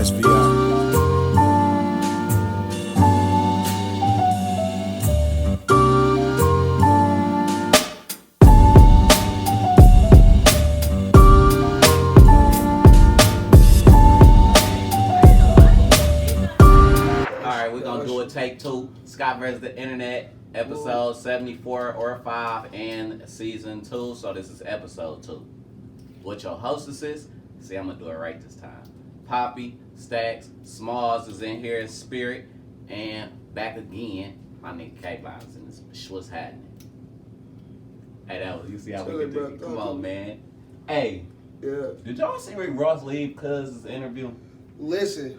SVI. Take 2, Scott versus the Internet, episode 74 or 5 and season 2. So this is episode 2. What your hostesses? See, I'm gonna do it right this time. Poppy, Stacks, Smalls is in here in spirit, and back again, my nigga Kevon is in this. What's happening? Hey, that was, you see how we can do it? Come on, man. Hey, yeah. Did y'all see Rick Ross leave cuz interview? Listen.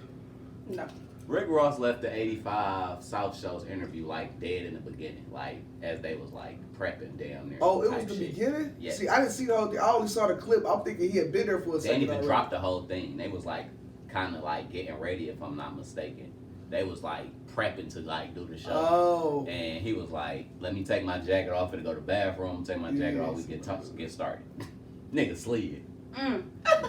No. Rick Ross left the 85 South Show's interview like dead in the beginning, like as they was like prepping down there. Oh, it was the beginning? Yeah. See, I didn't see the whole thing. I only saw the clip. I'm thinking he had been there for a second. They didn't even drop the whole thing. They was like kind of like getting ready, if I'm not mistaken. They was like prepping to like do the show. Oh. And he was like, "Let me take my jacket off and go to the bathroom. Take my jacket off. We get started." Nigga slid.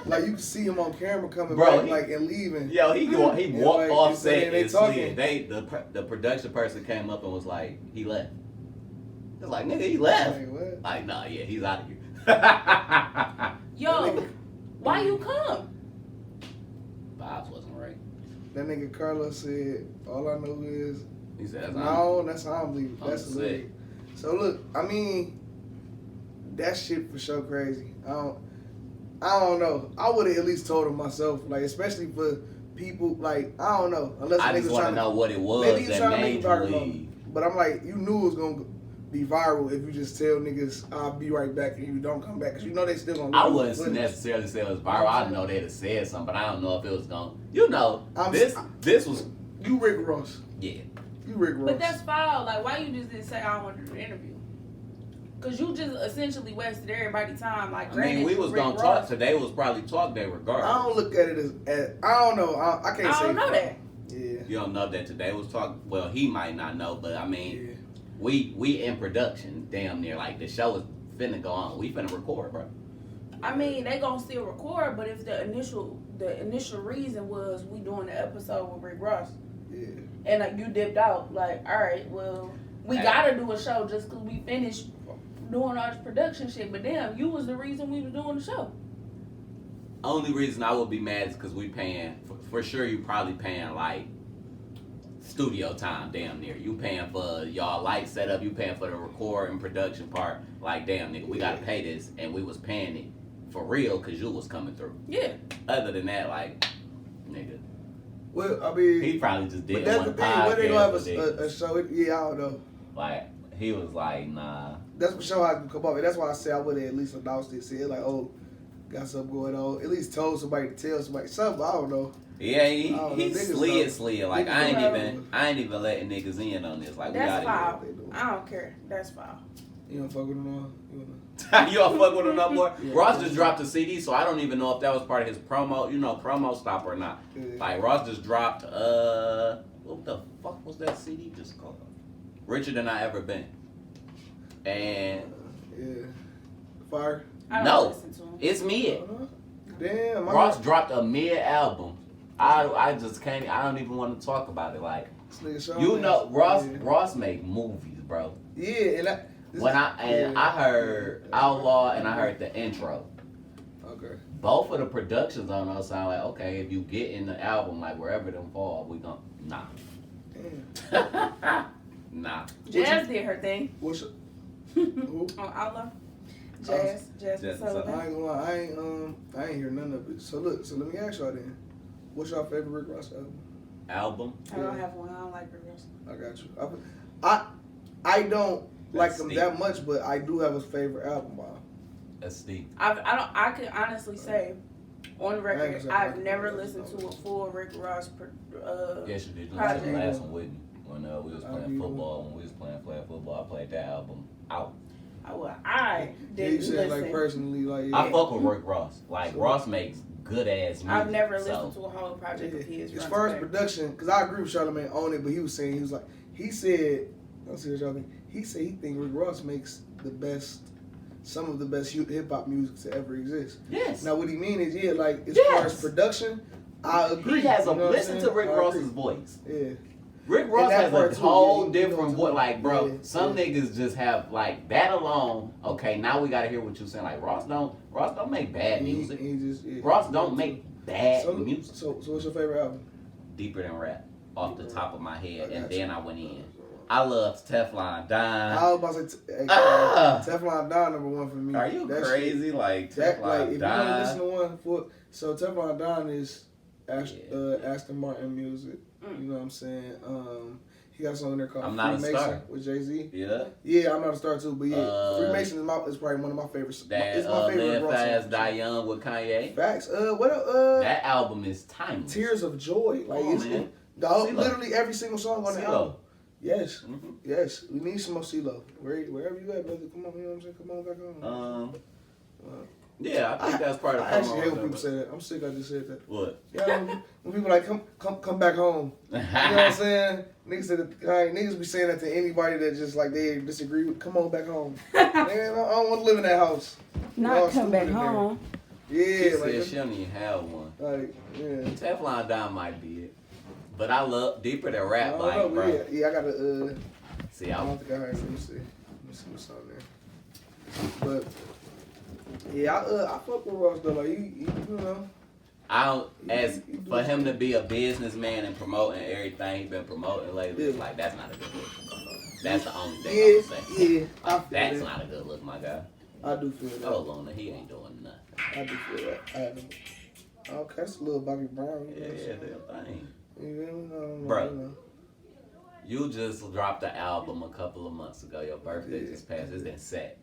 Like you can see him on camera coming Bro, back, and leaving. Yo, he walked like, off set and talking. slid. The production person came up and was like, he left. It's like, nigga, he left. Like, nah, yeah, he's out of here. Yo, why you come? Vibes wasn't right. That nigga Carlos said, all I know is, he said, that's how I'm leaving. That's sick. So look, I mean, that shit for sure crazy. I don't know. I would have at least told him myself, like, especially for people, like, I don't know. Unless I just want to know what it was maybe that made you leave. But I'm like, you knew it was going to be viral if you just tell niggas, I'll be right back, and you don't come back. Because you know they still going to I wouldn't necessarily say it was viral. I know they'd have said something, but I don't know if it was going to, you know, this was... You Rick Ross. Yeah. You Rick Ross. But that's foul. Like, why you just didn't say I don't want to do the interview? Because you just essentially wasted everybody's time. Like, I mean, we was going to talk today. Was probably talk day regardless. I don't look at it as I don't know. I can't say. I don't know that. Yeah. You don't know that today was talk. Well, he might not know, but I mean, we in production damn near. Like, the show is finna go on. We finna record, bro. I mean, they gonna still record, but if the initial reason was we doing the episode with Rick Ross, and like you dipped out, like, all right, well, we gotta do a show just because we finished doing all this production shit, but damn, you was the reason we was doing the show. Only reason I would be mad is because we paying, for sure you probably paying like studio time damn near. You paying for y'all light setup, you paying for the record and production part. Like, damn nigga, we gotta pay this, and we was paying it for real because you was coming through. Yeah. Other than that, like, nigga. Well, I mean, he probably just didn't that's want the thing. When they gonna have a show? Yeah, I don't know. Like, he was like, nah. That's for sure I can come up. And that's why I said I would have at least announced it. Said like, oh, got something going on. At least told somebody to tell somebody something. I don't know. Yeah, he slid. Like, I ain't even letting niggas in on this. Like, that's foul. I don't care. That's foul. You don't fuck with him no more? You don't fuck with him no more? Yeah. Ross just dropped a CD, so I don't even know if that was part of his promo, promo stop or not. Yeah. Like, Ross just dropped, what the fuck was that CD just called? Richer Than I Ever Been. And Fire. I don't listen to him. It's mid. Damn. Ross dropped a mid album. I just can't. I don't even want to talk about it. Like, Ross make movies, bro. Yeah, and I heard Outlaw and I heard the intro. Okay. Both of the productions on those sound like, okay, if you get in the album, like wherever them fall, we gon' nah. Damn. Nah. Jazz did her thing. What's it? On Outlaw. Jazz Sullivan. I ain't gonna lie, I ain't hear none of it. So look, let me ask y'all then. What's your favorite Rick Ross album? I don't have one. I don't like Rick Ross. I got you. I don't like him that much, but I do have a favorite album by him. That's Steve. I can honestly say, on record, I've never listened to a full Rick Ross yes, you did. Listen to the last one with me when we was playing football. When we was playing flag football, I played that album out. I didn't listen. Like personally, like I fuck with Rick Ross. Like, Ross makes good ass music. I've never listened to a whole project of his. As far as production, because I agree with Charlamagne on it, but he said, I see what y'all think. He said he think Rick Ross makes some of the best hip hop music to ever exist. Yes. Now what he mean is, like, as far as production, I agree. He has a You know what I'm listen to saying? Rick I Ross's agree. voice. Yeah. Rick Ross that has part a too, whole yeah, different voice. Like, bro, yeah, some niggas just have like that alone. Okay, now we gotta hear what you saying. Like Ross don't make bad music. Ross don't make bad music. So what's your favorite album? Deeper Than Rap, off the top of my head, and you. then I went in. I love Teflon Don. I was about to say Teflon Don #1 for me. Are you that crazy? Shit, like that, Teflon like if Don. you want to listen to one for so Teflon Don is Aston Martin music. You know what I'm saying? He got a song in there called I'm Not a Freemason Star with Jay-Z. Yeah. Yeah, I'm Not a Star too, but yeah, Freemason is probably one of my favorites. That my favorite Live Ross Fast, song. Die Young with Kanye. Facts. That album is timeless. Tears of Joy. Like literally every single song on the album. Yes. Mm-hmm. Yes. We need some more CeeLo. Wherever you at, brother. Come on, you know what I'm saying? Come on back home. Yeah, I think that's part of the I actually hate when people say that. I'm sick I just said that. What? Yeah, when people like come back home. You know what I'm saying? Niggas be saying that to anybody that just like they disagree with. Come on back home. Man, I don't want to live in that house. Not come back home. Yeah, she like said she don't even have one. Like, yeah. Teflon Don might be it, but I love Deeper Than Rap. Like, bro. Yeah, I gotta. See, I don't think I heard it. Let me see what's on there. But yeah, I fuck with Ross though. Like you know. I don't for him to be a businessman and promoting everything he's been promoting lately. It's like that's not a good look. That's the only thing I'm saying. Yeah, that's not a good look, my guy. I do feel that. Oh, Luna, he ain't doing nothing. I do feel that. Okay, that's a little Bobby Brown. Yeah, that thing. Bro, you just dropped the album a couple of months ago. Your birthday just passed. It's been set.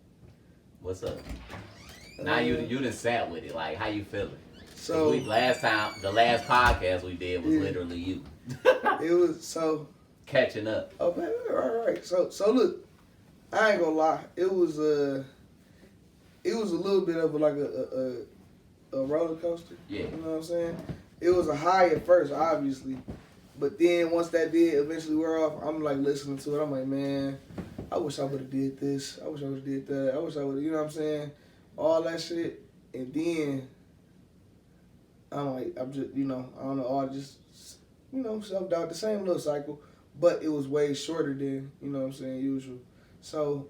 What's up? Now you done sat with it. Like, how you feeling? So the last podcast we did was literally you. It was so catching up. Oh man, right. So look, I ain't gonna lie. It was a little bit of a roller coaster. Yeah. You know what I'm saying? It was a high at first, obviously, but then once that did eventually wear off, I'm like listening to it. I'm like, man, I wish I would have did this. I wish I would have did that. I wish I would. You know what I'm saying? All that shit, and then I'm just, I don't know, all just, self-doubt, the same little cycle, but it was way shorter than, usual. So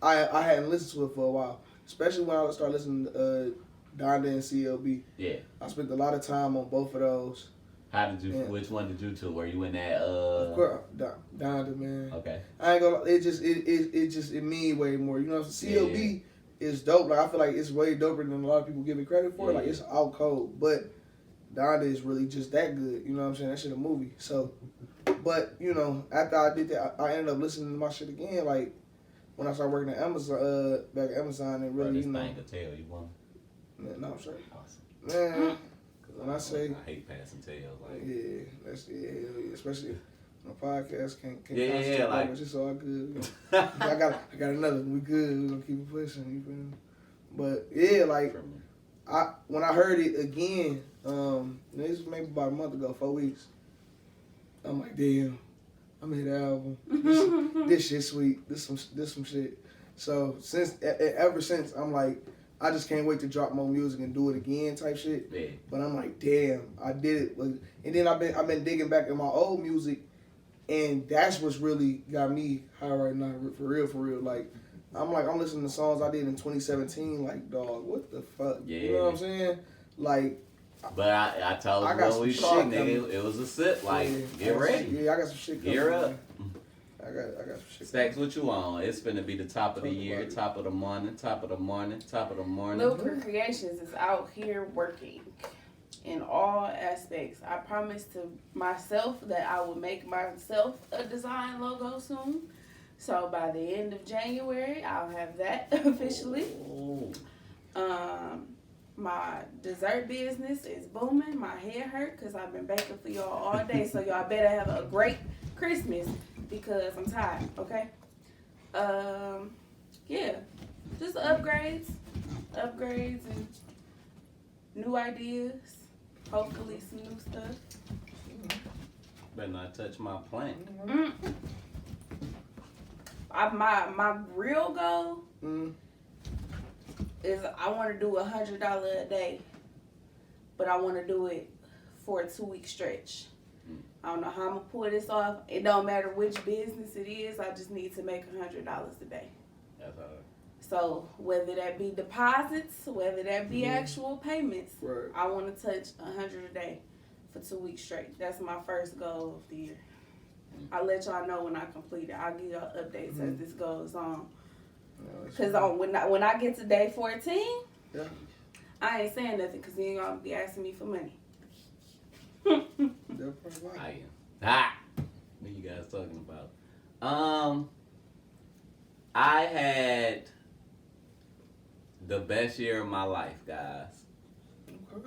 I hadn't listened to it for a while, especially when I started listening to Donda and CLB. Yeah. I spent a lot of time on both of those. How did you, which one did you to? Were you in that, Of course, Donda, man. Okay. I ain't gonna, it mean way more, CLB is dope. Like, I feel like it's way doper than a lot of people give it credit for. Like, it's out cold, but Donda is really just that good. You know what I'm saying? That shit a movie. So, but after I did that, I ended up listening to my shit again. Like when I started working at Amazon, back at Amazon, and really, thing to tell you won. No, I'm sure. Awesome. Man, when I say I hate passing tails. Like that's especially. My podcast can't like it's all good. I got another one. We good. We're gonna keep it pushing. You feel me? But yeah, like when I heard it again, this was maybe about a month ago, 4 weeks. I'm like, damn, I made an album. This shit sweet. This some shit. So ever since, I'm like, I just can't wait to drop more music and do it again type shit. Yeah. But I'm like, damn, I did it. And then I've been digging back in my old music. And that's what's really got me high right now, for real. Like, I'm listening to songs I did in 2017. Like, dog, what the fuck? Yeah. You know what I'm saying? Like, but I told you when we talked, nigga, it was a sip. Like, get ready. Yeah, I got some shit coming. Gear up. I got some shit. Stacks, what you on? It's finna be the top of the year, top of the morning. Lil Creations is out here working. In all aspects. I promised to myself that I would make myself a design logo soon. So by the end of January, I'll have that officially. My dessert business is booming. My head hurt because I've been baking for y'all all day. So y'all better have a great Christmas because I'm tired, okay? Yeah, just upgrades and new ideas. Hopefully some new stuff. Better not touch my plant. My real goal is I want to do $100 a day, but I want to do it for a 2-week stretch. I don't know how I'm gonna pull this off. It don't matter which business it is. I just need to make $100 a day. That's all right. So whether that be deposits, whether that be actual payments, Right. I want to touch 100 a day for 2 weeks straight. That's my first goal of the year. I'll let y'all know when I complete it. I'll give y'all updates as this goes on. Cause when I get to day 14, yeah. I ain't saying nothing because he ain't gonna be asking me for money. I am. What you guys talking about? I had the best year of my life, guys. Okay.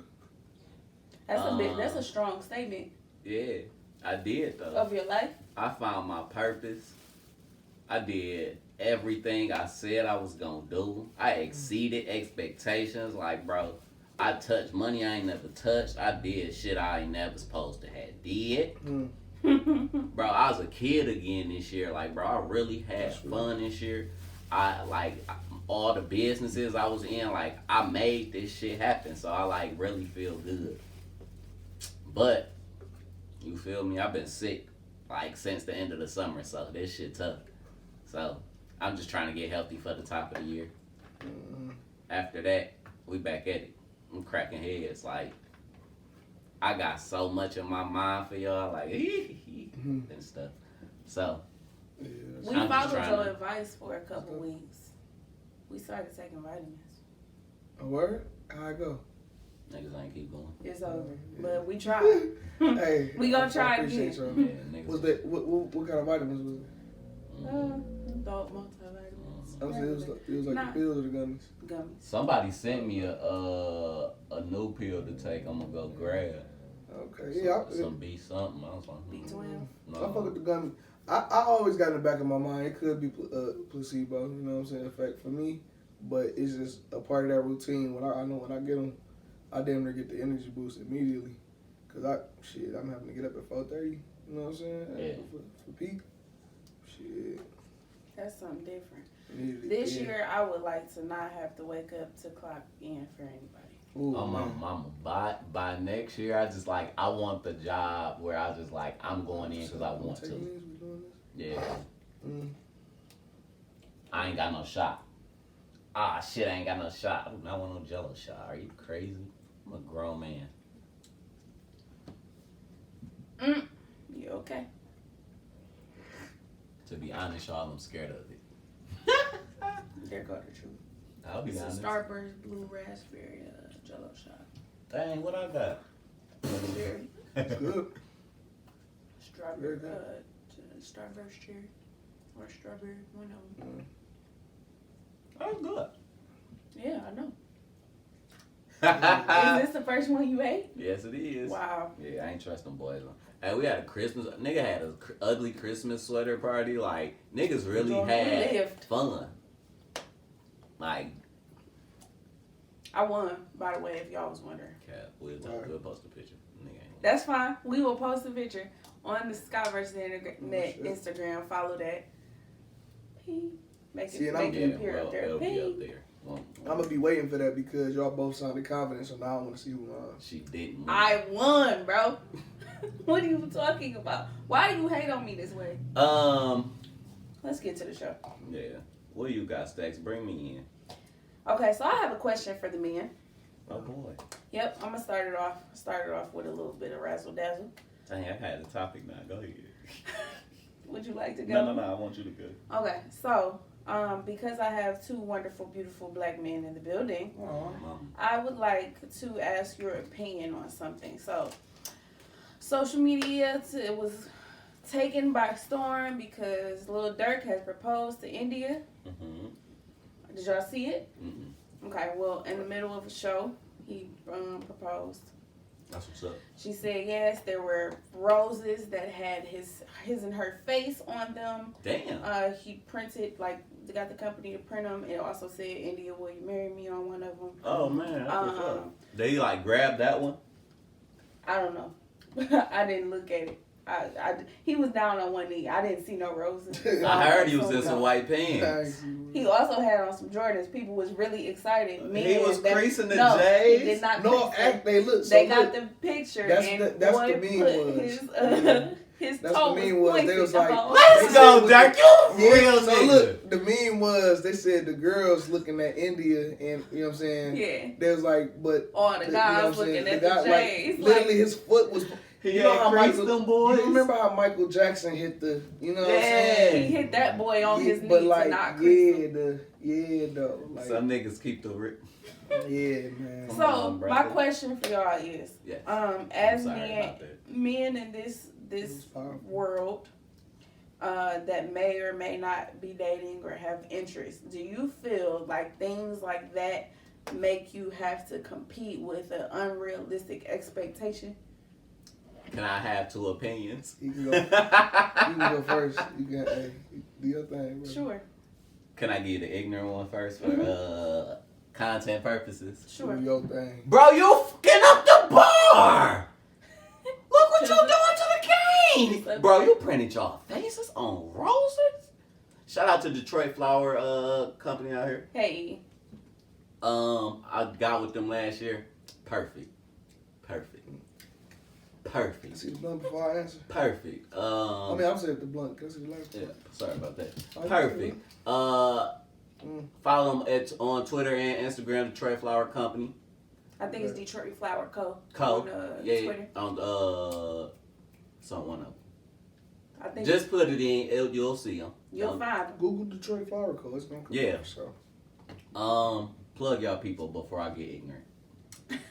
That's a strong statement. Yeah, I did though. Of your life? I found my purpose. I did everything I said I was gonna do. I exceeded expectations. Like, bro, I touched money I ain't never touched. I did shit I ain't never supposed to have did. Bro, I was a kid again this year. Like, bro, I really had fun this year. All the businesses I was in, like, I made this shit happen. So I, like, really feel good. But, you feel me? I've been sick, like, since the end of the summer. So this shit tough. So I'm just trying to get healthy for the top of the year. After that, we back at it. I'm cracking heads. Like, I got so much in my mind for y'all, like, and stuff. So, we followed your advice for a couple weeks. We started taking vitamins. A word? How I go? Niggas ain't keep going. It's over. But we tried. Hey, we gonna try it again. Yeah, What's that? What kind of vitamins was it? Adult multivitamins. I was it was like the pills or the gummies? Gummies. Somebody sent me a new pill to take. I'm gonna go grab. Okay, yeah. Some B something. I was like, B12. I fuck with the gummy. I always got in the back of my mind it could be placebo. You know what I'm saying? Effect for me, but it's just a part of that routine. When I know when I get them, I damn near get the energy boost immediately. Cause I'm having to get up at 4:30. You know what I'm saying? Yeah. For peak. Shit. That's something different. This year, I would like to not have to wake up to clock in for anybody. Ooh, oh my mama! By next year, I want the job where I just like I'm going in because I want to. Yeah. I ain't got no shot. Ah shit! I ain't got no shot. I do not want no Jello shot. Are you crazy? I'm a grown man. You okay? To be honest, y'all, I'm scared of it. There go the truth. I'll be It's honest. a Starburst blue raspberry Jello shot. Dang, what I got? Berry. It's good. Strawberry. Starburst cherry or strawberry. One of them. Oh, good. Yeah, I know. Is this the first one you ate? Yes, it is. Wow. Yeah, I ain't trust them boys. Hey, we had a nigga had a ugly Christmas sweater party. Like, niggas really had fun. Like, I won, by the way, if y'all was wondering. We'll post a picture. Nigga. That's fine. We will post a picture on the Scott vs. Internet Instagram. Follow that. Make it appear up there. It'll be up there. I'm gonna be waiting for that because y'all both sounded confident, so now I want to see who won. She didn't win. I won, bro. What are you talking about? Why do you hate on me this way? Let's get to the show. Yeah. What you got, Stacks? Bring me in. Okay, so I have a question for the men. Oh boy. Yep, I'm gonna start it off with a little bit of razzle dazzle. Dang, I had the topic now. Go ahead. Would you like to go? No. I want you to go. Okay, so because I have two wonderful, beautiful black men in the building, I would like to ask your opinion on something. So, social media it was taken by storm because Lil Durk has proposed to India. Mm-hmm. Did y'all see it? Mm-hmm. Okay, well, in the middle of a show, he proposed. That's what's up. She said yes, there were roses that had his and her face on them. Damn. He printed, like, they got the company to print them. It also said, India, will you marry me on one of them. Oh, man. That's what's up. They, like, grab that one? I don't know. I didn't look at it. He was down on one knee. I didn't see no roses. I heard he was in some white pants. He also had on some Jordans. People was really excited. He was creasing the no, J's. He did not. No, they look. They got the picture. That's and the boy meme put was. His That's toe the meme was. They was like, let's go, Dirk. You real so nigga. look, the meme was they said the girls looking at India, and you know what I'm saying. Yeah. They was like, but or the guys looking at the J's. Like, literally, his foot was. You know how Michael, them boys? You remember how Michael Jackson hit the, you know what I'm Yeah. saying? He hit that boy on his knee but like, to not crease though. Like, some niggas keep the rip. Yeah, man. So on, my question for y'all is, Yes. as men in this world that may or may not be dating or have interest, do you feel like things like that make you have to compete with an unrealistic expectation? Can I have two opinions? You can go, you can go first. You can do your thing, bro. Sure. Can I give you the ignorant one first for content purposes? Sure. Do your thing. Bro, you fucking up the bar! Look what you doing to the game! Bro, you printed y'all faces on roses? Shout out to Detroit Flower Company out here. Hey. I got with them last year. Perfect. See the blunt before I answer? Perfect. I mean, I'm saying the blunt. Can I see the last one? Yeah, sorry about that. Oh, Perfect. Follow them on Twitter and Instagram, Detroit Flower Company. I think it's Detroit Flower Co. On Twitter. On someone else. I think Just put it in, you'll see them. you'll find them. Google Detroit Flower Co. It's gonna come Yeah. up, so. Plug y'all people before I get ignorant.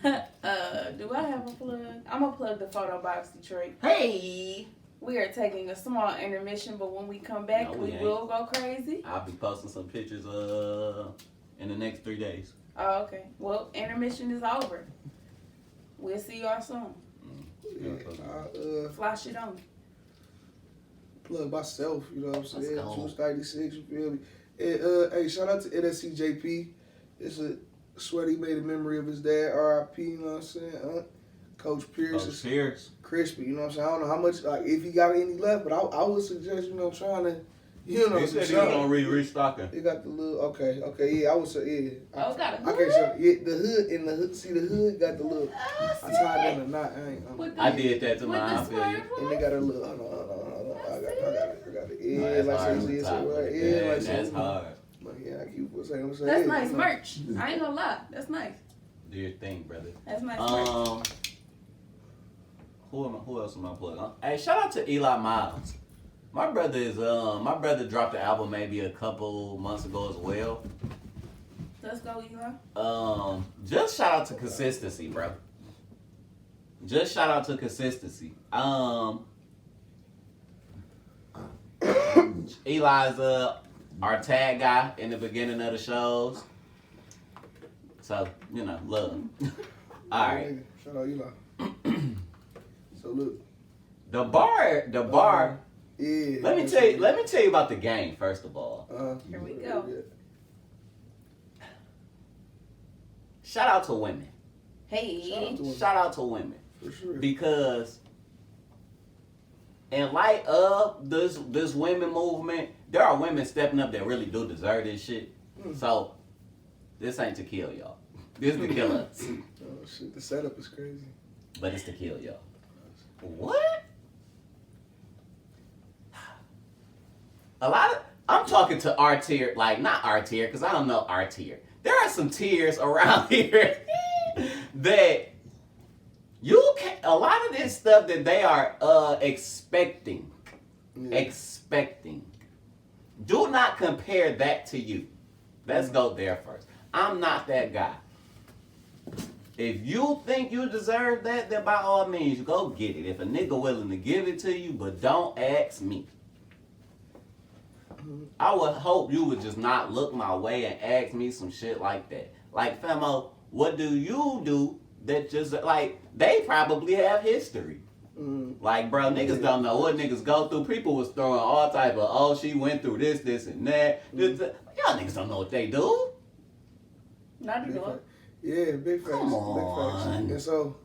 Do I have a plug? I'm gonna plug the Photo Box Detroit. Hey! We are taking a small intermission, but when we come back, No, we we will go crazy. I'll be posting some pictures in the next 3 days. Oh, okay. Well, intermission is over. We'll see y'all soon. Yeah, Fly shit on. plug myself, you know what I'm saying? Let's go. Juice 96, you feel me? And, hey, shout out to NSCJP. It's a sweaty made a memory of his dad, RIP, you know what I'm saying? Coach Pierce is crispy, you know what I'm saying? I don't know how much, like, if he got any left, but I would suggest, you know, trying to, you know, He said he was gonna restocking. They got the little, okay, yeah, I would say, yeah. Oh, got a hood? I can't say, yeah, the hood, in the hood, see the hood got the little, I tied in a knot, I did that to mine, I feel you. and they got a little, hold on, I got it. Yeah, That's like hard so, on yeah, top so, of right, it. yeah, like That's so. hard. But yeah, I keep saying, That's nice merch. I ain't gonna lie. That's nice. Do your thing, brother. That's nice merch. Who else am I plugging? Hey, shout out to Eli Miles. My brother dropped the album maybe a couple months ago as well. Let's go, Eli. Just shout out to consistency, bro. Just shout out to consistency. Eli's our tag guy in the beginning of the shows. So, you know, love. Alright. Shout out Eli. So look. The bar. Yeah. Let me tell you about the game, first of all. Here we go. Shout out to women. Hey. Shout out to women. For sure. Because in light of this women movement, there are women stepping up that really do deserve this shit. So this ain't to kill y'all. This is to kill us. Oh shit, the setup is crazy. But it's to kill y'all. What? I'm talking to our tier, like not our tier, because I don't know our tier. There are some tiers around here that a lot of this stuff that they are expecting. Do not compare that to you. Let's go there first. I'm not that guy. If you think you deserve that, then by all means, go get it. If a nigga willing to give it to you, but don't ask me. I would hope you would just not look my way and ask me some shit like that. Like, Femo, what do you do that just, like, they probably have history. Like, bro, niggas don't know what niggas go through. People was throwing all type of, oh, she went through this, and that. Y'all niggas don't know what they do. Not at all. Yeah, big facts. Come on. Big facts. And so,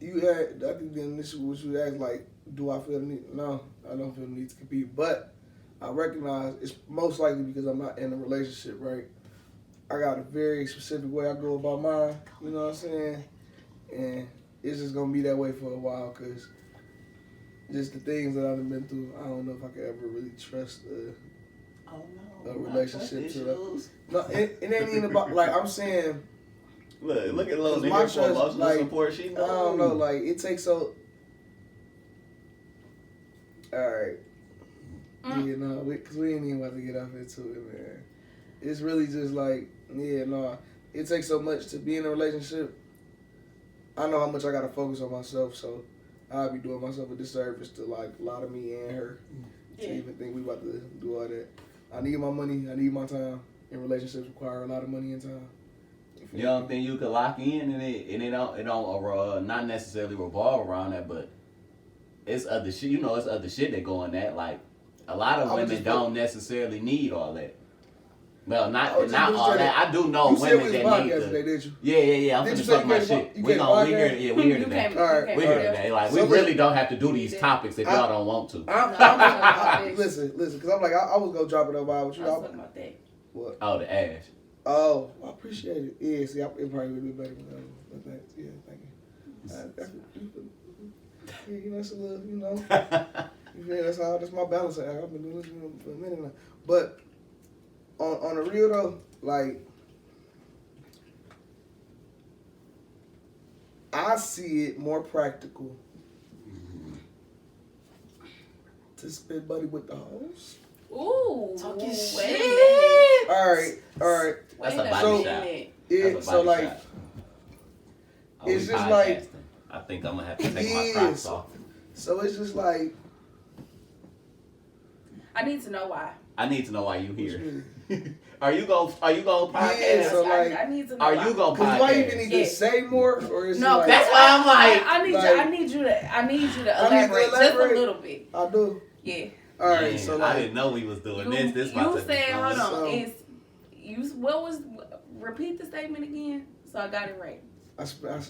you had, I think the initial what you asked, like, do I feel the need? No, I don't feel the need to compete. But I recognize it's most likely because I'm not in a relationship, right? I got a very specific way I go about mine, you know what I'm saying? And it's just going to be that way for a while because just the things that I've been through, I don't know if I could ever really trust a relationship to that. No, it ain't even about, like, I'm saying, Look at little my nigga for trust, emotional like, support. She I don't know, like, it takes so. Alright. Yeah, no, because we ain't even about to get off into it, man. It's really just like, yeah, no, it takes so much to be in a relationship. I know how much I got to focus on myself, so I'll be doing myself a disservice to, like, a lot of me and her to even think we about to do all that. I need my money, I need my time, and relationships require a lot of money and time. You don't think you could lock in and it don't not necessarily revolve around that, but it's other shit. You know, it's other shit that go in that. Like a lot of women don't necessarily need all that. Well, not all that. I do know women that need today, did you? Yeah. I'm finna talk my shit. We hear it today. We hear it today. Like we really don't have to do these topics if y'all don't want to. Listen, because I'm like I was gonna drop it over with you. I was talking about that. What? Oh, the ash. Oh, I appreciate it. Yeah, see, it probably would be better with that. Yeah, thank you. Yeah, you know, it's a little, you know. That's my balance act. I've been doing this for a minute now. But on the real though, like, I see it more practical to spend money with the hoes. Ooh, talking shit. All right. That's a body shot. Yeah, so like, shot. it's just like, I think I'm gonna have to take my Crocs off. So it's just like, I need to know why. I need to know why you here. Are you gonna podcast? Yeah, so like, I need to know are why. you gonna podcast? Do I even need to say more, or is no? Like, that's why I'm like, I need you to elaborate just a little bit. I do. Yeah. All right. So like, I didn't know we was doing this. This you said, hold on. So, What was? Repeat the statement again, so I got it right. I spend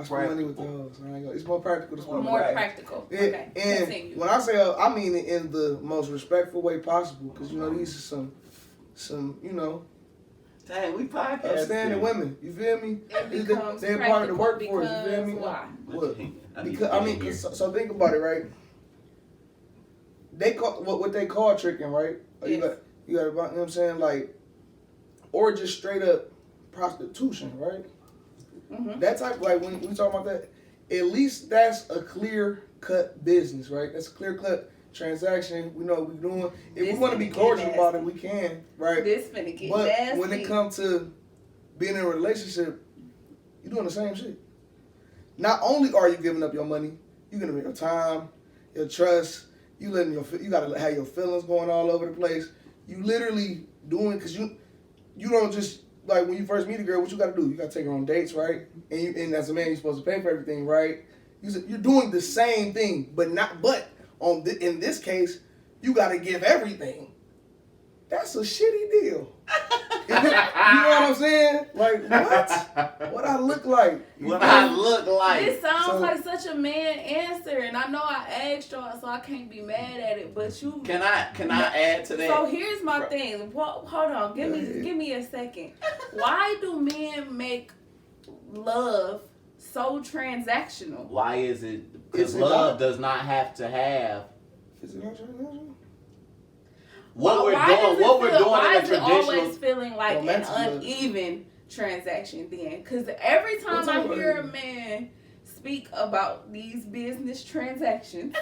money with the hoes. It's more practical to spend money. More practical. Okay. And continue. when I say I mean it in the most respectful way possible, because you know these are some you know. Dang, we podcast. Upstanding women. You feel me? They're part of the workforce. You feel me? Why? What? Because so think about it, right? They call what they call tricking, right? Yes. You got you know what I'm saying, like, or just straight up prostitution, right? Mm-hmm. That type, like when we talk about that, at least that's a clear cut business, right? That's a clear cut transaction. We know what we're doing. If we want to be cordial about it, we can, right? This finna get but nasty. when it comes to being in a relationship, you're doing the same shit. Not only are you giving up your money, you're giving up your time, your trust. You gotta have your feelings going all over the place. You literally doing, because you don't just, like, when you first meet a girl, what you gotta do? You gotta take her on dates, right? And as a man, you're supposed to pay for everything, right? You're doing the same thing, but in this case, you gotta give everything. That's a shitty deal. You know what I'm saying? Like, what? What I look like? I look like? This sounds like such a man answer, and I know I asked y'all, so I can't be mad at it. But you can I add to that? So here's my thing. Hold on, give me a second. Why do men make love so transactional? Why is it? Because love does not have to have. Is it not transactional? What we're doing in a traditional. Always feeling like an uneven transaction then? Because every time I hear a man speak about these business transactions,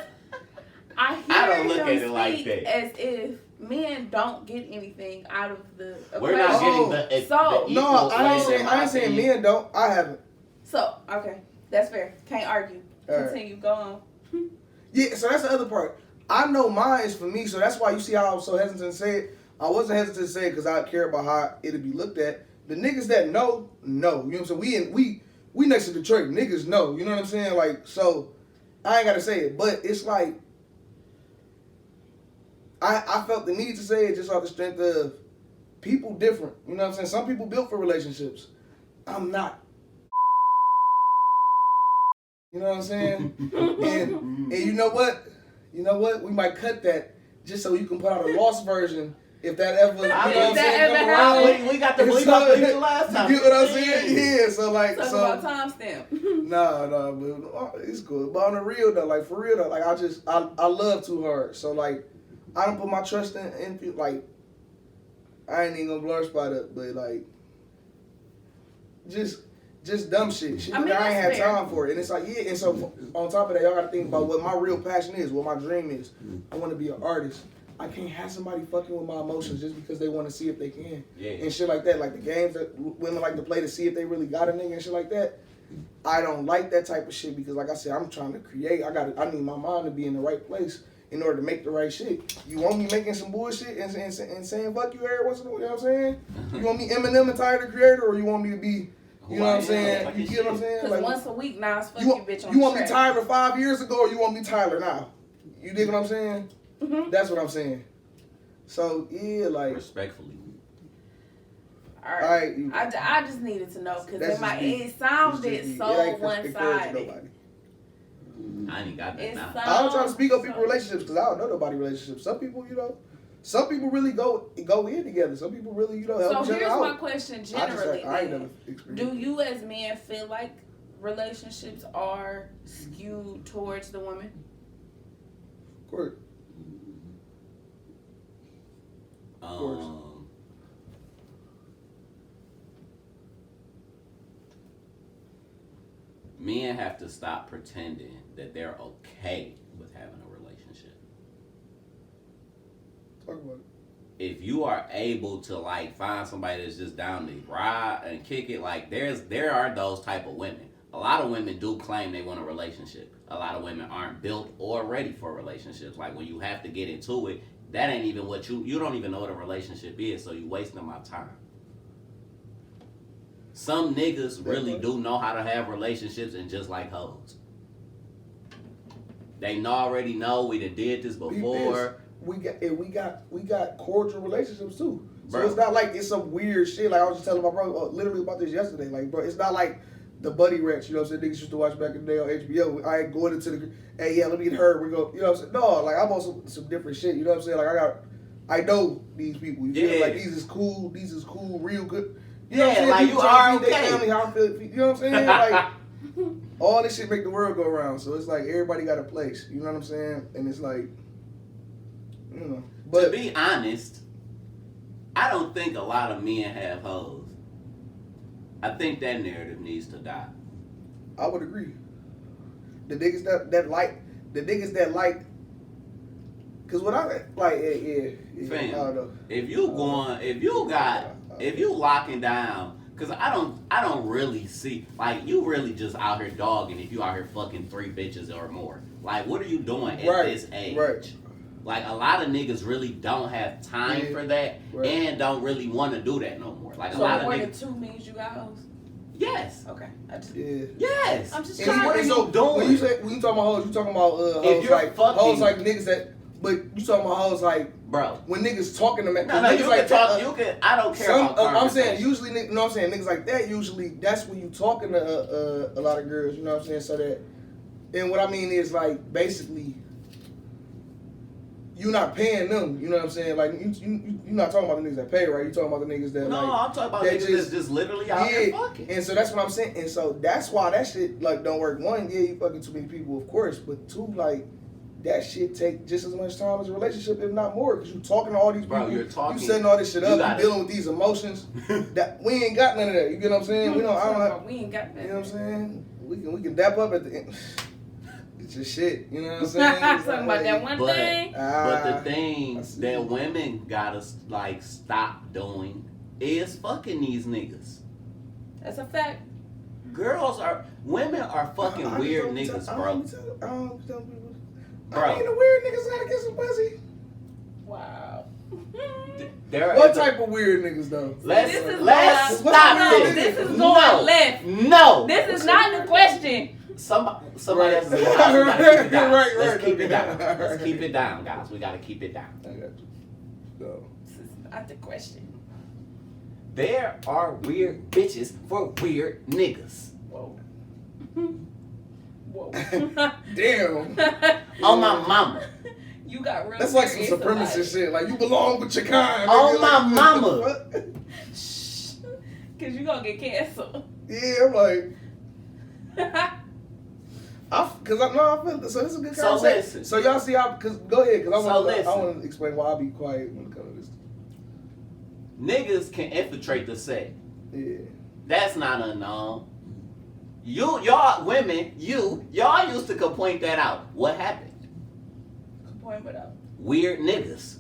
I don't look at it like that. As if men don't get anything out of the equation. We're not getting the no, I ain't saying men don't. I haven't. So, okay. That's fair. Can't argue. Continue. Go on. Yeah, so that's the other part. I know mine is for me, so that's why you see how I was so hesitant to say it. I wasn't hesitant to say it because I care about how it'll be looked at. The niggas that know. You know what I'm saying? We next to Detroit. Niggas know. You know what I'm saying? Like, so I ain't got to say it. But it's like, I felt the need to say it just off the strength of people different. You know what I'm saying? Some people built for relationships. I'm not. You know what I'm saying? and you know what? You know what? We might cut that just so you can put out a lost version. If that ever, you know what I'm saying, come around. We got the the last time. You get what I'm saying? Yeah, so like, talk so. about timestamp. No, but it's good. But on the real though, like for real though, like I love Too Hard. So like, I don't put my trust in like, I ain't even gonna blow her spot up, but like, just dumb shit. I ain't had time for it. And it's like, yeah, and so on top of that, y'all gotta think about what my real passion is, what my dream is. I wanna be an artist. I can't have somebody fucking with my emotions just because they want to see if they can. Yeah. And shit like that. Like the games that women like to play to see if they really got a nigga and shit like that. I don't like that type of shit because like I said, I'm trying to create. I need my mind to be in the right place in order to make the right shit. You want me making some bullshit and saying fuck you every once in a while, you know what I'm saying? You want me Eminem and Tyler the Creator, or you want me to be, you know what I'm saying? You get what I'm saying? Because like, once a week now it's fuck you bitch on You want me Tyler 5 years ago, or you want me Tyler now? You dig what I'm saying? Mm-hmm. That's what I'm saying. So yeah, like respectfully. All right. I just needed to know because it sounded so one-sided. I ain't got that now. I don't try to speak up people's relationships because I don't know nobody's relationships. Some people, you know, some people really go in together. Some people really, you know, help each other out. So here's my question generally. Do you as men feel like relationships are skewed towards the woman? Of course. Men have to stop pretending that they're okay with having a relationship. Talk about it. If you are able to like find somebody that's just down to ride and kick it, like there are those type of women. A lot of women do claim they want a relationship. A lot of women aren't built or ready for relationships. Like when you have to get into it, that ain't even what you don't even know what a relationship is, so you wasting my time. Some niggas really do know how to have relationships and just like hoes. They already know we done did this before. We got cordial relationships too. So bro, it's not like it's some weird shit. Like I was just telling my brother literally about this yesterday. Like bro, it's not like the buddy wretch, you know what I'm saying? Niggas used to watch back in the day on HBO. I ain't going into the, hey, yeah, let me get her. We go, you know what I'm saying? No, like, I'm on some different shit, you know what I'm saying? Like, I know these people, you feel like, these is cool, real good. You know what I'm saying? Like, you are okay. Family, how I feel, you know what I'm saying? Like, all this shit make the world go around. So it's like, everybody got a place, you know what I'm saying? And it's like, you know. But to be honest, I don't think a lot of men have hoes. I think that narrative needs to die. I would agree. The niggas that like, cause what I like, yeah. Fam, I don't know. if you locking down, cause I don't really see, like, you really just out here dogging if you out here fucking 3 bitches or more. Like, what are you doing at this age? Right. Like, a lot of niggas really don't have time for that and don't really want to do that no more. Like, so a lot of more niggas. than 2 means you got hoes? Yes. Okay. Yes. I'm just trying. What are you doing? When you talking about hoes, you talking about hoes like hoes like niggas that. But you talking about hoes like, bro, when niggas talking to me. No, you like can talk. You can. I don't care about I'm saying usually, you know what I'm saying, niggas like that. Usually, that's when you talking to a lot of girls. You know what I'm saying. So that, and what I mean is like basically, you not paying them. You know what I'm saying. Like you not talking about the niggas that pay, right? You talking about the niggas that no, like. I'm talking about niggas that's just literally out here fucking. And so that's what I'm saying. And so that's why that shit like don't work. One, yeah, you fucking too many people, of course. But 2, like. That shit take just as much time as a relationship, if not more, because you talking to all these people, you setting all this shit up, you dealing with these emotions. That we ain't got none of that. You get what I'm saying? We ain't got that. You know what I'm saying? We can dap up at the end. It's just shit. You know what I'm saying? Talking about that one thing. But the thing that women gotta like stop doing is fucking these niggas. That's a fact. Women are fucking weird niggas, bro. Bro. I mean, the weird niggas gotta get some pussy. Wow. What type of weird niggas though? Let's stop this. This is going left. No. This is not the question. Somebody else in the house. Let's keep it down. Let's keep it down, guys. We gotta keep it down. I got you. No. This is not the question. There are weird bitches for weird niggas. Whoa. Whoa. Damn. On my mama. You got real. That's like some serious supremacist about it. shit. Like, you belong with your kind. On nigga. my Like, mama. what the fuck? Shh. Cause you gonna get canceled. Yeah, I'm like, I feel so. This is a good So conversation. listen. So y'all see how? Cause go ahead, cause I listen. want to explain why I be quiet when it comes to this. Niggas can infiltrate the set. Yeah. That's not unknown. Y'all women, y'all used to point that out. What happened? Point it out. Weird niggas.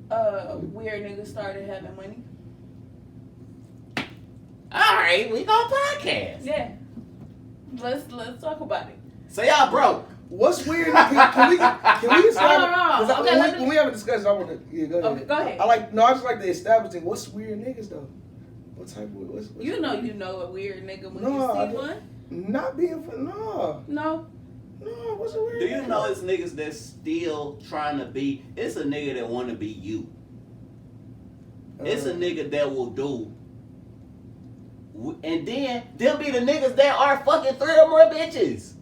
Weird niggas started having money. Alright, we gonna podcast. Yeah. Let's talk about it. So y'all broke. What's weird? Can we establish? No. Okay, when we have a discussion, I want to. Go ahead. Okay, go ahead. I just like the establishing. What's weird niggas though? What type of what's You know a weird nigga when No, I you see don't. one. Not being No. what's a weird? Do you nigga? know it's niggas that's still trying to be? It's a nigga that want to be you. It's a nigga that will do. And then them be the niggas that are fucking 3 or more bitches.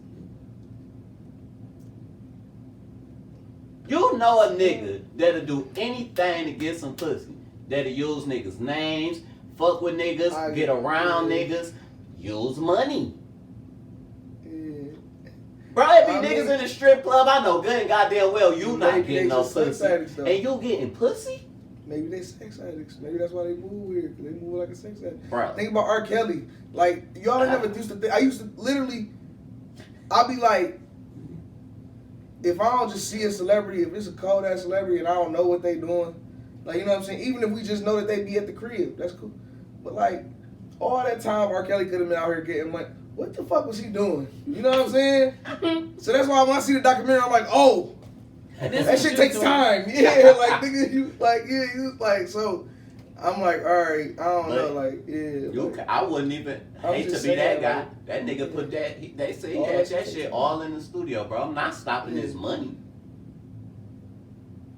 You know a nigga that'll do anything to get some pussy. That'll use niggas' names, fuck with niggas, get around niggas, use money. Yeah. Bro, it be niggas in the strip club. I know good and goddamn well you not getting no pussy. And you getting pussy? Maybe they sex addicts. Maybe that's why they move weird. Cause they move like a sex addict. Bro. Think about R. Kelly. Like, y'all ain't never used to think. I used to literally, I'll be like, if I don't just see a celebrity, if it's a cold ass celebrity and I don't know what they doing, like, you know what I'm saying? Even if we just know that they be at the crib, that's cool. But like, all that time R. Kelly could have been out here getting money. What the fuck was he doing? You know what I'm saying? So that's why when I see the documentary, I'm like, oh, that shit takes time. Yeah, like, nigga, you like, so I'm like, all right, I don't know, like, yeah. I wouldn't even hate to be that guy. That nigga put that, they say he had that shit all in the studio, bro. I'm not stopping his money.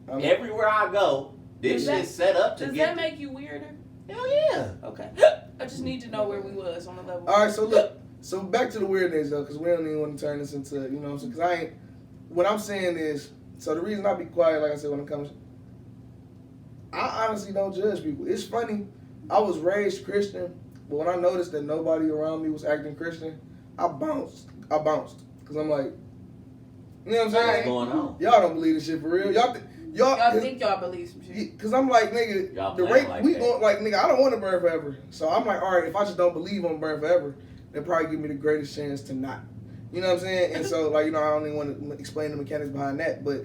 Everywhere I go, this shit's set up to Does get. that make you weirder? Hell yeah. Okay. I just need to know where we was on the level. All right, so look, so back to the weirdness though, because we don't even want to turn this into, you know what I'm saying? Because what I'm saying is, so the reason I be quiet, like I said, when it comes, I honestly don't judge people. It's funny, I was raised Christian, but when I noticed that nobody around me was acting Christian, I bounced. Because I'm like, you know what I'm saying? What's going on? Y'all don't believe this shit for real. Y'all think y'all believe some shit? Because I'm like, nigga, Y'all the rate like we that. going, like, nigga, I don't want to burn forever. So I'm like, all right, if I just don't believe I'm burn forever, they'll probably give me the greatest chance to not. You know what I'm saying? And so, like, you know, I don't even want to explain the mechanics behind that, but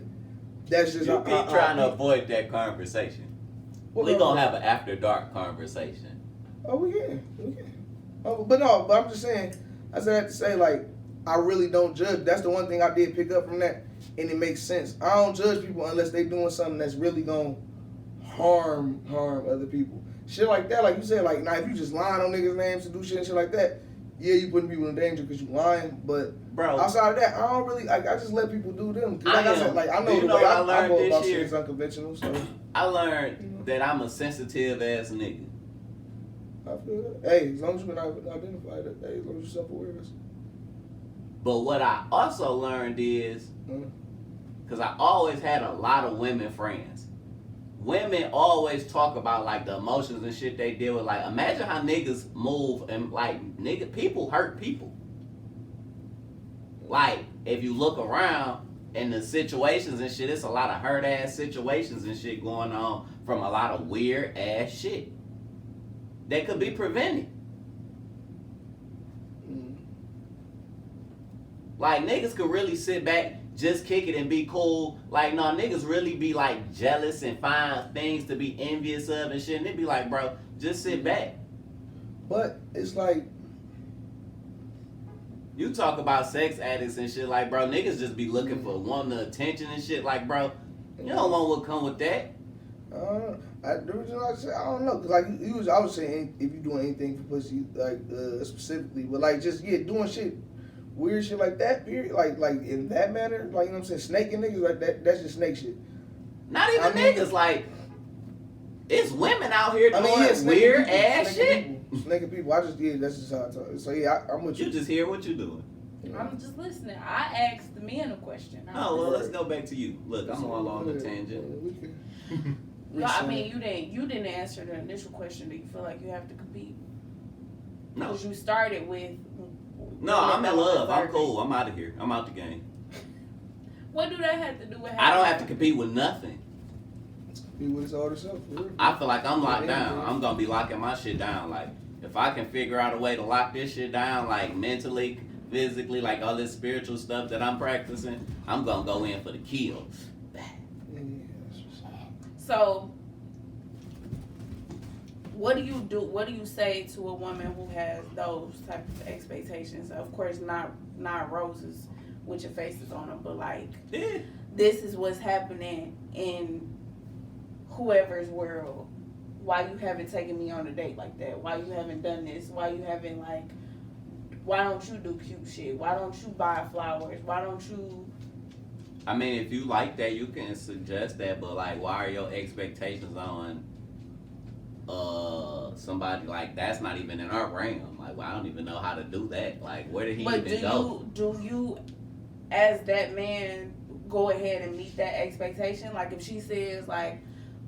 that's just You keep trying to avoid that conversation. We gonna have an after dark conversation. Oh, we can. Oh, but I'm just saying, I said that to say, like, I really don't judge. That's the one thing I did pick up from that, and it makes sense. I don't judge people unless they doing something that's really gonna harm other people. Shit like that, like you said, like, now if you just lying on niggas' names to do shit and shit like that, yeah, you putting people in danger because you lying, but bro, outside of that, I don't really, like, I just let people do them. I said, like, I know you the know way what I learned go this about year? shit is unconventional, so. I learned that I'm a sensitive ass nigga. I feel that. Hey, as long as you can identify that, hey, as long as you're self-aware, that's. But what I also learned is, because I always had a lot of women friends. Women always talk about like the emotions and shit they deal with. Like, imagine how niggas move and like people hurt people. Like, if you look around and the situations and shit, it's a lot of hurt ass situations and shit going on from a lot of weird ass shit that could be prevented. Like, niggas could really sit back, just kick it and be cool. Like, no, niggas really be like jealous and find things to be envious of and shit. And they be like, bro, just sit back. But it's like, you talk about sex addicts and shit, like, bro, niggas just be looking for wanting the attention and shit. Like, bro, you don't want what come with that. The reason I say I don't know, cause like I was saying, if you doing anything for pussy, like specifically, but like just doing shit, weird shit like that. Period. Like in that manner, like, you know what I'm saying, snaking niggas like that. That's just snake shit. Not even niggas, like, it's women out here doing yeah, weird people, ass shit. People. snaking people. I just that's just how I talk. So yeah, I'm with you. You just hear what you doing. Yeah. I'm just listening. I asked the men a question. Oh well, let's go back to you. Look, I'm all on the Yeah, tangent. we can. No, I mean you didn't answer the initial question. Do you feel like you have to compete? No, Because you started with. no, I'm in love. I'm cool. I'm out of here. I'm out the game. What do that have to do with? I don't have to compete with nothing. Be with his older self. For real. I feel like I'm locked down. I'm gonna be locking my shit down. Like if I can figure out a way to lock this shit down, like mentally, physically, like all this spiritual stuff that I'm practicing, I'm gonna go in for the kill. Yeah, that's what's up. So, what do you do? What do you say to a woman who has those type of expectations? Of course, not roses with your faces on them, but like Yeah. this is what's happening in whoever's world. Why you haven't taken me on a date like that? Why you haven't done this? Why you haven't like? Why don't you do cute shit? Why don't you buy flowers? Why don't you? I mean, if you like that, you can suggest that, but like, why are your expectations on somebody like that's not even in our realm? Like, well, I don't even know how to do that. Like, where did he even go? Do you, as that man, go ahead and meet that expectation? Like, if she says like,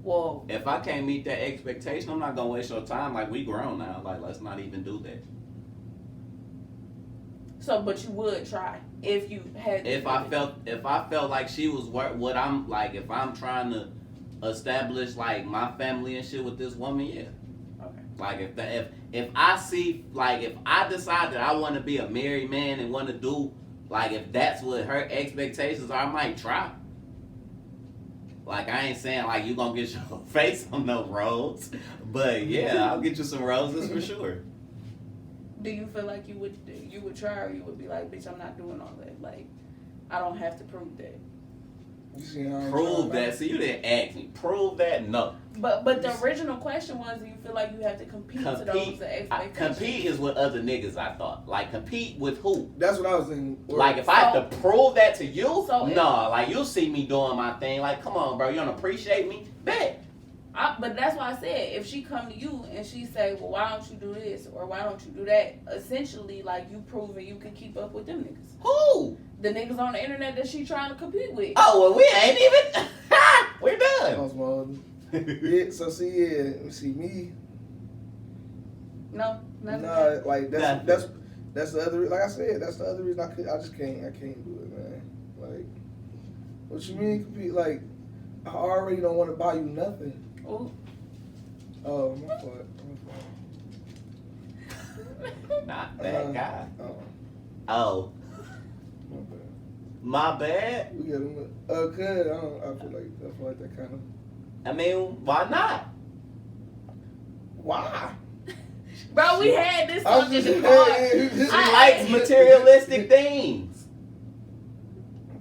well, If I can't meet that expectation, I'm not gonna waste your time. Like, we grown now. Like, let's not even do that. so but you would try if you had. If I felt like she was what I'm like, if I'm trying to establish like my family and shit with this woman, yeah. Okay. Like if I see like if I decide that I want to be a married man and want to do like if that's what her expectations are, I might try. Like I ain't saying like you gonna get your face on no rose, but yeah, I'll get you some roses for sure. Do you feel like you would try, or you would be like, bitch, I'm not doing all that. Like, I don't have to prove that. You see how I'm Prove trying, that. See, you didn't ask me. Prove that. No. But the original question was, do you feel like you have to compete to those expectations? Compete is with other niggas. I thought. Like compete with who? That's what I was thinking. Like if I have to prove that to you, So no. Like you see me doing my thing. Like come on, bro. You don't appreciate me? Bet. But that's why I said, if she come to you and she say, well, why don't you do this or why don't you do that? Essentially, like you proving you can keep up with them niggas. Who? The niggas on the internet that she trying to compete with. Oh well, we ain't even. We're done. That was my yeah. So see me. No, none of Nah, that. like Nothing. that's the other. Like I said, that's the other reason I just can't do it, man. Like, what you mean compete? Like, I already don't want to buy you nothing. Ooh. Oh, my fault. Not that guy. Oh, Oh, my bad. my bad. We got him. Cause I feel like that kind of. I mean, why not? Why? Bro, we had this I was talk in just- the car. yeah, She I- likes materialistic things.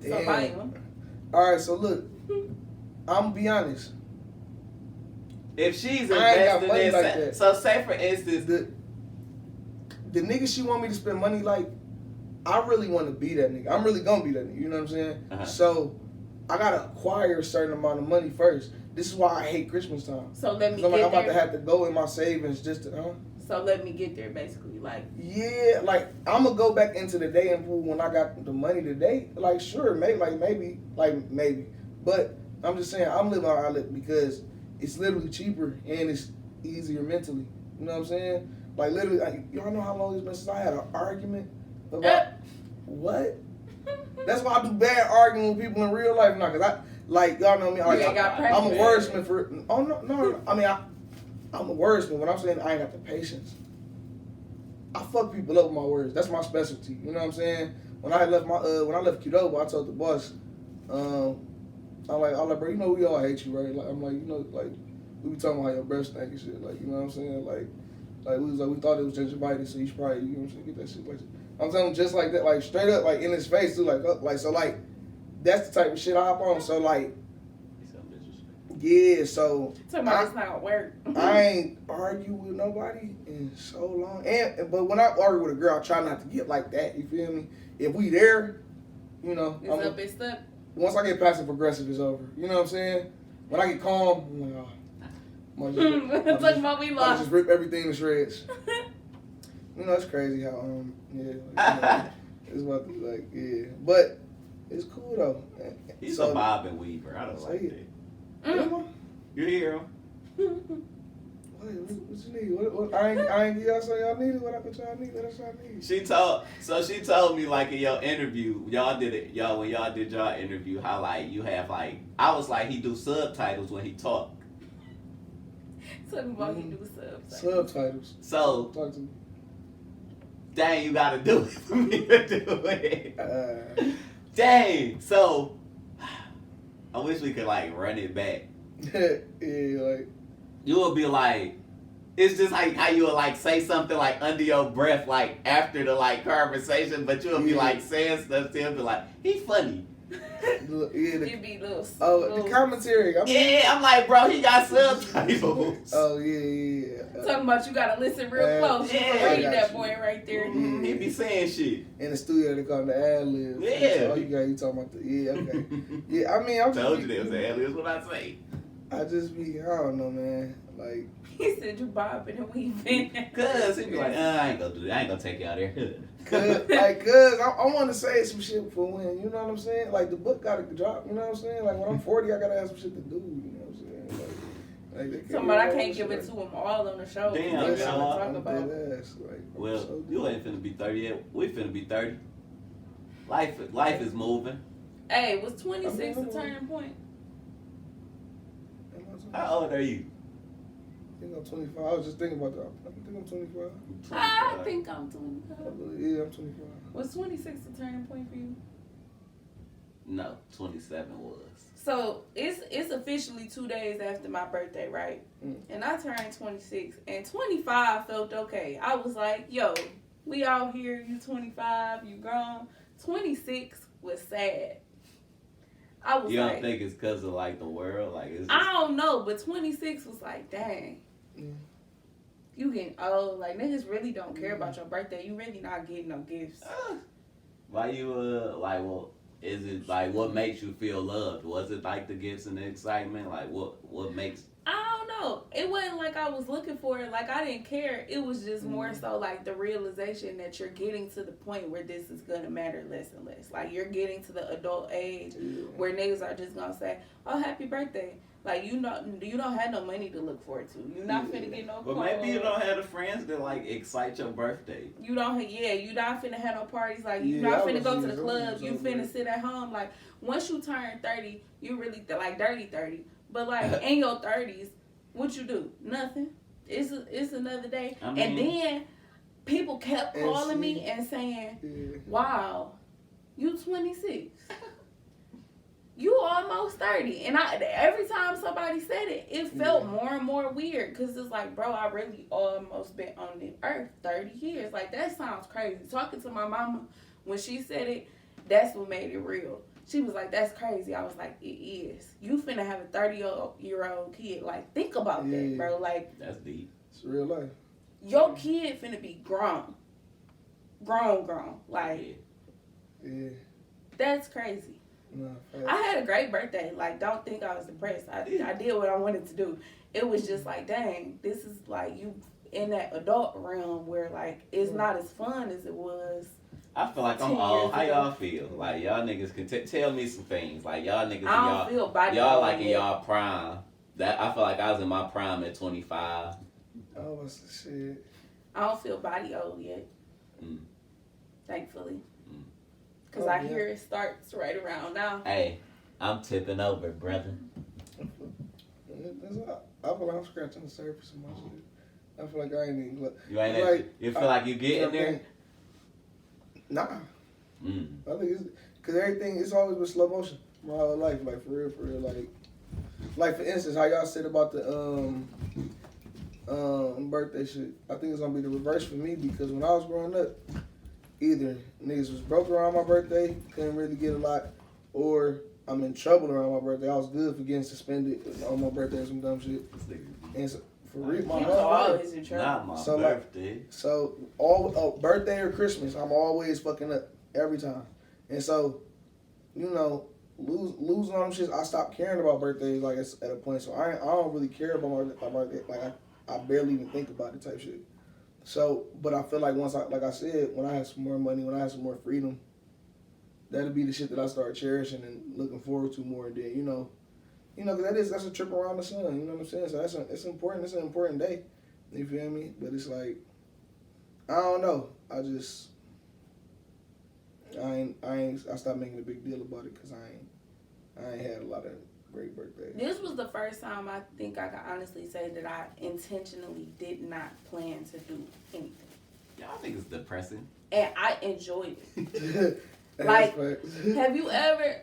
So buy him. All right, so look, I'm gonna be honest. If she's I ain't got investing money in, like that. so say for instance, The nigga she want me to spend money like, I really want to be that nigga. I'm really gonna be that nigga. You know what I'm saying? Uh-huh. So I gotta acquire a certain amount of money first. This is why I hate Christmas time. So let me 'Cause I'm get about to there. have to go in my savings just to. So let me get there, basically. Like, Yeah, like I'm gonna go back into the dating pool when I got the money to date. Like sure, maybe. But I'm just saying I'm living how I live because it's literally cheaper and it's easier mentally. You know what I'm saying? Like literally, y'all know how long it's been since I had an argument about what? That's why I do bad arguing with people in real life now, cause y'all know me. You ain't got I'm a practice. wordsmith for. Oh no. I mean, I'm a wordsmith. What I'm saying, I ain't got the patience. I fuck people up with my words. That's my specialty. You know what I'm saying? When I left Qdoba, I told the boss, I'm like, bro, you know we all hate you, right? Like, I'm like, you know, like we be talking about how your breath stank and shit. Like, you know what I'm saying? Like we thought it was gingivitis, so you should probably, you know what I'm saying, get that shit. Like, I'm telling him just like that, like straight up, like in his face too, like that's the type of shit I hop on. So like, yeah, so somebody's not gonna work. I ain't argue with nobody in so long. But when I argue with a girl, I try not to get like that. You feel me? If we there, you know, It's up. once I get passive aggressive, it's over. You know what I'm saying? When I get calm, I'm like, Talking about we Might lost. just rip everything to shreds. You know, it's crazy how it's about to like but it's cool though. He's a bob and weaver. I don't like that. You hear him? What you need? What I ain't give y'all so y'all need it. What y'all need? What y'all need? She told me like in your interview, when y'all did y'all interview, how like you have like I was like he do subtitles when he talk. Talking about he do subtitles. So talk to me. Dang, you gotta do it for me to do it. Dang. So I wish we could like run it back. Like you would be like, it's just like how you would like say something like under your breath, like after the like conversation, but you would be like saying stuff still be like, he funny. You be little. The commentary. I'm like, bro, he got subtitles. Talking about you gotta listen real close. You can read that boy right there. He be saying shit. In the studio, they call them the ad-libs. Yeah. You talking about okay. I mean, I'm told you there was an ad-libs, what I say. I don't know, man. Like, he said you bobbing and weaving. Cause he be like, I ain't gonna do that. I ain't gonna take you out there. Cause I want to say some shit for when, you know what I'm saying? Like, the book gotta drop, you know what I'm saying? Like, when I'm 40, I gotta have some shit to do, you know what I'm saying? Like I can't give it to them all on the show. Damn, talk about. Well, you ain't finna be 30 yet. We finna be 30. Life is moving. Hey, was 26 a turning point? How old are you? I think I'm 25. I was just thinking about that. I think I'm 25. I think I'm 25. Yeah, I'm 25. Was 26 a turning point for you? No, 27 was. So it's officially 2 days after my birthday, right? And I turned 26, and 25 felt okay. I was like, yo, we out here, you 25, you grown. 26 was sad. I was you don't like, think it's because of like the world? Like it's just... I don't know, but 26 was like, dang. You getting old. Like, niggas really don't care about your birthday. You really not getting no gifts. Why you, well, is it like what makes you feel loved? Was it like the gifts and the excitement? Like what makes... I don't know. It wasn't like I was looking for it. Like, I didn't care. It was just more so like the realization that you're getting to the point where this is going to matter less and less. Like, you're getting to the adult age where niggas are just going to say, oh, happy birthday. Like, you don't have no money to look forward to. You're not finna get no But maybe you don't have the friends that, like, excite your birthday. You not finna have no parties. Like, you not finna go to the club. You finna sit at home. Like, once you turn 30, you really, like, dirty 30. But, like, in your 30s, what you do? Nothing. It's another day. I mean, and then people kept calling me and saying, wow, you 26. You almost 30. And every time somebody said it, it felt more and more weird. Because it's like, bro, I really almost been on the earth 30 years. Like, that sounds crazy. Talking to my mama, when she said it, that's what made it real. She was like, that's crazy. I was like, it is. You finna have a 30-year-old kid. Like, think about that, bro. Like, that's deep. It's real life. Your kid finna be grown. Grown. Like, that's crazy. No, I had a great birthday. Like, don't think I was depressed. I did what I wanted to do. It was just like, dang, this is like you in that adult realm where, like, it's not as fun as it was. I feel like I'm old. How y'all feel? Like, y'all niggas can tell me some things. Like, y'all niggas y'all like in y'all prime. That I feel like I was in my prime at 25. Oh, what's the shit? I don't feel body old yet. Thankfully. Because I hear it starts right around now. Hey, I'm tipping over, brother. I feel like I'm scratching the surface of my shit. I feel like I ain't even... You feel like you getting there? Nah. I think it's... Because everything, it's always been slow motion. My whole life, like, for real. Like, for instance, how y'all said about the birthday shit. I think it's going to be the reverse for me because when I was growing up, either niggas was broke around my birthday, couldn't really get a lot, or I'm in trouble around my birthday. I was good for getting suspended on my birthday or some dumb shit. And so, for real, my whole always in trouble. Not my birthday. So all birthday or Christmas, I'm always fucking up every time. And so, you know, losing all them shit, I stopped caring about birthdays like at a point. So I don't really care about my birthday. Like I barely even think about it type shit. So, but I feel like once like I said, when I have some more money, when I have some more freedom, that'll be the shit that I start cherishing and looking forward to more. And then cause that's a trip around the sun. You know what I'm saying? So it's important. It's an important day. You feel me? But it's like I don't know. I stopped making a big deal about it because I ain't had a lot of great birthdays. This was the first time I think I can honestly say that I intentionally did not plan to do anything. Yeah, I think it's depressing. And I enjoyed it. Like, have you ever...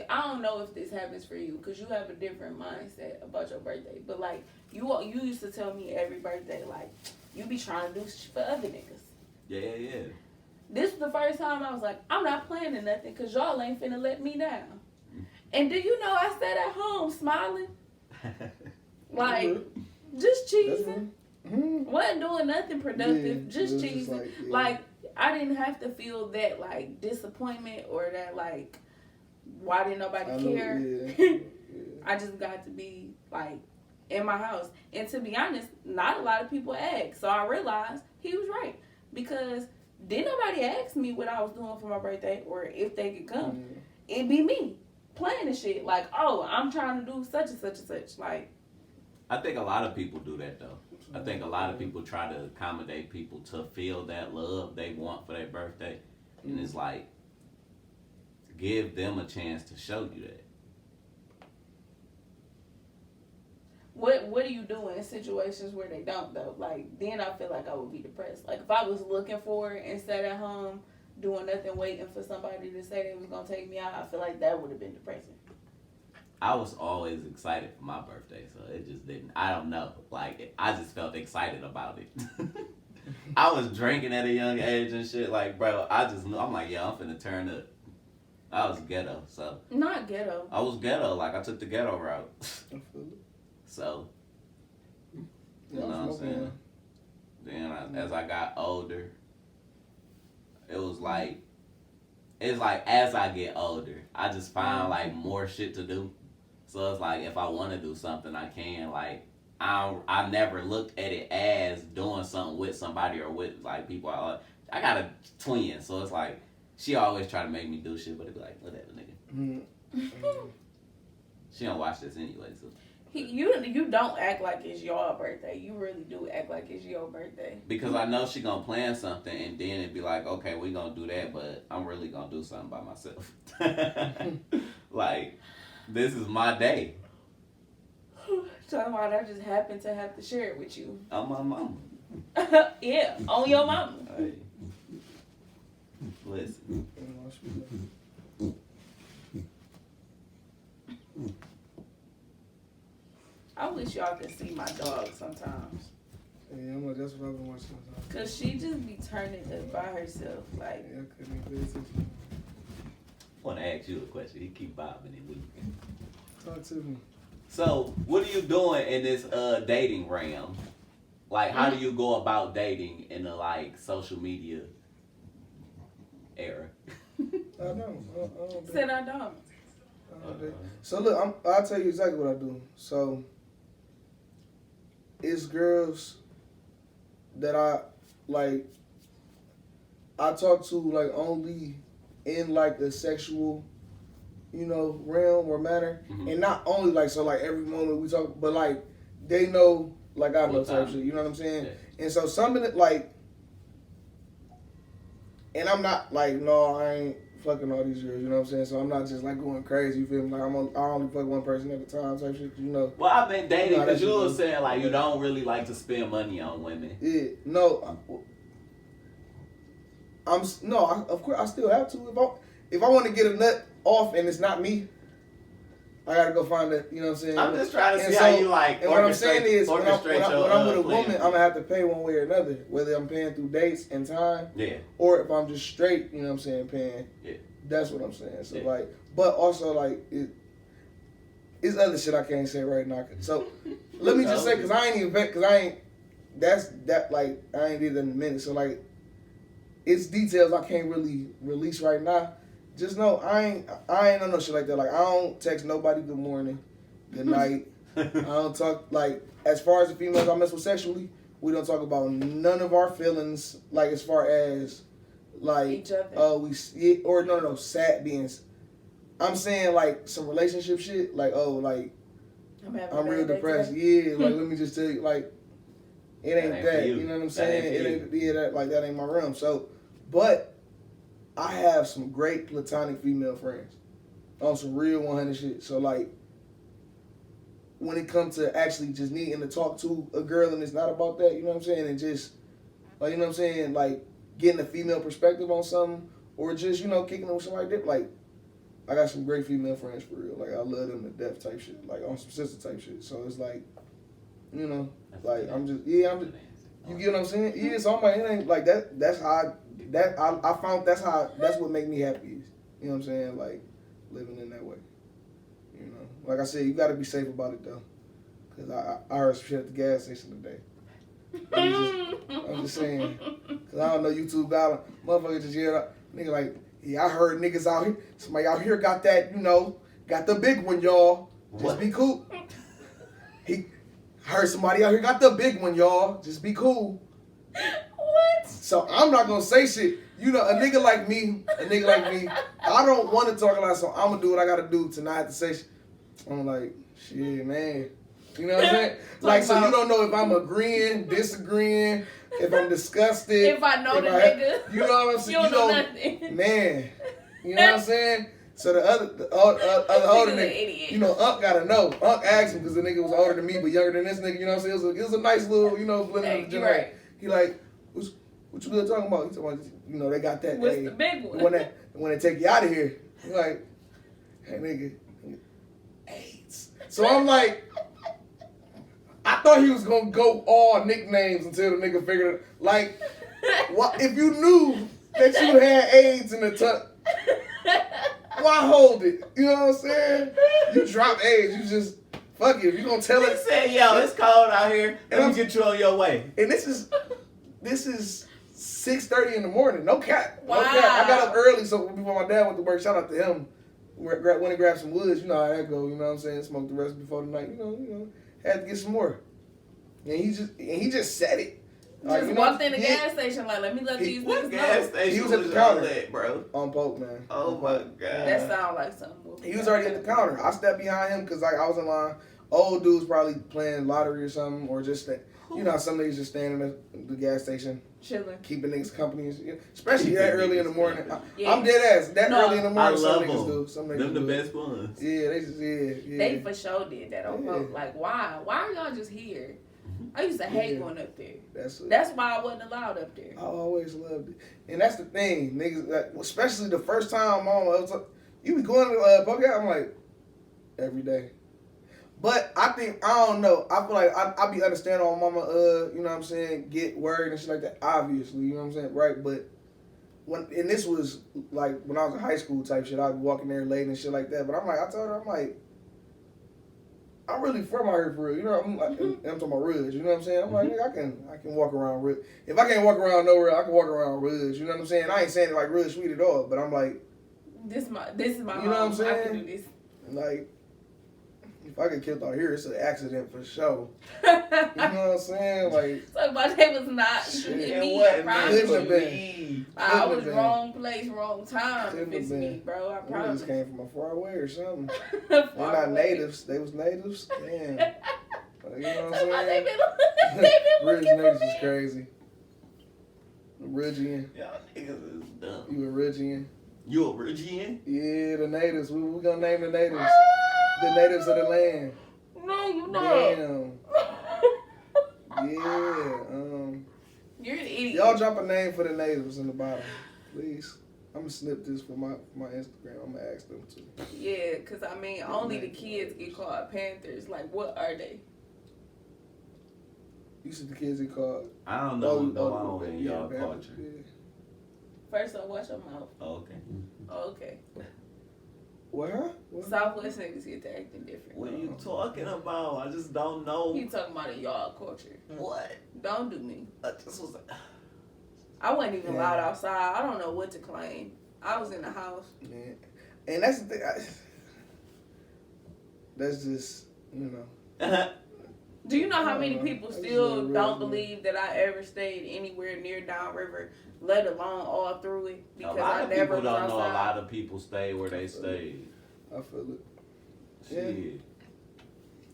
I don't know if this happens for you because you have a different mindset about your birthday. But, like, you used to tell me every birthday, like, you be trying to do shit for other niggas. Yeah. This was the first time I was like, I'm not planning nothing because y'all ain't finna let me down. And do you know I sat at home smiling? Like, just cheesing. Wasn't doing nothing productive, just cheesing. Like, I didn't have to feel that, like, disappointment or that, like, why didn't nobody care? Yeah. I just got to be, like, in my house. And to be honest, not a lot of people asked. So I realized he was right. Because didn't nobody ask me what I was doing for my birthday or if they could come. It'd be me planning shit. Like, oh, I'm trying to do such and such and such. Like, I think a lot of people do that, though. I think a lot of people try to accommodate people to feel that love they want for their birthday. And it's like, give them a chance to show you that. What do you do in situations where they don't, though? Like, then I feel like I would be depressed. Like, if I was looking for it and sat at home doing nothing, waiting for somebody to say they was going to take me out, I feel like that would have been depressing. I was always excited for my birthday, so it just didn't. I don't know. Like, I just felt excited about it. I was drinking at a young age and shit. Like, bro, I just knew. I'm like, yeah, I'm finna turn up. I was ghetto, so. Not ghetto. I was ghetto. Like, I took the ghetto route. So, you know what I'm saying? Then as I got older, it's like as I get older, I just find like more shit to do. So it's like if I want to do something, I can. Like I never looked at it as doing something with somebody or with like people. I got a twin, so it's like she always try to make me do shit, but it be like whatever, nigga. She don't watch this anyway, so. You don't act like it's your birthday. You really do act like it's your birthday. Because I know she gonna plan something and then it'd be like, okay, we gonna do that, but I'm really gonna do something by myself. Like, this is my day. Talking about I just happened to have to share it with you. On my mama. Yeah, on your mama. Hey. Listen. I wish y'all could see my dog sometimes. Yeah, that's what I've been watching sometimes. Cause she just be turning up by herself, like. Yeah, I couldn't even pay attention. I want to ask you a question. He keep bobbing and weaving. Talk to me. So, what are you doing in this dating realm? Like, how do you go about dating in the like social media era? I don't. Said I don't. So look, I'll tell you exactly what I do. So it's girls that I like. I talk to like only in like the sexual, realm or manner, and not only like so like every moment we talk, but like they know like I know type shit. You know what I'm saying? Yeah. And so some of it like, and I'm not like no, I ain't fucking all these girls, you know what I'm saying? So I'm not just like going crazy, you feel me? Like I only fuck one person at a time type shit, Well, I've been dating because you were saying like you don't really like to spend money on women. Yeah, no, of course I still have to. If I want to get a nut off and it's not me, I gotta go find it. You know what I'm saying? I'm just trying to see how you like. And what I'm saying is, when I'm with a woman, I'm gonna have to pay one way or another, whether I'm paying through dates and time, or if I'm just straight. You know what I'm saying? Paying. Yeah. That's what I'm saying. So like, but also like, it's other shit I can't say right now. So let me just say, cause I ain't even bet, cause I ain't. I ain't did that in a minute. So like, it's details I can't really release right now. just know I ain't on no shit like that. Like I don't text nobody good morning, good night. I don't talk like as far as the females I mess with sexually. We don't talk about none of our feelings. Like as far as like each other. No sad beings. I'm saying like some relationship shit. Like like I'm real depressed. Today. Yeah, like let me just tell you like. It ain't that, you know what I'm saying? It ain't that ain't my realm. So, but I have some great platonic female friends on some real 100 shit. So like, when it comes to actually just needing to talk to a girl and it's not about that, you know what I'm saying? And just like, you know what I'm saying? Like getting a female perspective on something or just, kicking it with somebody different. Like, I got some great female friends for real. Like I love them to death type shit. Like on some sister type shit. So it's like, like I'm just you get what I'm saying? Yeah, so I'm like, it ain't like that. That's how I found that's what make me happy. You know what I'm saying? Like living in that way. Like I said, you got to be safe about it though, cause I heard some shit at the gas station today. I'm just saying, cause I don't know YouTube guy, motherfucker just yelled out, nigga like, yeah, I heard niggas out here, somebody out here got that, got the big one, y'all. Just be cool. I heard somebody out here got the big one, y'all. Just be cool. What? So I'm not gonna say shit. A nigga like me, I don't want to talk a lot, so I'm gonna do what I gotta do to not have to say shit. I'm like, shit, man. You know what I'm saying? Like, so you don't know if I'm agreeing, disagreeing, if I'm disgusted. If I know the nigga. You know what I'm saying? You don't know nothing. Man. You know what I'm saying? So the other older nigga, Unc gotta know. Unc asked him because the nigga was older than me but younger than this nigga, you know what I'm saying? It was a nice little, blend of the generation. Right. He like, what you good talking about? He talking about, they got that. What's the big one? When they take you out of here, he like, hey nigga, AIDS. So I'm like, I thought he was gonna go all nicknames until the nigga figured it. Like, if you knew that you had AIDS in the tuck, why hold it? You know what I'm saying? You drop AIDS, you just fuck it. If you gonna tell it. He said, yo, it's cold out here. Let me get you on your way. And this is 6:30 in the morning. No cap. Wow. No cap. I got up early so before my dad went to work. Shout out to him. Went and grabbed some woods. You know how that go. You know what I'm saying? Smoked the rest before the night. Had to get some more. And he just said it. Just walked in the gas station like, let me let these niggas gas know. station He was at the counter, bro. On Pope, man. Oh my god. That sound like something. He was already at the counter. I stepped behind him because I was in line. Old dudes probably playing lottery or something, or just some niggas just standing at the gas station, chilling, keeping niggas company, especially that early in the morning. I'm dead ass. Early in the morning, some niggas do. Some niggas them do. the best ones. Yeah, they just yeah. They for sure did that on Pope. Like, why? Why are y'all just here? I used to hate going up there. That's why I wasn't allowed up there. I always loved it, and that's the thing, niggas. Like, especially the first time you be going to Pope. I'm like every day. But I don't know. I feel like I be understanding on mama, you know what I'm saying, get word and shit like that, obviously, you know what I'm saying, right? But and this was like when I was in high school type shit, I'd be walking there late and shit like that. But I told her, I'm really from out here for real, you know, I'm talking about Ridge, you know what I'm saying? I'm like, nigga, I can walk around Ridge. If I can't walk around nowhere, I can walk around Ridge, you know what I'm saying? I ain't saying it like Ridge sweet at all, but I'm like, this is my you home. know what I'm saying? I can do this. Like, if I get killed out here, it's an accident for sure. You know what I'm saying? Like, so my day was not shooting me. I promise. I was wrong place, wrong time. If it's me, bro. I promise. They just came from far away or something. They're not natives. They was natives. Damn. You know what I'm saying? They been Ridge looking natives for me. is crazy. Ridgian. Y'all niggas is dumb. You a Ridgian? You a Ridgian? Yeah, the natives. We gonna name the natives. The natives of the land. No, you not. Damn. Yeah. You're an idiot. Y'all drop a name for the natives in the bottom, please. I'm gonna snip this for my Instagram. I'm gonna ask them to. Yeah, because only the kids get called Panthers. Like, what are they? You said the kids get called. I don't know. I don't y'all culture. Yeah. First off, watch your mouth. Okay. Okay. What? Southwest niggas get to acting different. What are you talking about? I just don't know. You talking about a y'all culture. What? Don't do me. I just was. I wasn't even loud outside. I don't know what to claim. I was in the house. Man. And that's the thing. That's just, you know. Do you know how many people still don't really believe that I ever stayed anywhere near downriver, let alone all through it? Because A lot I of never people was don't know. outside. A lot of people stay where they stayed. I feel it. Shit.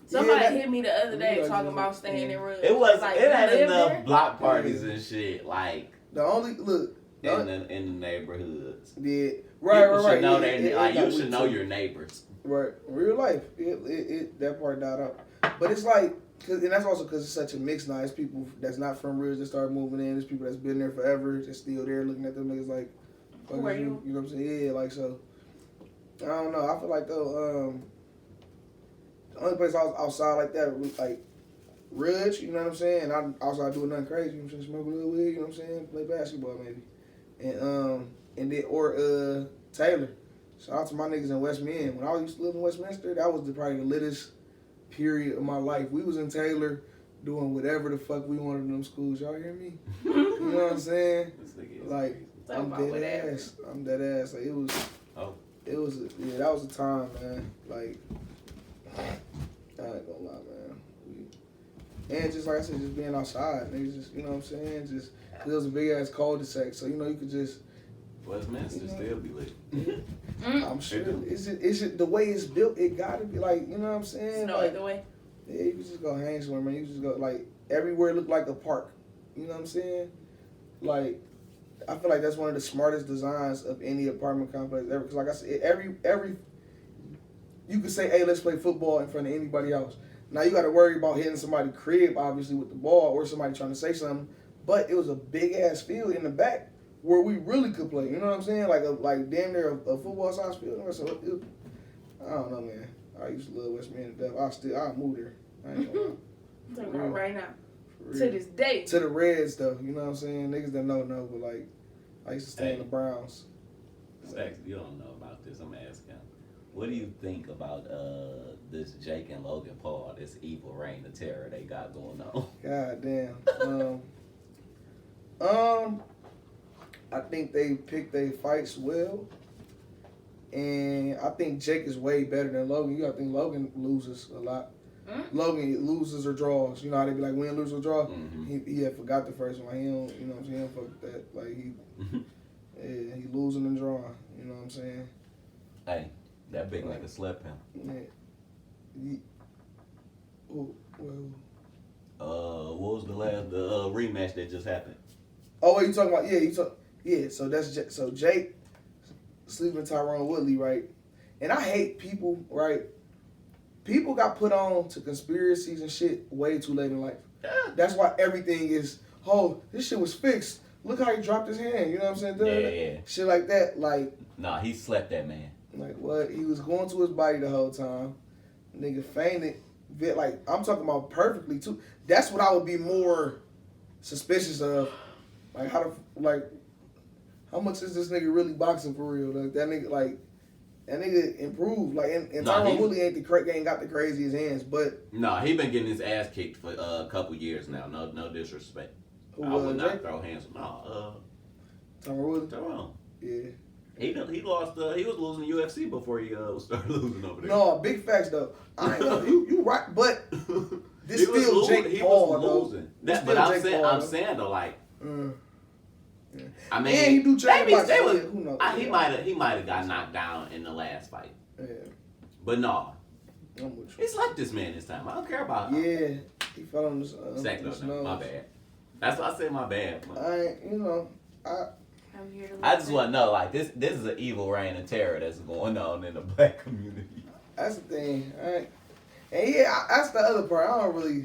Somebody hit me the other day Yeah, talking just- about staying in Roods. It was. Like, It you had live enough there? block parties and shit like The only look. in the neighborhoods. Yeah. Right. People should know Yeah, their, like got you should weak know too. your neighbors. Right. Real life. It that part died out. But it's like, and that's also because it's such a mix now. It's people that's not from Ridge that start moving in. There's people that's been there forever that's still there looking at them niggas like, Who are you? You know what I'm saying? Yeah, like so. I don't know. I feel like though, the only place I was outside like that was like Ridge, you know what I'm saying? And I outside doing nothing crazy, you know what I'm saying? Smoke a little weed, you know what I'm saying? Play basketball maybe. And then or Taylor. Shout out to my niggas in West End. When I used to live in Westminster, that was probably the littest period of my life. We was in Taylor doing whatever the fuck we wanted in them schools. Y'all hear me? You know what I'm saying? Like, I'm dead ass. I'm dead ass. Like, it was, yeah, that was a time, man. Like, I ain't gonna lie, man. And just like I said, just being outside, niggas just, you know what I'm saying? Just, it was a big ass cul-de-sac, so, you know, you could just, Westminster still be lit. I'm sure. Is it the way it's built? It gotta be like, you know what I'm saying? No like, other way. Yeah, you can just go hang somewhere, man. You just go like everywhere look like a park. You know what I'm saying? Like, I feel like that's one of the smartest designs of any apartment complex ever. Because like I said, every you could say, hey, let's play football in front of anybody else. Now you got to worry about hitting somebody's crib, obviously with the ball, or somebody trying to say something. But it was a big ass field in the back where we really could play. You know what I'm saying? Like damn near a football size field. So I don't know, man. I used to love West End to death. I'll move there. I ain't gonna lie. I'm talking about right now. For To real. this day. To the Reds though, you know what I'm saying? Niggas that know, but like I used to stay in the Browns. Stacks, you don't know about this. I'm asking. What do you think about this Jake and Logan Paul, this evil reign of terror they got going on? God damn. I think they picked their fights well. And I think Jake is way better than Logan. You gotta think Logan loses a lot. Logan loses or draws. You know how they be like win, lose, or draw? Mm-hmm. He had forgot the first one. Like, he don't, you know what I'm saying? He don't fuck with that. Like, he losing and drawing. You know what I'm saying? Hey, that big nigga slept him. Yeah. What was the last rematch that just happened? Oh, what you talking about? Yeah, so that's so Jake sleeping Tyrone Woodley, right? And I hate people, right? People got put on to conspiracies and shit way too late in life. That's why everything is, oh, this shit was fixed. Look how he dropped his hand. You know what I'm saying? Yeah. Shit like that. Like, Nah, he slept that man. like what? He was going to his body the whole time. Nigga fainted. Like, I'm talking about perfectly too. That's what I would be more suspicious of. Like, how much is this nigga really boxing for real? Like, that nigga improved. Like, and Tyrone Woodley ain't got the craziest hands, but Nah, he been getting his ass kicked for a couple years now. No disrespect. I would not throw hands. No, Tyrone Woodley. Tyrone. Yeah. He lost. He was losing the UFC before he started losing over there. No, big facts though. I ain't know you right, but this He was still losing. Jake He Paul was though. losing. This But still I'm Jake saying Paul, though, like. Yeah. I mean, and he do maybe boxing, they was. yeah, who knows? He might have got knocked down in the last fight. Yeah. But no, I'm with you. it's like this man this time. I don't care about him. Yeah, he fell on this. No, my bad. That's why I said my bad. I just want to know, like, this is an evil reign of terror that's going on in the black community. That's the thing. And yeah, that's the other part. I don't really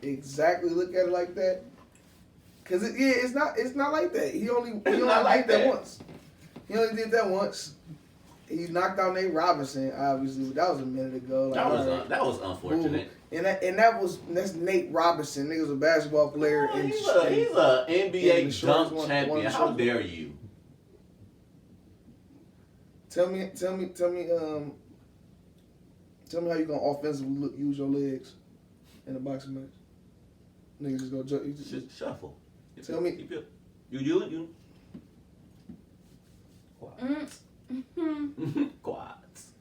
exactly look at it like that. Cause it's not like that. He only did that once. He only did that once. He knocked out Nate Robinson. Obviously, that was a minute ago. Like, that was unfortunate. And that's Nate Robinson. Nigga's a basketball player. He's a NBA dunk champion. How dare you? Tell me how you gonna offensively use your legs in a boxing match. Niggas just go Shuffle. Tell me. You. Quads.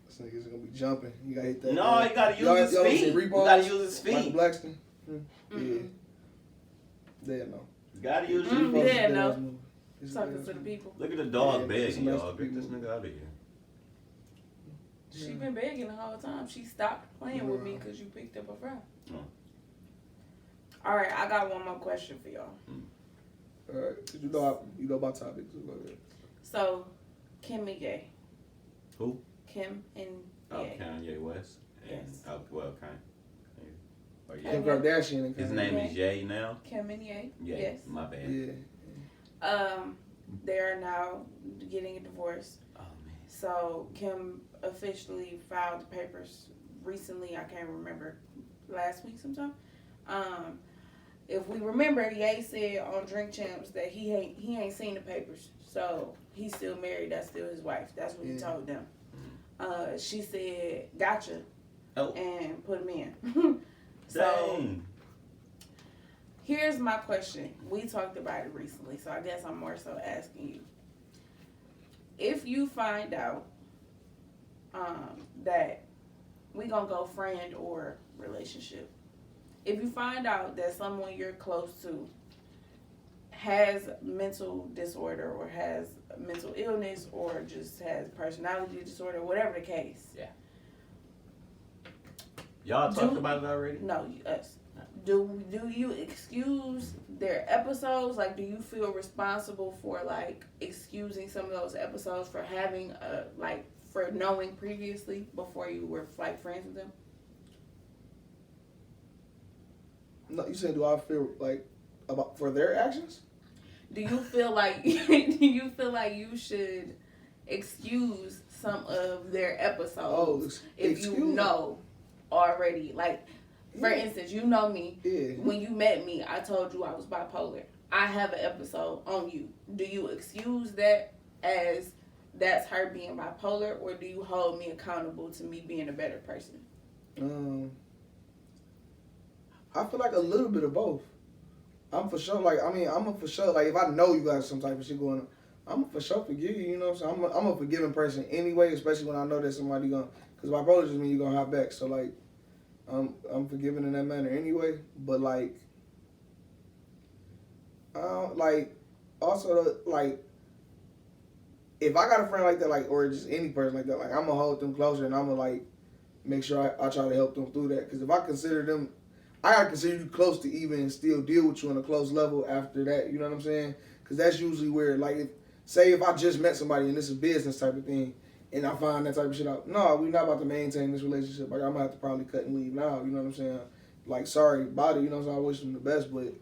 This nigga's gonna be jumping. You gotta hit that. No, you gotta use his feet. You gotta use his feet. Michael Blackston. Yeah. There, no. You gotta use your feet. Yeah, no. Talking to the people. Look at the dog begging, y'all. Get this nigga out of here. She been begging the whole time. She stopped playing with me because you picked up a fry. All right, I got one more question for y'all. All right, you know my topics. So, KimYe. Who? Kim and Ye. Kanye West. Yes. Well, Kanye. Or Kim Kardashian and his name is Ye now? Kim and Ye. Yeah. Yes. My bad. Yeah. They are now getting a divorce. Oh, man. So, Kim officially filed the papers recently. I can't remember. Last week sometime. If we remember, Ye said on Drink Champs that he ain't seen the papers. So, he's still married. That's still his wife. That's what he told them. She said, gotcha. Oh. And put him in. So, Dang. here's my question. We talked about it recently, so I guess I'm more so asking you. If you find out that we gonna go friend or relationship, if you find out that someone you're close to has mental disorder or has mental illness or just has personality disorder, whatever the case. Yeah. Y'all talked about it already? No, us. Do you excuse their episodes? Like, do you feel responsible for like excusing some of those episodes for having for knowing previously before you were like friends with them? No, you said, do I feel like about for their actions? Do you feel like you should excuse some of their episodes if you know already? Like, for instance, you know me. Yeah. When you met me, I told you I was bipolar. I have an episode on you. Do you excuse that as that's her being bipolar, or do you hold me accountable to me being a better person? I feel like a little bit of both. I'm for sure, like, I'm for sure, like, if I know you got some type of shit going on, I'm for sure forgive you, you know what I'm saying? I'm a forgiving person anyway, especially when I know that somebody gonna, because bipolar just means you're gonna hop back, so, like, I'm forgiving in that manner anyway, but, like, also, like, if I got a friend like that, like, or just any person like that, like, I'm gonna hold them closer and I'm gonna, like, make sure I try to help them through that, because if I consider them, I gotta consider you close to even still deal with you on a close level after that, you know what I'm saying? Because that's usually where, like, if I just met somebody and this is a business type of thing, and I find that type of shit out, no, we're not about to maintain this relationship. Like, I'm gonna have to probably cut and leave now, you know what I'm saying? Like, sorry about it, you know what I'm saying? I wish them the best, but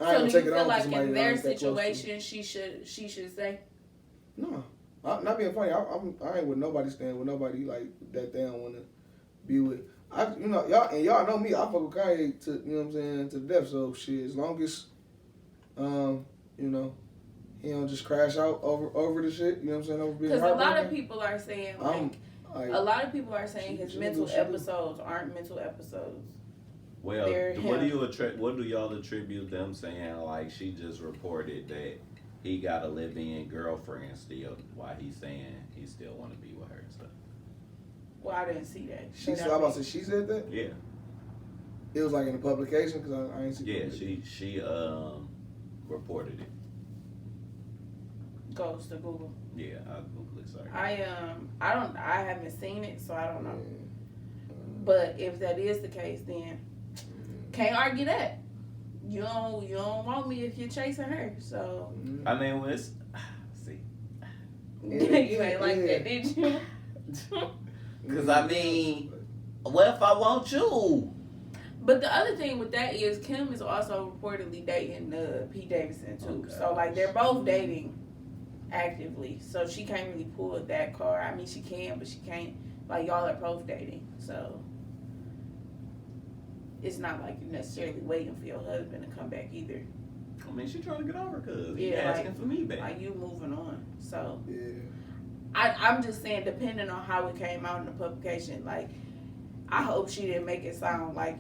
I ain't gonna take it on for somebody that I ain't that close to. So do you feel like in their situation, she should say? No. Not being funny, I ain't with nobody staying with nobody, like, that they don't want to be with. Y'all know me. I fuck with Kanye to, you know what I'm saying, to the death. So shit, as long as, he don't just crash out over the shit. You know what I'm saying? Over being because a lot of people are saying a lot of people are saying his mental do. episodes aren't mental episodes. Well, what do y'all attribute them saying? Like, she just reported that he got a live-in girlfriend still, while he's saying he still want to be with her and stuff. Well, I didn't see that. She said that? Yeah. It was like in a publication because I ain't see. Yeah, she reported it. Goes to Google. Yeah, I'll Google it. Sorry. I haven't seen it, so I don't know. Yeah. But if that is the case, then can't argue that. You don't want me if you're chasing her. So I mean, see. You ain't like that, did you? Because, I mean, what if I want you? But the other thing with that is Kim is also reportedly dating Pete Davidson, too. Okay. So, like, they're both dating actively. So, she can't really pull that card. I mean, she can, but she can't. Like, y'all are both dating. So, it's not like you're necessarily waiting for your husband to come back either. I mean, she trying to get over because he's asking for me back. Like, you moving on. So, yeah. I'm just saying, depending on how it came out in the publication, like, I hope she didn't make it sound like,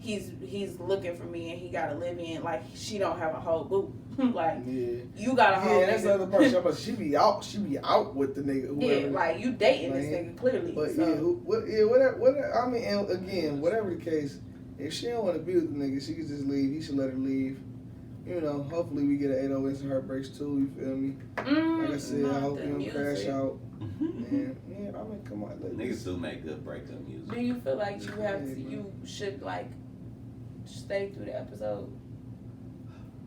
he's looking for me and he gotta live in, like, she don't have a whole boo. Like, you got a whole Yeah, that's the other part. She be out with the nigga. Whoever. Yeah, like, you dating this nigga, clearly. But so. whatever, I mean, and again, whatever the case, if she don't want to be with the nigga, she can just leave. He should let her leave. You know, hopefully we get an 808s and heartbreaks too, you feel me? Like I said, I hope you don't crash out. And, yeah, I mean, come on. Niggas do make good breakup music. Do you feel like you should, like, stay through the episode?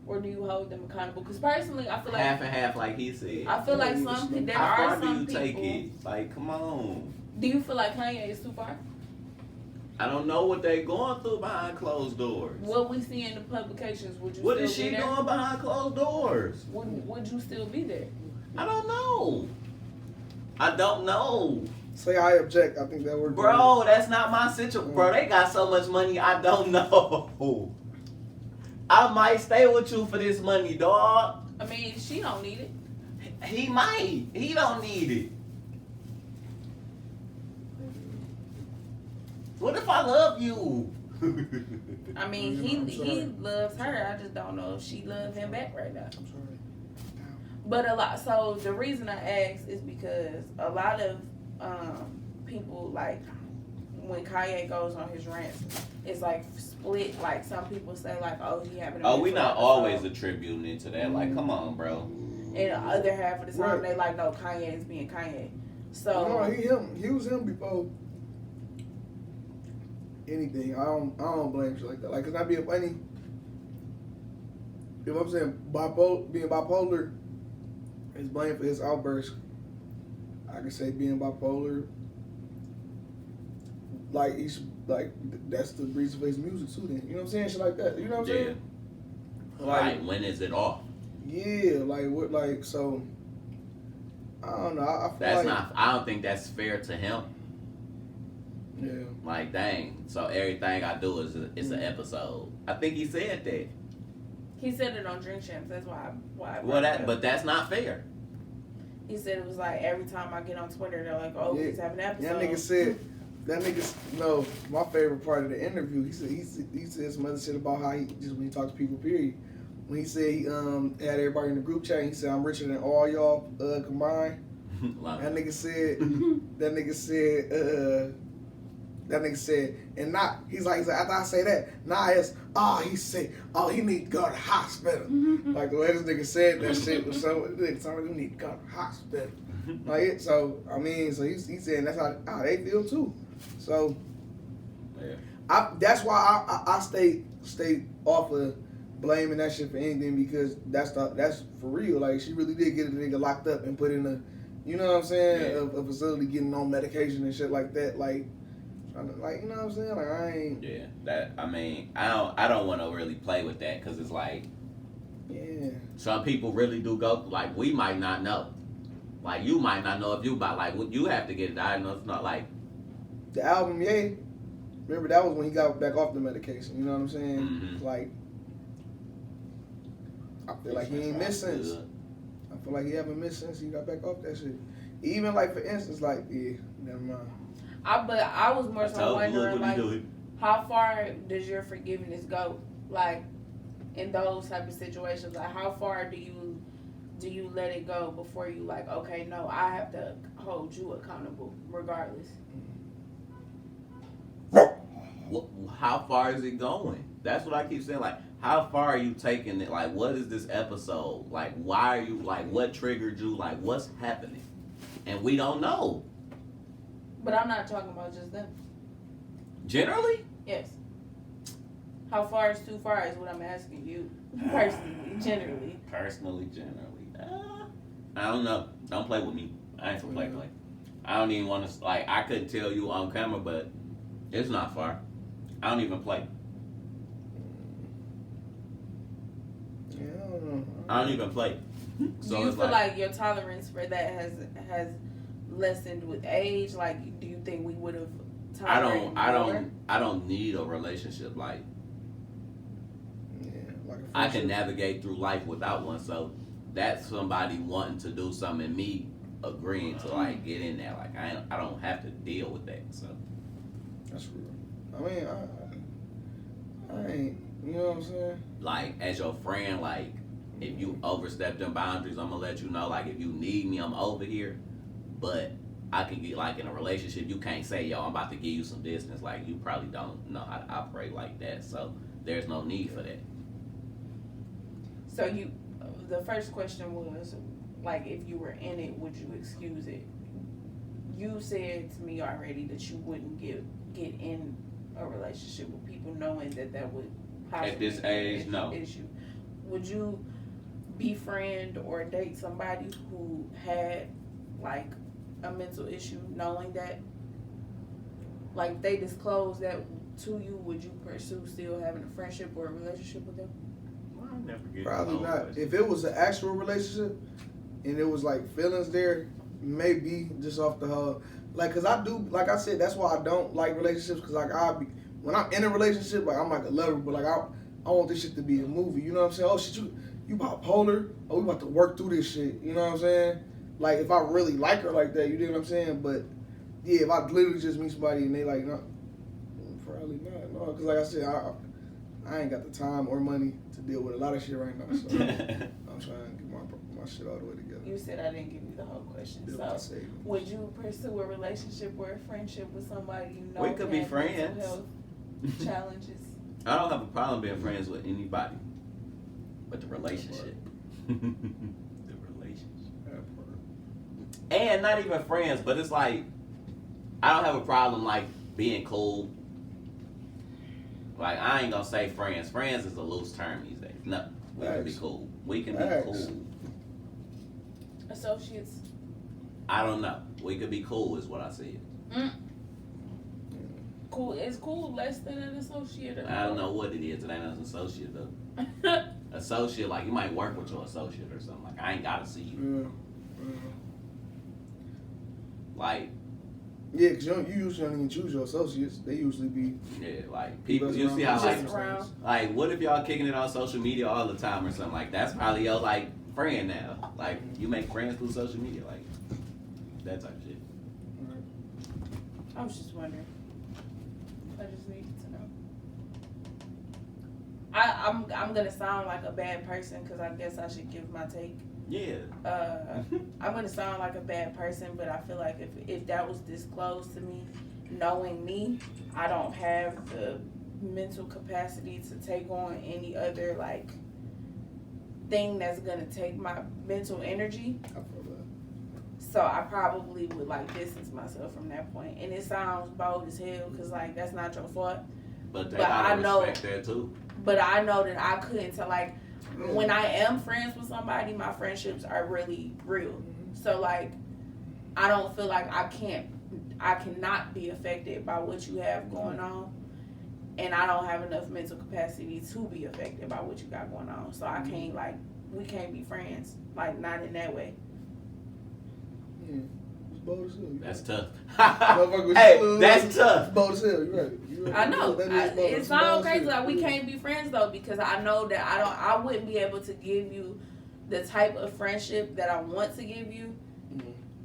Or do you hold them accountable? Because personally, I feel like half and half, like he said. I feel like some people. How far do you take it? Like, come on. Do you feel like Kanye is too far? I don't know what they going through behind closed doors. What we see in the publications, would you? What still is she be there? doing behind closed doors? Would you still be there? I don't know. I don't know. Say I object. I think that word. Bro, that's not my situation. Bro, they got so much money. I don't know. I might stay with you for this money, dog. I mean, she don't need it. He might. He don't need it. What if I love you? I mean, he loves her. I just don't know if she loves him back right now. I'm sorry. But a lot. So the reason I ask is because a lot of people, like, when Kanye goes on his rants, it's like split. Like, some people say, like, oh, he having a we not episode. always attributing it to that. Like, come on, bro. And the other half of the time, they like, no, Kanye is being Kanye. So no, he was him before anything. I don't blame shit like that. Like, cause not being funny. If I'm saying being bipolar is blamed for his outburst, I can say being bipolar, like, he's like, that's the reason for his music too. Then, you know what I'm saying? Shit like that. You know what I'm saying? Like, when is it off? Yeah, like what? Like, so I don't know. I feel That's like, not. I don't think that's fair to him. Yeah. Like, dang. So everything I do is an episode. I think he said that. he said it on Drink Champs. That's why. But that's not fair. He said it was like every time I get on Twitter, they're like, "Oh, he's having an episode." That nigga no, my favorite part of the interview, he said some other shit about how he just when he talks to people, period. When he said he had everybody in the group chat, he said, I'm richer than all y'all combined. That nigga said, and not, he's like, after I say that, now it's, he said, he need to go to the hospital. Like, the way this nigga said that shit was so, somebody need to go to the hospital. Like, so, I mean, so he's saying that's how they feel too. So, yeah. That's why I stay off of blaming that shit for anything, because that's for real. Like, she really did get a nigga locked up and put in a, you know what I'm saying, a facility, getting on medication and shit like that. Like, like, you know what I'm saying? Like, I ain't. Yeah, that, I mean, I don't want to really play with that, because it's like, yeah, some people really do go, like, we might not know. Like, you might not know if you about, like, you have to get it diagnosed, not like. The album, yeah. Remember, that was when he got back off the medication, you know what I'm saying? Mm-hmm. Like, I feel like he ain't missed since. I feel like he haven't missed since he got back off that shit. Even, like, for instance, like, yeah, never mind. But I was more so wondering, like, how far does your forgiveness go? Like, in those type of situations, like, how far do you let it go before you, like, okay, no, I have to hold you accountable regardless? How far is it going? That's what I keep saying. Like, how far are you taking it? Like, what is this episode? Like, why are you, like, what triggered you? Like, what's happening? And we don't know. But I'm not talking about just them. Generally? Yes. How far is too far is what I'm asking you. Personally, generally. I don't know. Don't play with me. I ain't for play. I don't even want to, like, I couldn't tell you on camera, but it's not far. I don't even play. Yeah, I don't know. I don't even play. So do you feel like your tolerance for that has lessened with age? Like, do you think we would have tolerated more? I don't need a relationship. Like, like I can navigate through life without one. So that's somebody wanting to do something and me agreeing to, like, get in there. Like, I don't have to deal with that. So that's real. I mean, I ain't. You know what I'm saying? Like, as your friend, like, if you overstep them boundaries, I'm gonna let you know. Like, if you need me, I'm over here. But I can get, like, in a relationship, you can't say, yo, I'm about to give you some distance. Like, you probably don't know how to operate like that. So there's no need for that. So the first question was, like, if you were in it, would you excuse it? You said to me already that you wouldn't get in a relationship with people knowing that would possibly At this age, no. issue. Would you befriend or date somebody who had, like, a mental issue knowing that? Like, if they disclose that to you, would you pursue still having a friendship or a relationship with them? I never get Probably not. If it was an actual relationship and it was like feelings there, maybe just off the whole. Like, cause I do, like I said, that's why I don't like relationships. Cause like when I'm in a relationship, like I'm like a lover, but like I want this shit to be a movie. You know what I'm saying? Oh shit, you bipolar? Oh, we about to work through this shit. You know what I'm saying? Like if I really like her like that, you know what I'm saying? But yeah, if I literally just meet somebody and they like, no, probably not. No, cause like I said, I ain't got the time or money to deal with a lot of shit right now. So I'm trying to get my shit all the way together. You said I didn't give you the whole question. So would you pursue a relationship or a friendship with somebody you know? We could be friends. Health challenges. I don't have a problem being friends with anybody, but the relationship. The relationship. And not even friends, but it's like I don't have a problem like being cool. Like, I ain't gonna say friends. Friends is a loose term these days. No, we can be cool. We can be cool. Associates? I don't know. We could be cool is what I said. Cool. Is cool less than an associate? Or I don't know what it is. It ain't an associate though. Associate, like you might work with your associate or something. Like I ain't gotta see you. Like. Yeah, because you usually don't even choose your associates. They usually be... Yeah, like, people, you see how, like, what if y'all kicking it on social media all the time or something? Like, that's probably your, like, friend now. Like, you make friends through social media, like, that type of shit. I was just wondering. I just needed to know. I'm going to sound like a bad person because I guess I should give my take. Yeah. I'm gonna sound like a bad person, but I feel like if that was disclosed to me, knowing me, I don't have the mental capacity to take on any other like thing that's gonna take my mental energy. I feel that. So I probably would like distance myself from that point. And it sounds bold as hell because like that's not your fault. But I know respect that too. But I know that I couldn't tell like. When I am friends with somebody, my friendships are really real. So like, I don't feel like I cannot be affected by what you have going on, and I don't have enough mental capacity to be affected by what you got going on. So I can't like, we can't be friends, like not in that way. Yeah. Bold as hell. That's tough. Hey, that's tough. Bold as hell. You're right. I know. It sounds crazy. Like we can't be friends though because I know that I wouldn't be able to give you the type of friendship that I want to give you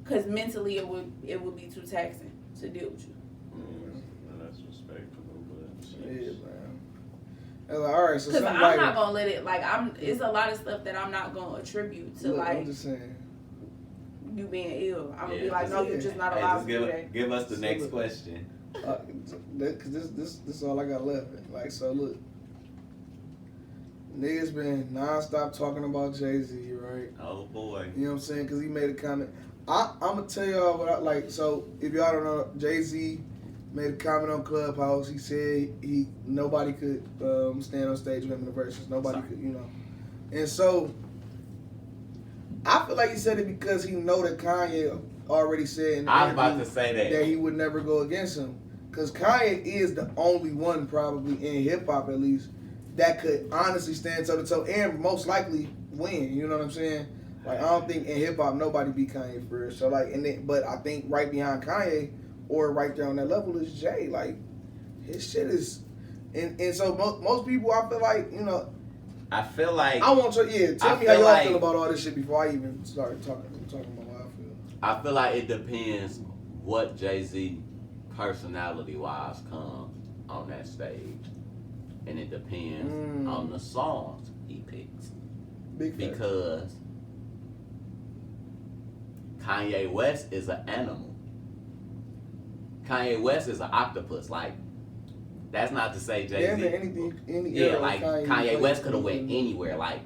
because mentally it would be too taxing to deal with you. That's respectable, but yeah, man. Like, all right, so because I'm not gonna let it like it's a lot of stuff that I'm not gonna attribute to like. I'm just saying. You being ill, I'm gonna be like, no, you're just not allowed to do that. Give us the next question. Cause this is all I got left. Like, so look, niggas been nonstop talking about Jay-Z, right? Oh boy. You know what I'm saying? Cause he made a comment. I'm gonna tell y'all what I like. So if y'all don't know, Jay-Z made a comment on Clubhouse. He said nobody could stand on stage with him in the verses. Nobody could, you know. And so. I feel like he said it because he know that Kanye already said I was about to say that he would never go against him. Because Kanye is the only one probably in hip-hop at least that could honestly stand toe-to-toe and most likely win. You know what I'm saying? Like, I don't think in hip-hop nobody beat Kanye first. So, like, but I think right behind Kanye or right there on that level is Jay. Like, his shit is... And so most people, I feel like, you know... I feel like I want to tell me how y'all feel about all this shit before I even start talking about how I feel. I feel like it depends what Jay-Z personality wise comes on that stage. and it depends on the songs he picks. Big fact. Because Kanye West is an animal. Kanye West is an octopus. Like, that's not to say Jay-Z. Yeah, like Kanye West could have went anywhere. Like,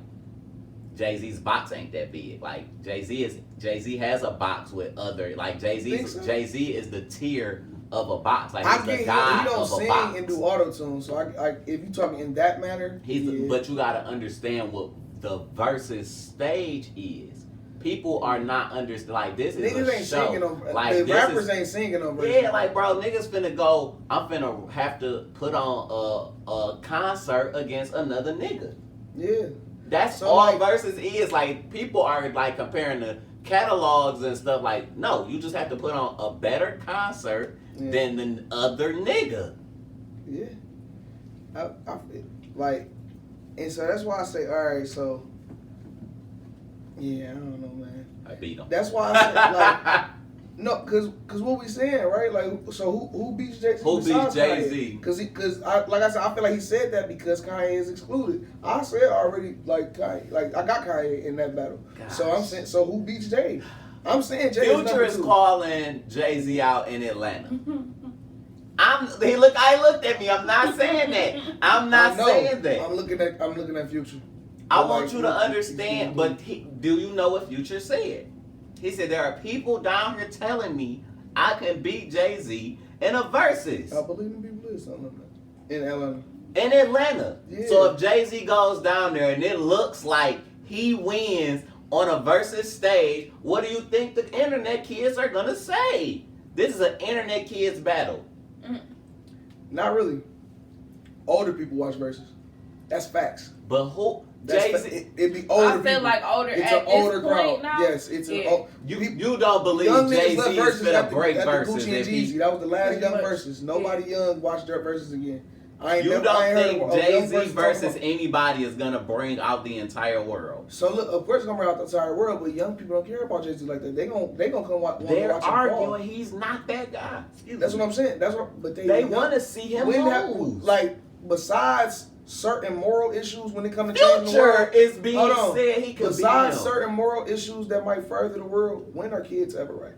Jay-Z's box ain't that big. Like, Jay-Z has a box with other, like, Jay-Z is the tier of a box. Like, he's the god of a box. He don't sing and do auto-tune, so if you talking in that manner, but you gotta understand what the versus stage is. People are not like, this is niggas a ain't show. singing on, like, the rappers ain't singing on verses. Yeah, like, bro, niggas finna go, I'm finna have to put on a concert against another nigga. Yeah. That's so all like, versus is. Like, people are like comparing the catalogs and stuff. Like, no, you just have to put on a better concert than the other nigga. Yeah. Like, and so that's why I say, all right, so yeah, I don't know, man. I beat him. That's why I said, like, no, cause what we saying, right? Like, so who beats Jay-Z? Who beats Jay-Z? Cause like I said, I feel like he said that because Kanye is excluded. I said already, like Kanye, like I got Kanye in that battle. Gosh. So I'm saying, so who beats Jay? I'm saying Jay. Future is calling Jay-Z out in Atlanta. I looked at me. I'm not saying that. I'm not saying that. I'm looking at Future. I want you to understand, but do you know what Future said? He said, there are people down here telling me I can beat Jay-Z in a versus. I believe in people is something like that. In Atlanta. In Atlanta. Yeah. So if Jay-Z goes down there and it looks like he wins on a versus stage, what do you think the internet kids are going to say? This is an internet kids battle. Not really. Older people watch versus. That's facts. But who? Jay-Z. It'd be older. I feel like older. It's at an older this point crowd. now. Yes, it's an. You don't believe Jay-Z is finna break versus? Gucci and Jeezy. That was the last young versus. Nobody young watched their versus again. You don't think Jay-Z versus anybody is gonna bring out the entire world? So look, of course, it's gonna bring out the entire world, but young people don't care about Jay-Z like that. They gonna come watch. They're arguing he's not that guy. That's what I'm saying. That's what. But they want to see him lose. Like, besides certain moral issues when it comes to changing the world, is being said he could. Besides certain moral issues that might further the world, when are kids ever right?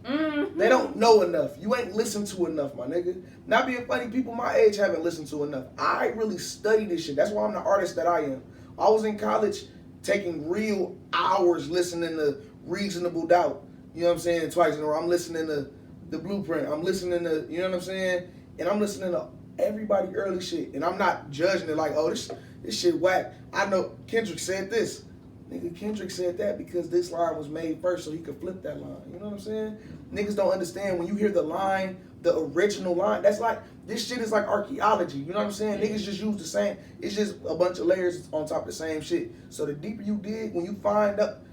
Mm-hmm. They don't know enough. You ain't listened to enough, my nigga. Not being funny, people my age haven't listened to enough. I really study this shit. That's why I'm the artist that I am. I was in college taking real hours listening to Reasonable Doubt. You know what I'm saying? Twice in a row. I'm listening to The Blueprint. I'm listening to, you know what I'm saying? And I'm listening to everybody early shit. And I'm not judging it like, oh, this shit whack. I know Kendrick said this. Nigga, Kendrick said that because this line was made first so he could flip that line. You know what I'm saying? Niggas don't understand when you hear the line, the original line, that's like, this shit is like archaeology. You know what I'm saying? Niggas just use the same, it's just a bunch of layers on top of the same shit. So the deeper you dig, when you find up,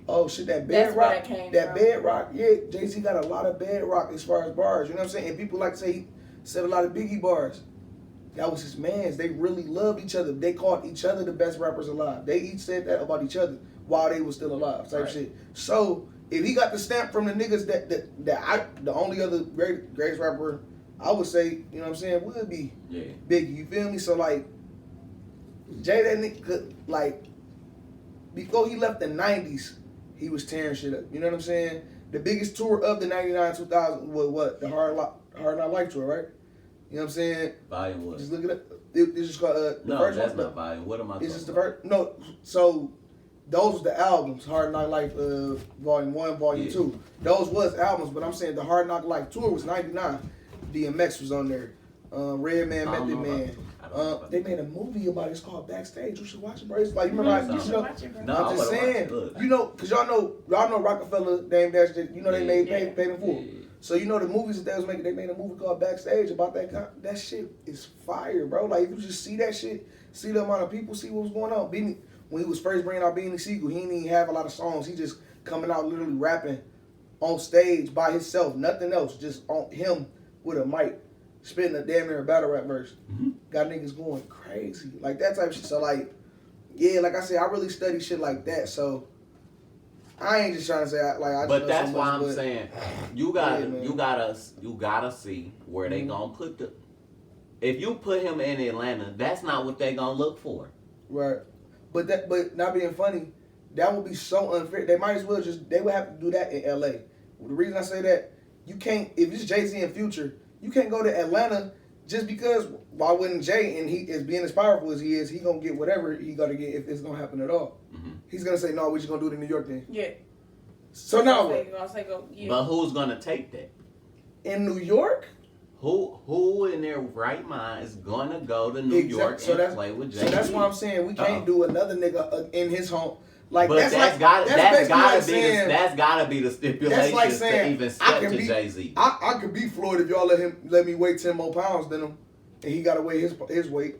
oh shit, that bedrock, yeah, Jay-Z got a lot of bedrock as far as bars. You know what I'm saying? And people like to say he said a lot of Biggie bars. That was his mans. They really loved each other. They called each other the best rappers alive. They each said that about each other while they were still alive, type shit. So if he got the stamp from the niggas the only other greatest rapper I would say, you know what I'm saying, would be Biggie. You feel me? So like Jay, that nigga, like before he left the 90s, he was tearing shit up. You know what I'm saying? The biggest tour of the 99-2000 was what? The Hard Knock Life tour, right? You know what I'm saying? Volume what? Just look it up. It's just called the no, first that's one. not volume. What am I? It's just the first. No, so those was the albums. Hard Knock Life, Volume 1, Volume 2. Those was albums, but I'm saying the Hard Knock Life tour was '99. DMX was on there. Redman, Method Man. They made a movie about it. It's called Backstage. You should watch it, bro. It's like, you remember, you know, I'm just saying, you know, cause y'all know Rockefeller, Dame Dash. You know they made Paid in Full. So you know the movies that they was making, they made a movie called Backstage about that. That shit is fire, bro. Like if you just see that shit, see the amount of people, see what was going on. When he was first bringing out Beanie Siegel, he didn't even have a lot of songs. He just coming out literally rapping on stage by himself, nothing else, just on him with a mic, spitting a damn near a battle rap verse. Mm-hmm. Got niggas going crazy, like that type of shit. So like, yeah, like I said, I really study shit like that. So I ain't just trying to say like I. But that's why I'm saying you gotta see where they gonna put if you put him in Atlanta, that's not what they gonna look for. Right. But not being funny, that would be so unfair. They might as well they would have to do that in LA. The reason I say that, you can't, if it's Jay-Z and Future, you can't go to Atlanta just because, why wouldn't Jay, and he is being as powerful as he is, he gonna get whatever he gotta get if it's gonna happen at all. Mm-hmm. He's gonna say, no, we just gonna do it in New York then. Yeah. So now I'll what? say go, yeah. But who's gonna take that? In New York? Who in their right mind is gonna go to New York and play with Jay-Z? So that's why I'm saying we can't do another nigga in his home. Like, but that's gotta be the stipulation to even step to Jay-Z. I could be Floyd if y'all let me weigh 10 more pounds than him, and he gotta weigh his weight.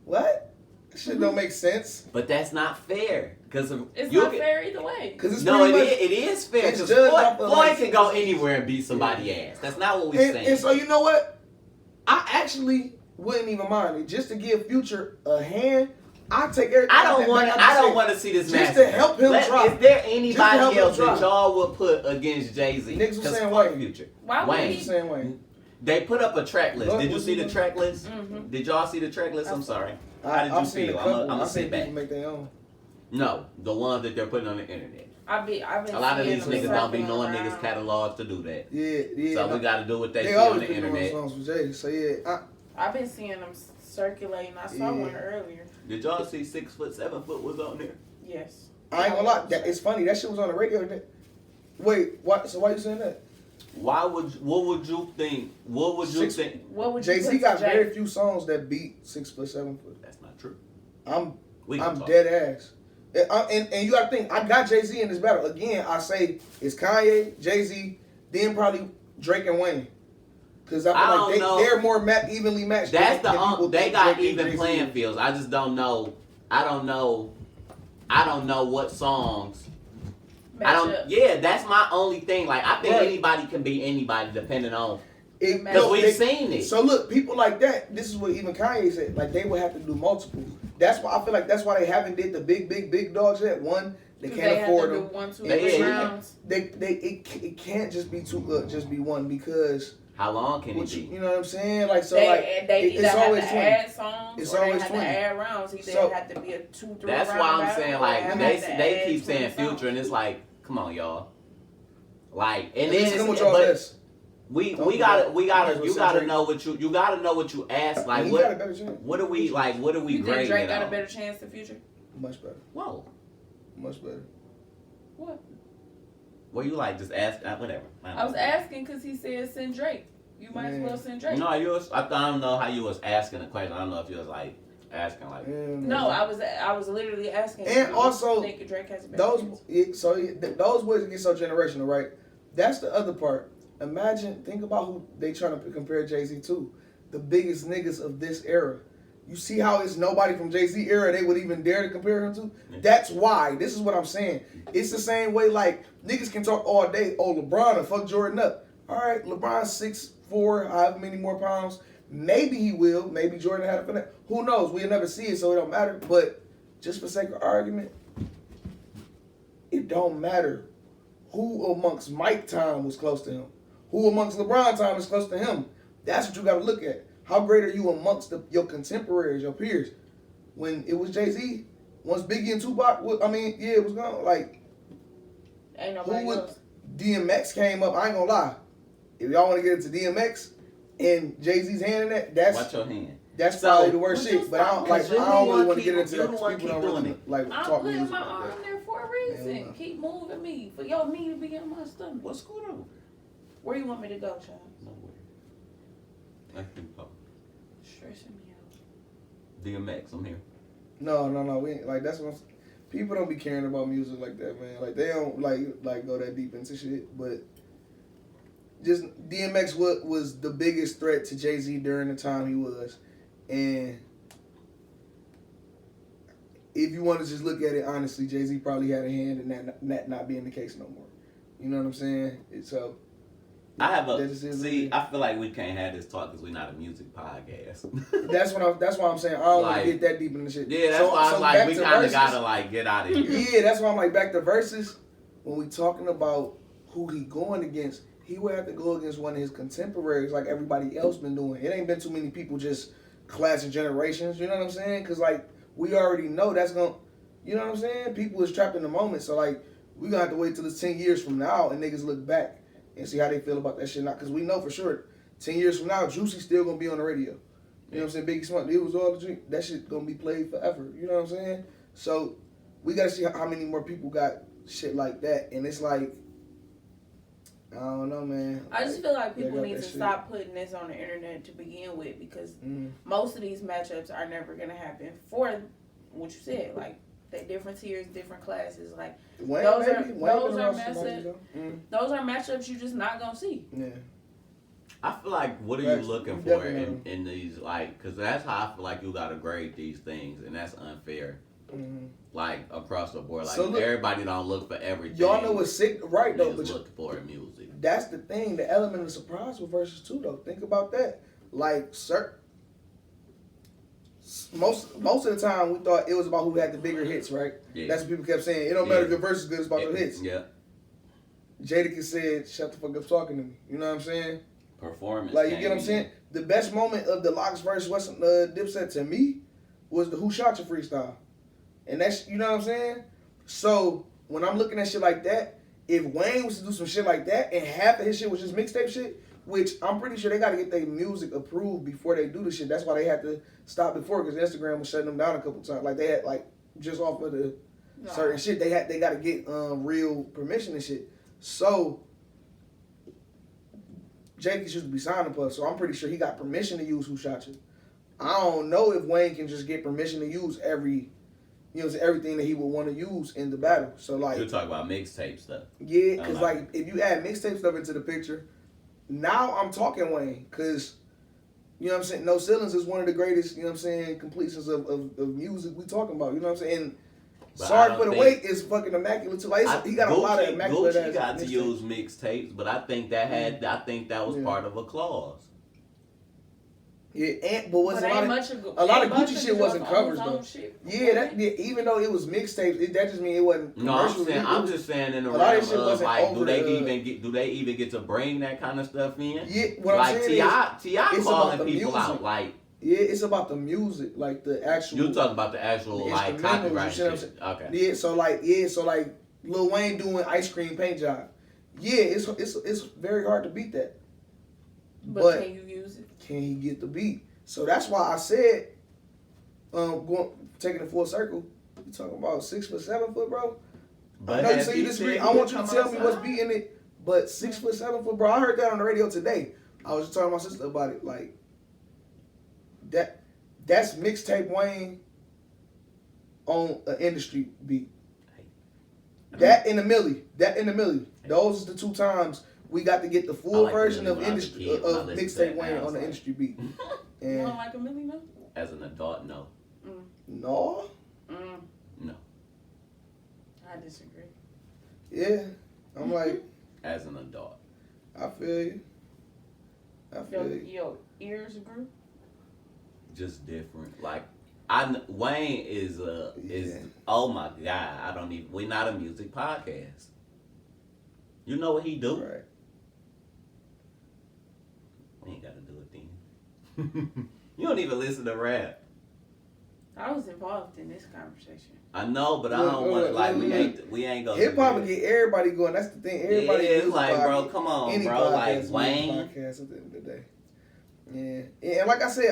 What? That shit don't make sense. But that's not fair, because it's not fair either way. It is fair. Because Floyd can go anywhere and beat somebody's ass. That's not what we're saying. And so you know what? I actually wouldn't even mind it just to give Future a hand. I take everything. I don't want to see this match. Just to help him drop. Is there anybody else that y'all would put against Jay-Z? Niggas was saying Wayne. Future. Why would he? Saying Wayne. They put up a track list. What Did you see the track list? Mm-hmm. Did y'all see the track list? I'm sorry. How did you feel? I'm gonna sit back. Make their own. No, the ones that they're putting on the internet. I've been a lot of these niggas don't be knowing around. niggas' catalogs to do that. Yeah. So we got to do what they see always on the put internet. songs with Jay. So yeah, I've been seeing them circulating. I saw one earlier. Did y'all see 6 foot, 7 foot was on there? Yes. I ain't gonna lie. It's funny. That shit was on the radio. Wait, what? So why you saying that? What would you think? What would you think? What would you Jay-Z got very few songs that beat 6 foot, 7 foot. That's not true. I'm dead ass. And you gotta think, I got Jay-Z in this battle. Again, I say it's Kanye, Jay-Z, then probably Drake and Wayne. Because I feel like they're more evenly matched. That's they got even playing fields. I just don't know. I don't know what songs. That's my only thing. Like, I think anybody can be anybody depending on. Because we've seen it. So look, people like that, this is what even Kanye said, like they would have to do multiple. That's why I feel like that's why they haven't did the big dogs yet. One, they can't afford them. 1, 2, 3 rounds. It can't just be just be one, because how long can it be? You know what I'm saying? Like, so it's always have to 20. Add songs, it's or always they have 20. To add rounds. Either have to be a 2, 3 That's round why I'm battle, saying, like, they keep saying Future, songs. and it's like, come on, y'all. Like, and we gotta know what you ask. Like, what are we grading? You think Drake got on? a better chance than Future? Much better. Whoa. Much better. What? Well, you like just ask whatever. I was asking because he said send Drake. You might as well send Drake. No, I don't know how you was asking the question. I don't know if you was like asking like. No, I was literally asking. And also, think Drake has a better chance. Those words get so generational, right? That's the other part. Think about who they trying to compare Jay-Z to. The biggest niggas of this era. You see how it's nobody from Jay-Z era they would even dare to compare him to? That's why. This is what I'm saying. It's the same way, like, niggas can talk all day, LeBron and fuck Jordan up. All right, LeBron's 6'4", however many more pounds. Maybe he will. Maybe Jordan had a finesse. Who knows? We'll never see it, so it don't matter. But just for sake of argument, it don't matter who amongst Mike time was close to him. Who amongst LeBron time is close to him. That's what you got to look at. How great are you amongst your contemporaries, your peers? When it was Jay-Z, once Biggie and Tupac, it was gone. Like, ain't nobody else. DMX came up, I ain't gonna lie. If y'all want to get into DMX and Jay-Z's hand in that, that's... Watch your hand. That's probably the worst shit. But I don't really want to get into that. People don't really, like, I'm talk putting music my like arm that. there for a reason. Keep moving me. For your knee to be in my stomach. What's going on? Where you want me to go, Charles? Nowhere. I can go. Stressing me out. DMX, I'm here. No. We ain't, like, that's what people don't be caring about music like that, man. Like, they don't like go that deep into shit. But just DMX was the biggest threat to Jay-Z during the time he was. And if you want to just look at it honestly, Jay-Z probably had a hand in that not being the case no more. You know what I'm saying? So I feel like we can't have this talk because we're not a music podcast. That's why I'm saying I don't want to get that deep in the shit. Yeah, that's why I'm like, we kind of gotta like get out of here. Yeah, that's why I'm like, back to verses. When we talking about who he going against, he would have to go against one of his contemporaries like everybody else been doing. It ain't been too many people just clashing generations, you know what I'm saying? Because, like, we already know that's going to, you know what I'm saying? People is trapped in the moment. So, like, we going to have to wait till it's 10 years from now and niggas look back and see how they feel about that shit now. Because we know for sure 10 years from now, Juicy still going to be on the radio. You know what I'm saying? Biggie Smoke, it was all the dream. That shit going to be played forever. You know what I'm saying? So, we got to see how many more people got shit like that. And it's like, I don't know, man. I just feel like people need to shit. stop putting this on the internet to begin with, because most of these matchups are never going to happen for what you said. Like, they different tiers, different classes. Like, those are matchups you're just not going to see. Yeah. I feel like, what are you looking for in these, like, because that's how I feel like you got to grade these things, and that's unfair. Mm-hmm. Like, across the board. Like, so look, everybody don't look for everything. Y'all know what's sick, right, though? But look for music. That's the thing, the element of surprise with versus 2, though. Think about that. Like, most of the time, we thought it was about who had the bigger hits, right? Yeah. That's what people kept saying. It don't matter if your verse is good, it's about the hits. Yeah. Jadakiss said, shut the fuck up talking to me. You know what I'm saying? Performance. Like, you get what I'm saying? The best moment of the Locks versus Dipset to me was the Who Shot Your freestyle. And that's, you know what I'm saying? So, when I'm looking at shit like that, if Wayne was to do some shit like that and half of his shit was just mixtape shit, which I'm pretty sure they got to get their music approved before they do the shit. That's why they had to stop before, because Instagram was shutting them down a couple times. Like, they had, like, just off of the certain shit, they got to get real permission and shit. So, Jadakiss used to be signing Puff, so I'm pretty sure he got permission to use Who Shot You. I don't know if Wayne can just get permission to use everything that he would want to use in the battle. So, like, you're talking about mixtape stuff. Yeah, because like if you add mixtape stuff into the picture, now I'm talking Wayne, because you know what I'm saying. No Ceilings is one of the greatest, you know what I'm saying, completions of music we talking about. You know what I'm saying. And Sorry for the Wait is fucking immaculate too. Like, he got a lot of immaculate. Gucci got to use mixtapes, but I think that was part of a clause. Yeah, but was a lot of Gucci shit wasn't covers though. Yeah, even though it was mixtapes, that just mean it wasn't. No, I'm just saying in the realm of like, do they even get to bring that kind of stuff in? Yeah, what I'm saying is T.I. calling people music out, like. Yeah, it's about the music, like the actual. You talking about the actual like copyright shit? Okay. Yeah, so like Lil Wayne doing Ice Cream Paint Job. Yeah, it's very hard to beat that. But can you use it? Can he get the beat? So that's why I said, taking it full circle, you talking about 6 foot, 7 foot, bro. But I know you say you disagree. I want you to tell me what's beating it. But 6 foot, 7 foot, bro. I heard that on the radio today. I was just talking to my sister about it. Like that's mixtape Wayne on an industry beat. That in the milli. Those are the 2 times we got to get the full version of industry of mixtape Wayne on the industry beat. And you don't like a milli, no? As an adult, no. No? No. I disagree. Yeah. I'm like. As an adult. I feel you. Your ears grew? Just different. Like, Wayne is oh my God, we're not a music podcast. You know what he do? Right. We ain't gotta do it then. You don't even listen to rap. I was involved in this conversation. I know, but I don't want we ain't gonna. Hip hop will get everybody going. That's the thing. Everybody is like, bro, come on, bro. Like Wayne. Podcast at the end of the day. Yeah, and like I said,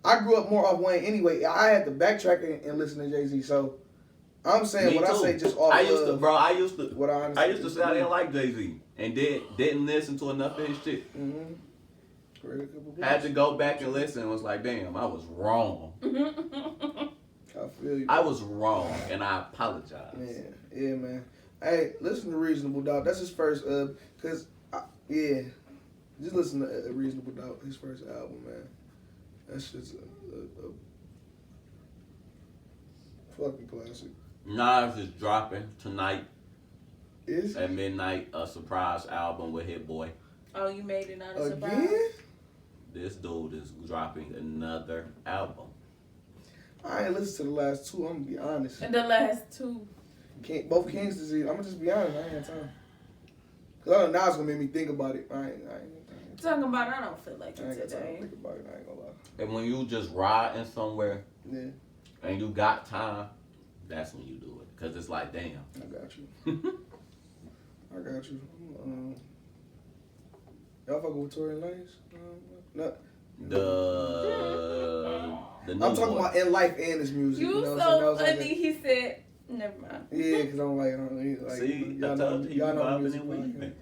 I grew up more off Wayne anyway. I had to backtrack and listen to Jay-Z. So I'm saying what I say just off. I used to say I didn't do. like Jay-Z and didn't listen to enough of his shit. Mm-hmm. Had to go back and listen and was like, damn, I was wrong. I feel you. I was wrong and I apologize. Yeah, man. Hey, listen to Reasonable Doubt. That's his first, just listen to Reasonable Doubt, his first album, man. That's just a fucking classic. Nas is dropping tonight. Is at midnight, a surprise album with Hit Boy. Oh, you made it not a surprise? Again? This dude is dropping another album. I ain't listened to the last 2, I'm gonna be honest. And the last 2. Both King's Disease. I'm gonna just be honest, I ain't had time. Cause I know now it's gonna make me think about it. I ain't Talking about I don't feel like I ain't it got time to today. think about it. I ain't gonna lie. And when you just riding somewhere Yeah, and you got time, that's when you do it. Cause it's like, damn. I got you. I got you. Y'all fucking with Tory Lanez? No. The new I'm talking boy. about in life and his music. You know what I'm so saying? funny. He said, "Never mind." Yeah, because I'm like, See, I y'all told you, y'all know bobbing music and podcast. weaving.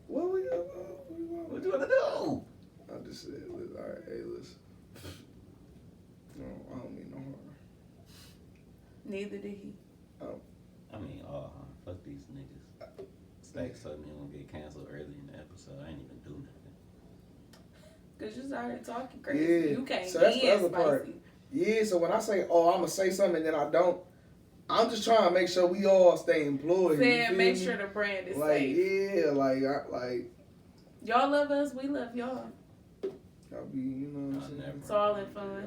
What we What you wanna do? I just said, all right, hey, listen. No, I don't mean no harm. Neither did he. I mean, fuck these niggas. Stack something and gonna get canceled early in the episode. I ain't even do nothing. Cause you started talking crazy. Yeah, You can't so that's be the other part. spicy. Yeah, so when I say, I'm gonna say something and then I don't, I'm just trying to make sure we all stay employed. you Saying feel make me? sure the brand is Like, safe. yeah, like, Y'all love us, we love y'all. I'll be, you know what I'm saying? It's all in fun.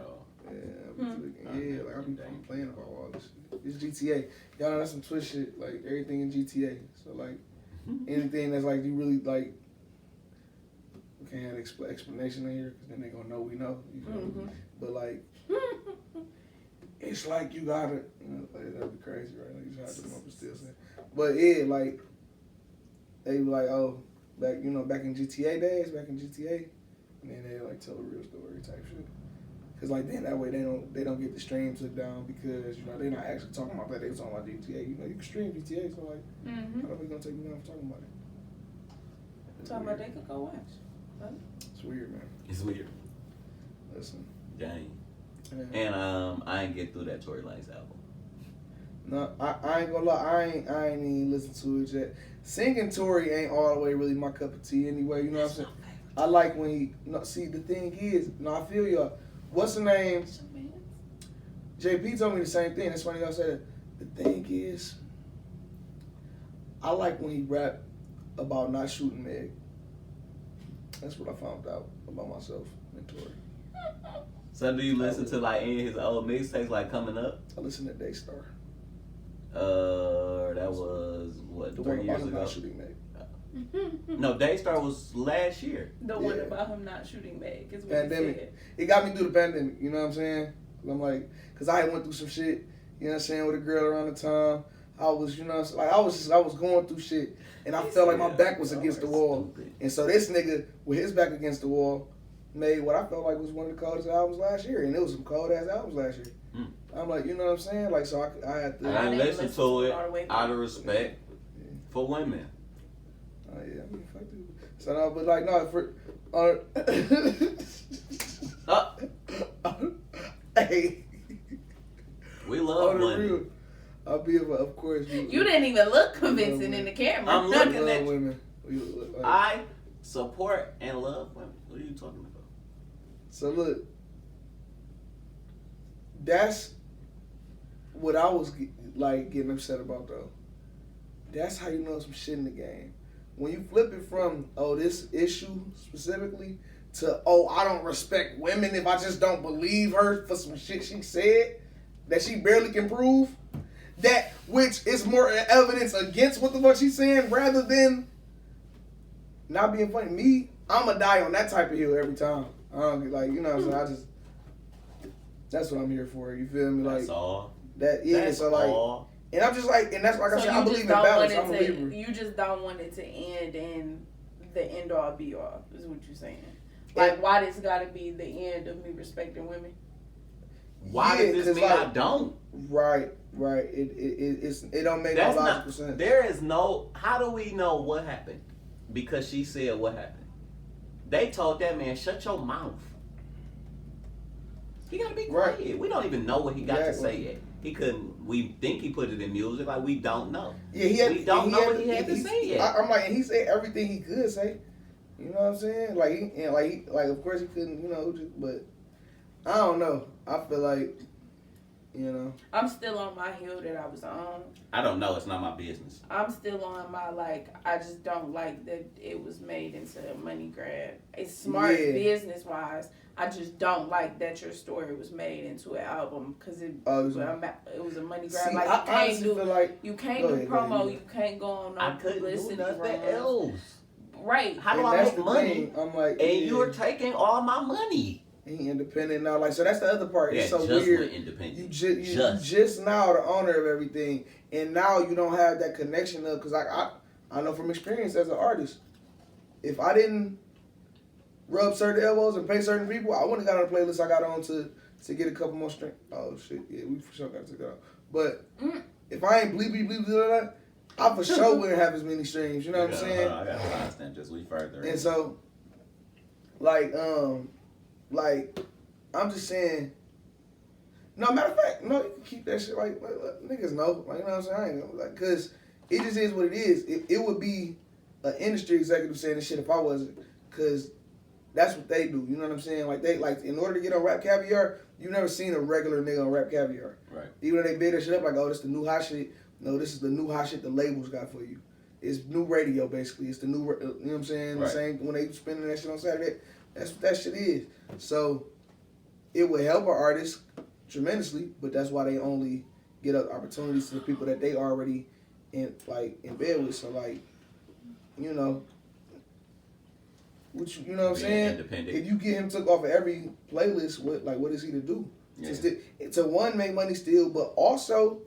Yeah, like I be complaining about all this shit. It's GTA. Y'all know that's some Twitch shit. Like everything in GTA. So like anything that's like you really like, we can't have explanation in here because then they gonna know we know. You feel me? But like, it's like you gotta. Like, that'd be crazy, right? Like you just have to up and still say. But yeah, like they be like, oh, back in GTA days, and then they like tell the real story type shit. Cause like then that way they don't get the streams took down because they're not actually talking about that. They was talking about GTA. You can stream GTA, so like how are we gonna take me down for talking about it? Talking about they could go watch. It's weird, man. It's weird. Listen, Dang. yeah. And I ain't get through that Tory Lanez album. No, I ain't gonna lie. I ain't even listen to it yet. Singing Tory ain't all the way really my cup of tea anyway. You know what I'm saying? I like when he. See, the thing is, I feel y'all. What's the name? JP told me the same thing. That's funny y'all said it. The thing is, I like when he rap about not shooting Meg. That's what I found out about myself and Tory. So do you listen to like any of his old mixtapes like coming up? I listen to Daystar. That was what, The one 3 about years him ago? not shooting Meg. No, Daystar was last year. The one about him not shooting Meg is what Pandemic. he said. It got me through the pandemic, you know what I'm saying? I'm like, cause I had went through some shit, you know what I'm saying, with a girl around the time. I was, I was going through shit, and I felt like my back was against the wall. And so this nigga, with his back against the wall, made what I felt like was one of the coldest albums last year, and it was some cold ass albums last year. I'm like, you know what I'm saying? Like, so I had to. I listened to it all the way out of respect for women. Oh yeah, I mean, fuck it. So no, but like no, for hey, We love on the women. real, I'll be of course. You didn't even look convincing in the camera. I'm looking love at you. women. I support and love women. What are you talking about? So look, that's what I was like getting upset about though. That's how you know some shit in the game. When you flip it from, this issue specifically, to, I don't respect women if I just don't believe her for some shit she said that she barely can prove, that which is more evidence against what the fuck she's saying rather than not being funny. Me, I'ma die on that type of hill every time. I don't get like, you know what I'm saying? That's what I'm here for. You feel me? That's Like all. that. Yeah. That's so like. all. And I'm just like, and that's like I said, I believe in don't balance. want I'm a it believer. to, you just don't want it to end in the end all be all, is what you're saying. Like, why this gotta be the end of me respecting women? Why Yeah, does this 'cause, mean like, I don't? Right. It don't make That's no not. logical sense. There is no. How do we know what happened? Because she said what happened. They told that man, shut your mouth. He gotta be quiet. Right. We don't even know what he got to Exactly. say yet. He couldn't. We think he put it in music. Like we don't know. Yeah, we don't know what he had to say yet. I'm like, and he said everything he could say. You know what I'm saying? Like of course he couldn't, but I don't know. I feel like You know, I'm still on my hill that I was on. I don't know. It's not my business. I'm still on my, like, I just don't like that it was made into a money grab. It's smart business-wise. I just don't like that your story was made into an album because it was a money grab. See, like, you can't do promo. You can't go on no I couldn't publicity do nothing runs. else. Right. How do And I that's make the money? thing. I'm like, And you're taking all my money. He independent now, like, so that's the other part. Yeah, It's so just weird. went independent. You just now the owner of everything, and now you don't have that connection of, because I know from experience as an artist, if I didn't rub certain elbows and pay certain people, I wouldn't have got on the playlist I got on to get a couple more strings. Oh shit, yeah, we for sure got to take that out. But if I ain't bleep bleep bleep blah, blah, I for sure wouldn't have as many streams. You know what I'm saying? I got to timestamp just we further. And so, like I'm just saying. No, matter of fact, no, you can keep that shit like niggas know. Like, you know what I'm saying? I ain't gonna, like, cause it just is what it is. It would be an industry executive saying this shit if I wasn't, cause that's what they do. You know what I'm saying? Like they in order to get on Rap Caviar, you never seen a regular nigga on Rap Caviar. Right. Even though they big that shit up like, oh, this the new hot shit. No, this is the new hot shit the labels got for you. It's new radio basically. It's the new, you know what I'm saying? Right. The same when they spinning that shit on Saturday. That's what that shit is. So it would help our artists tremendously, but that's why they only get opportunities to the people that they already in bed with. So like, you know, you know what I'm saying? Independent. If you get him took off of every playlist, what is he to do? Yeah. To one, make money still, but also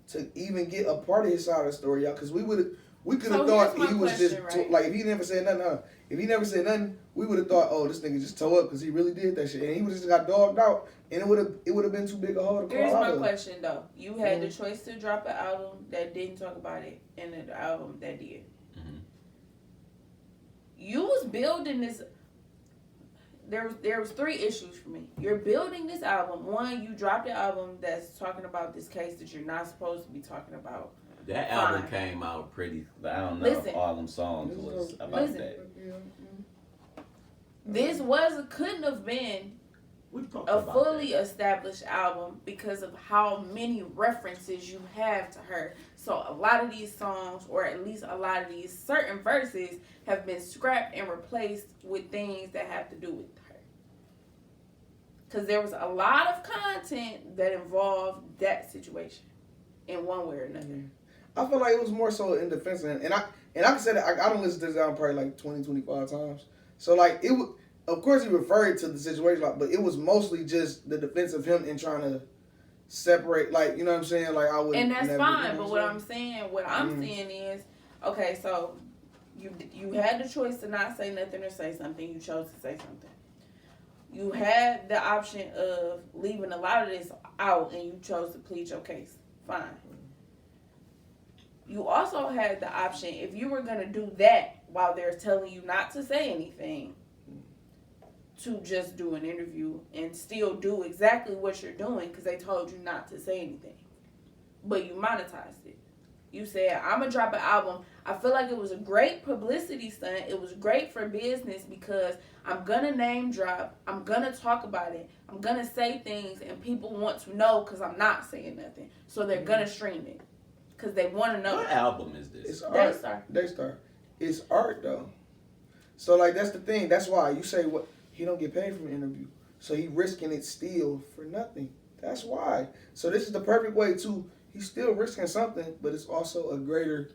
to even get a part of his side of the story, y'all, because we could have thought he was just right? like, if he never said nothing. If he never said nothing, we would have thought, oh, this nigga just toe up because he really did that shit, and he would have just got dogged out, and it would have been too big a hole to call Here's out my of. question though: you had the choice to drop an album that didn't talk about it, and an album that did. Mm-hmm. You was building this. There was 3 issues for me. You're building this album. One, you dropped an album that's talking about this case that you're not supposed to be talking about. That album came out pretty. I don't know if all them songs was about that. This couldn't have been a fully established album because of how many references you have to her. So a lot of these songs, or at least a lot of these certain verses, have been scrapped and replaced with things that have to do with her. Because there was a lot of content that involved that situation in one way or another. I feel like it was more so in defense of him. And I can say that I don't listen to this album probably like 20, 25 times. So like it would, of course he referred to the situation, like, but it was mostly just the defense of him and trying to separate, like, you know what I'm saying? Like I would. And that's fine, but what I'm saying is, okay, so you had the choice to not say nothing or say something. You chose to say something. You had the option of leaving a lot of this out, and you chose to plead your case. Fine. You also had the option, if you were going to do that while they're telling you not to say anything, to just do an interview and still do exactly what you're doing because they told you not to say anything. But you monetized it. You said, I'm going to drop an album. I feel like it was a great publicity stunt. It was great for business because I'm going to name drop. I'm going to talk about it. I'm going to say things and people want to know because I'm not saying nothing. So they're going to stream it. Because they want to know. What album is this? It's art. Daystar. It's art, though. So, like, that's the thing. That's why you say what he don't get paid from an interview. So he risking it still for nothing. That's why. So this is the perfect way to, he's still risking something, but it's also a greater,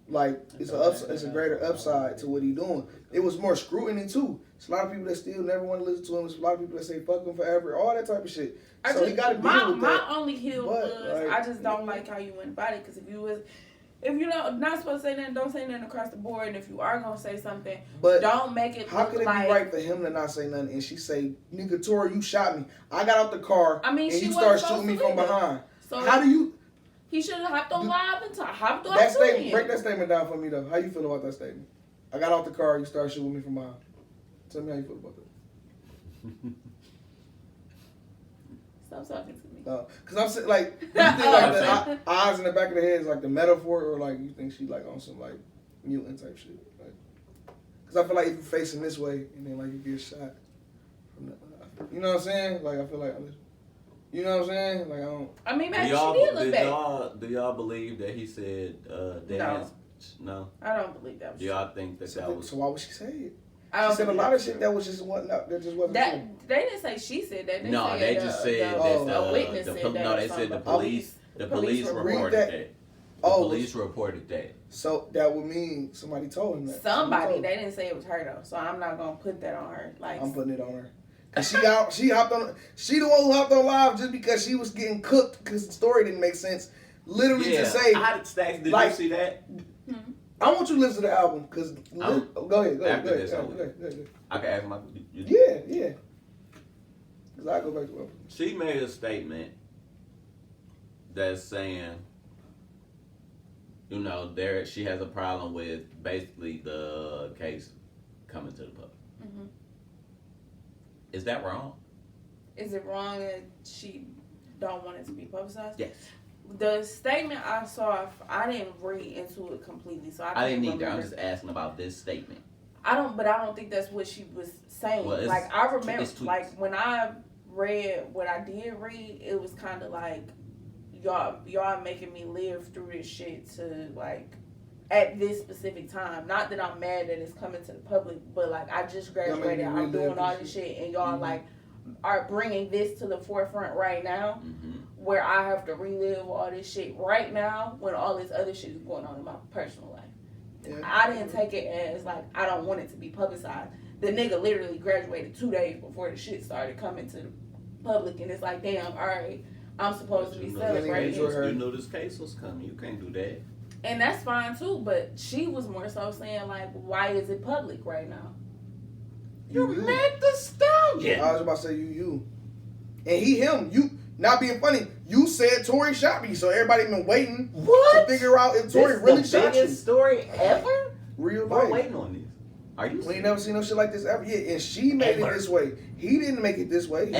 like, it's a greater upside to what he's doing. It was more scrutiny, too. It's a lot of people that still never want to listen to him. There's a lot of people that say fuck him forever, all that type of shit. So he got to deal with that. My only heel was, like, I just don't like how you went about it, because if you're not supposed to say nothing, don't say nothing across the board. And if you are going to say something, but don't make it how could it be right for him to not say nothing and she say, nigga, Tory, you shot me. I got out the car and you start shooting me from behind. So how do you... He should have hopped on live and hopped on that statement. Break that statement down for me, though. How you feel about that statement? I got out the car, you start shooting me from behind. Tell me how you feel about that. Stop talking to me. Because I'm saying, like, you think like the eyes in the back of the head is like the metaphor, or like you think she like on some like mutant type shit? Because I feel like if you're facing this way and then like you get shot from the, you know what I'm saying? Like I feel like You know what I'm saying? Like I don't. I mean, maybe she did look back. Do y'all believe that he said dance? No. I don't believe that. Do y'all think that that was? So why would she say it? I She said a lot of shit that was just that just wasn't that true. they didn't say she said that. No, they just said that a witness said that. No, they said the police. The police reported that. The police reported that. So that would mean somebody told him that. Somebody. They didn't say it was her though, so I'm not gonna put that on her. Like I'm putting it on her. Cause she hopped on. She the one who hopped on live just because she was getting cooked because the story didn't make sense. Literally to say. Did like, you see that? I want you to listen to the album because go ahead. I can ask my. Yeah. Cause I go back to it. She made a statement that's saying, you know, she has a problem with basically the case coming to the public. Mm-hmm. Is that wrong? Is it wrong that she don't want it to be publicized? Yes. The statement I saw, I didn't read into it completely, so I didn't remember. either. I'm just asking about this statement. I don't think that's what she was saying. Well, like I remember, like when I read what I did read, it was kind of like y'all making me live through this shit to like at this specific time. Not that I'm mad that it's coming to the public, but like I just graduated, I'm doing all this shit, and y'all like are bringing this to the forefront right now, where I have to relive all this shit right now when all this other shit is going on in my personal life. Yeah. I didn't take it as like I don't want it to be publicized. The nigga literally graduated 2 days before the shit started coming to the public, and it's like, damn, all right, I'm supposed to be celebrating. You knew this case was coming. You can't do that. And that's fine too, but she was more so saying like, why is it public right now? You Meg the Stallion. I was about to say you. And him. You, not being funny, you said Tory shot me, so everybody been waiting to figure out if Tory really shot you. This the biggest story ever? Real life. We're waiting on this. Are you? We ain't never seen no shit like this ever. Yeah, and she made it this way. He didn't make it this way.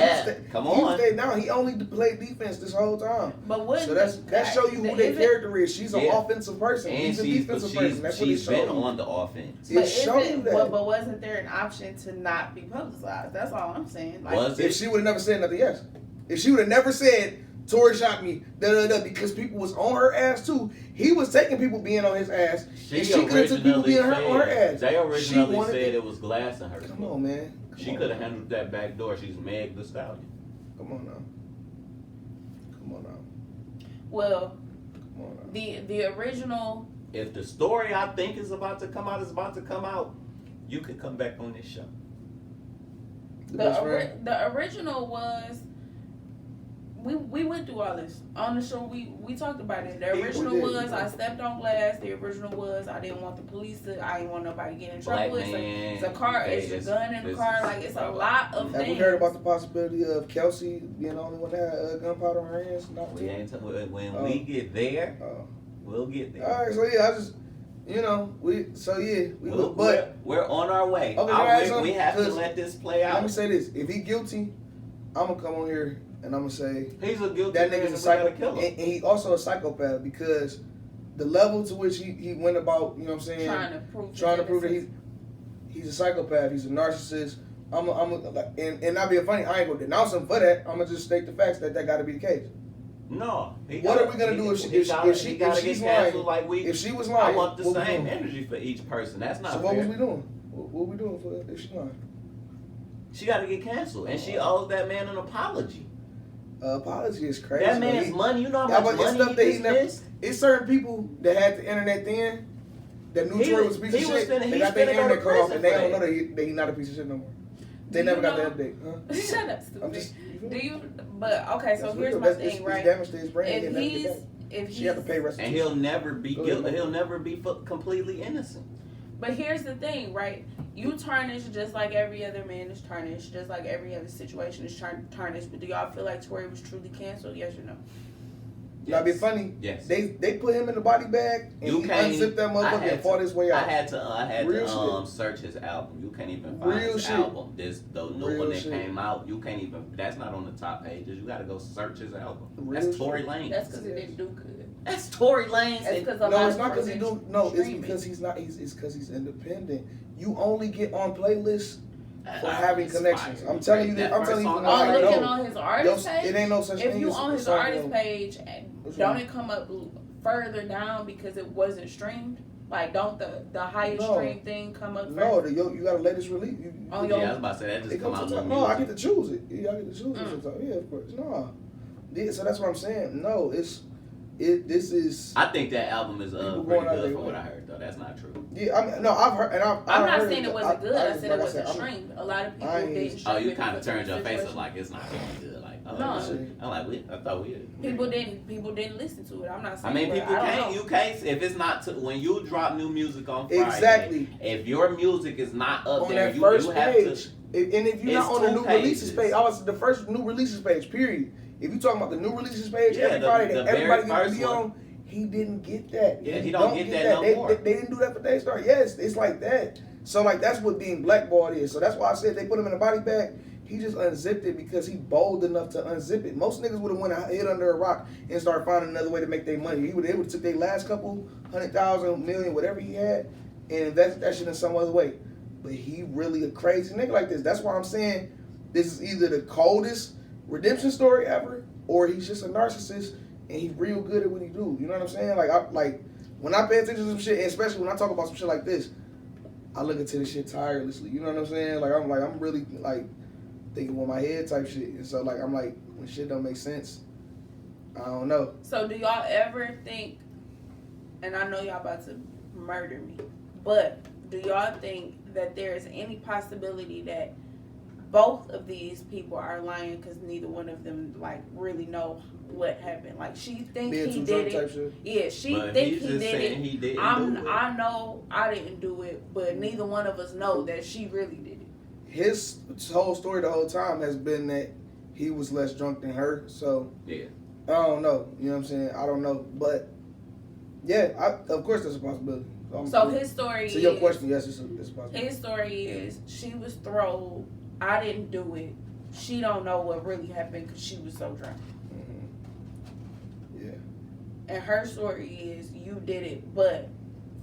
Come on. He stayed down. He only played defense this whole time. But what? So that show you who their character is. She's an offensive person. And he's a defensive person. That's what it she's been showed. on the offense. But wasn't there an option to not be publicized? That's all I'm saying. Like, was it? If she would have never said nothing, yes. If she would have never said Tory shot me, because people was on her ass too. He was taking people being on his ass. And she could have took people being on her ass. They originally said it was glass in her. Come on, man. She could have handled that back door. She's Meg the Stallion. Come on now. Well, the original. If the story I think is about to come out, you could come back on this show. The original was. We went through all this on the show. We talked about it. The original was I stepped on glass. The original was I didn't want the police to. I didn't want nobody getting in trouble. It's a car. It's a gun in the car. Like it's a lot of things. Have we heard about the possibility of Kelsey being the only one that had gunpowder on her hands? Not we ain't when we get there, we'll get there. All right. So yeah, I just we're on our way. Okay, we have to let this play out. Let me say this: if he guilty, I'm gonna come on here. And I'm gonna say he's a guilty that nigga's a psychopath, and he also a psychopath because the level to which he went about, you know what I'm saying, trying to prove that he's a psychopath, he's a narcissist. And not being funny, I ain't gonna denounce him for that. I'm gonna just state the facts that got to be the case. No. What are we gonna do if she's lying? If she was lying, I want the same energy for each person. That's not fair. So what was we doing? What we doing for if she's lying? She got to get canceled, and she owes that man an apology. Apology is crazy. That man's money, you know how much money he missed? It's certain people that had the internet then that knew Tory was a piece of shit. They got their internet cut off, and they don't know that he's not a piece of shit no more. They never got the update. Huh? Shut up, stupid. But okay, so here's my thing, right? Damage to his brand. If she have to pay restitution, and he'll never be guilty. He'll never be completely innocent. But here's the thing, right? You tarnish just like every other man is tarnished, just like every other situation is tarnished. But do y'all feel like Tory was truly canceled? Yes or no? That'd be funny. Yes. They put him in the body bag and he unzipped that motherfucker and fought his way out. I had to search his album. You can't even find his album. The new one that came out, you can't even. That's not on the top pages. You got to go search his album. That's Tory Lanez. That's because it didn't do good. That's Tory Lanez. No, it's not because he do. No, it's because he's not. It's because he's independent. You only get on playlists for having connections. I'm telling you that. I'm telling you song from what I looking know. on his artist page, It ain't no such if thing. you as on a his song artist on- page, What's don't wrong? it come up further down because it wasn't streamed? Like, don't the highest No. streamed thing come up No, first? you got to latest release. On Yeah, your I was about to say that just It come comes out to with no, I music. get to choose it. Yeah, I get to choose it sometimes. Yeah, of course. No. Yeah, so that's what I'm saying. No, this is. I think that album is People pretty going out good their from what way. I heard though. That's not true. Yeah, I mean, no, I've heard, and I'm not heard saying it wasn't good. I said like it wasn't I'm- streamed. A lot of people I ain't- didn't stream Oh, you it kind of because turned your face situation. up like it's not really good. Like, oh, No. I'm like, I thought we. People didn't listen to it. I'm not I saying. mean, but people I don't can't. know. You can't. If it's not when you drop new music on Friday. Exactly. If your music is not up on there, that you first have page. to. And if you're It's not on the 2 new releases pages. page, I was the first new releases page. Period. If you talking about the new releases page, Yeah, every the Friday that very everybody gets to first be one. on, he didn't get that. Yeah, he don't get that no more. They didn't do that for Daystar. Yes, it's like that. So like that's what being blackballed is. So that's why I said they put him in a body bag. He just unzipped it because he bold enough to unzip it. Most niggas would have went and hid under a rock and started finding another way to make their money. They would have took their last couple 100,000, million, whatever he had, and invested that shit in some other way. But he really a crazy nigga like this. That's why I'm saying this is either the coldest redemption story ever, or he's just a narcissist and he's real good at what he do. You know what I'm saying? Like when I pay attention to some shit, and especially when I talk about some shit like this, I look into this shit tirelessly. You know what I'm saying? I'm really like thinking with my head type shit. And so like I'm like when shit don't make sense, I don't know. So do y'all ever think? And I know y'all about to murder me, but do y'all think that there is any possibility that both of these people are lying because neither one of them like really know what happened? Like she thinks Being he too did drunk type it. shit. Yeah, she But thinks he's he just did saying it. he didn't do it. I know I didn't do it, but neither one of us know that she really did it. His whole story the whole time has been that he was less drunk than her. So Yeah. I don't know. You know what I'm saying? I don't know. But yeah, of course there's a possibility. So his story To your is, question, yes, it's a possibility. his story is she was thrown. I didn't do it. She don't know what really happened because she was so drunk. Mm-hmm. Yeah. And her story is you did it, but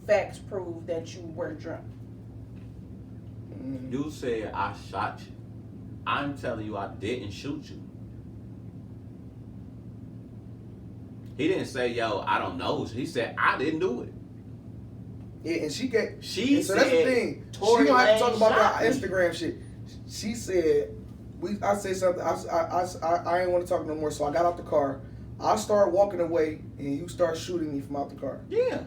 facts prove that you were drunk. Mm-hmm. You said I shot you. I'm telling you I didn't shoot you. He didn't say, yo, I don't know. He said, I didn't do it. Yeah, and she get. She and so said, that's the thing. Tory She gonna have to talk Lanez about shot that me. Instagram shit. She said, I said something. I ain't want to talk no more. So I got out the car. I start walking away, and you start shooting me from out the car. Yeah.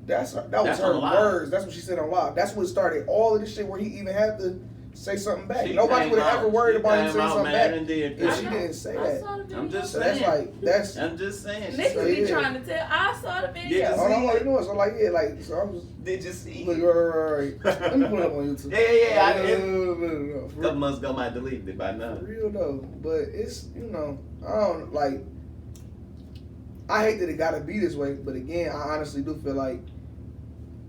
That was That's her on live. words. That's what she said on live. That's what started all of this shit where he even had to say something back. She Nobody came would have out- ever worried she about him came saying out something mad back and did if that. she didn't say I that. saw the video. I'm just So that's saying. like that's. I'm just saying. Niggas So, be yeah. trying to tell. I saw the video. Yeah, Hold on, what you doing? So like yeah, like so I'm just. Did you see? Look, right. Let me put it up on YouTube. Yeah. No, A for couple months ago, I might delete it by now. real though, but it's I don't like. I hate that it gotta be this way, but again, I honestly do feel like,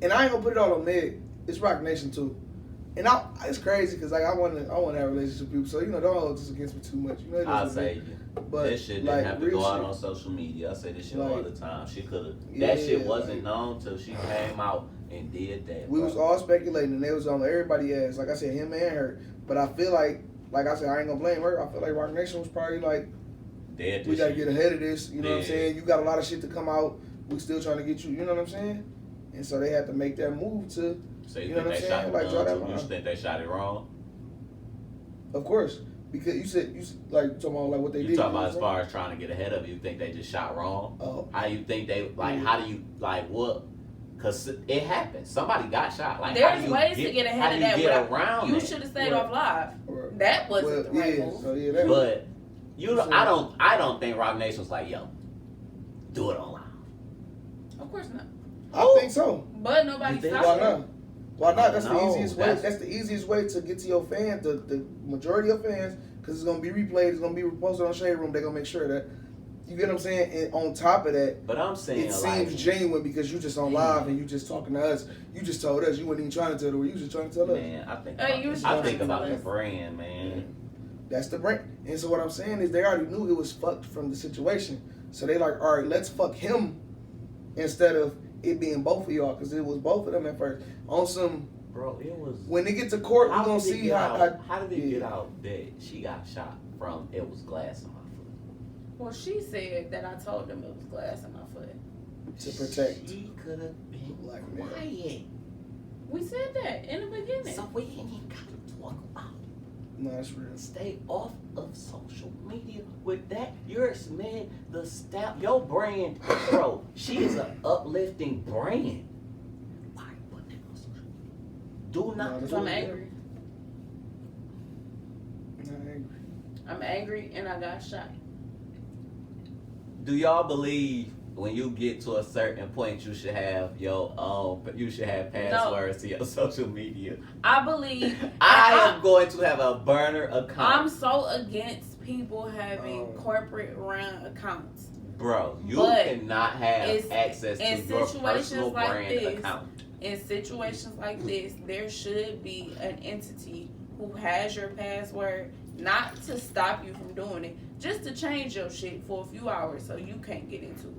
and I ain't gonna put it all on Meg. It's Rock Nation too, and it's crazy because like I want to have a relationship with people, so don't hold this against me too much. It is I'll what it say is. you. But This shit didn't like, have to real go out shit. on social media. I say this shit Like, all the time. She could have. Yeah, That shit wasn't like- known till she came out and did that. We bro. was all speculating, and they was on everybody ass. Like I said, him and her. But I feel like I said, I ain't gonna blame her. I feel like Rock Nation was probably like, Dead we this gotta shit. get ahead of this. You know what I'm Yeah. saying? You got a lot of shit to come out. We still trying to get you. You know what I'm saying? And so they had to make that move to, So you you know think what I'm they shot saying? it Like, draw that wrong? You line. think they shot it wrong? of course, because you said like talking about like what they You did. talking about know as what far as trying to get ahead of it, you think they just shot wrong? I'm saying? How you think they like? Yeah. How do you like what? Cause it happened. Somebody got shot. Like how There's do you ways to get ahead how of do you that, get but around You that? should have stayed Right. off live. Right. That wasn't the right yeah, move. so yeah, that But you, So- I don't think Rock Nation was like, yo, do it on live. Of course not. I think so. But nobody You think stopped Why her. not? Why not? That's the No, easiest way. that's- That's the easiest way to get to your fans, the majority of fans, because it's gonna be replayed. It's gonna be reposted on Shade Room. They're gonna make sure that you get what I'm saying. And on top of that, But I'm saying it like, seems genuine because you just on live and you just talking to us. You just told us. You weren't even trying to tell the world. You was just trying to tell us. man, I think Hey, you was I trying think to about tell the us. brand, man. That's the brand. And so what I'm saying is they already knew it was fucked from the situation. So they like, all right, let's fuck him instead of it being both of y'all, because it was both of them at first. On some, Bro, it was. When they get to court, we How gonna did it see get how. out? How did it get yeah. out that she got shot from it was glass on my foot? Well, she said that I told them it was glass in my foot. To protect She could have been black men. quiet. We said that in the beginning. So we ain't even got to talk about it. No, that's real. Stay off of social media with that. You're man, the staff, your brand, bro. She is an uplifting brand. Why put that on social media? Do No, not. that's So I'm what- angry. Not angry. I'm angry and I got shot. Do y'all believe when you get to a certain point, you should have your you should have passwords to your social media? I believe I am going to have a burner I'm account, so against people having Oh. corporate run accounts. bro. You But cannot have it's- access to in your situations personal like brand this, account. In situations like this, there should be an entity who has your password, not to stop you from doing it, just to change your shit for a few hours so you can't get into it.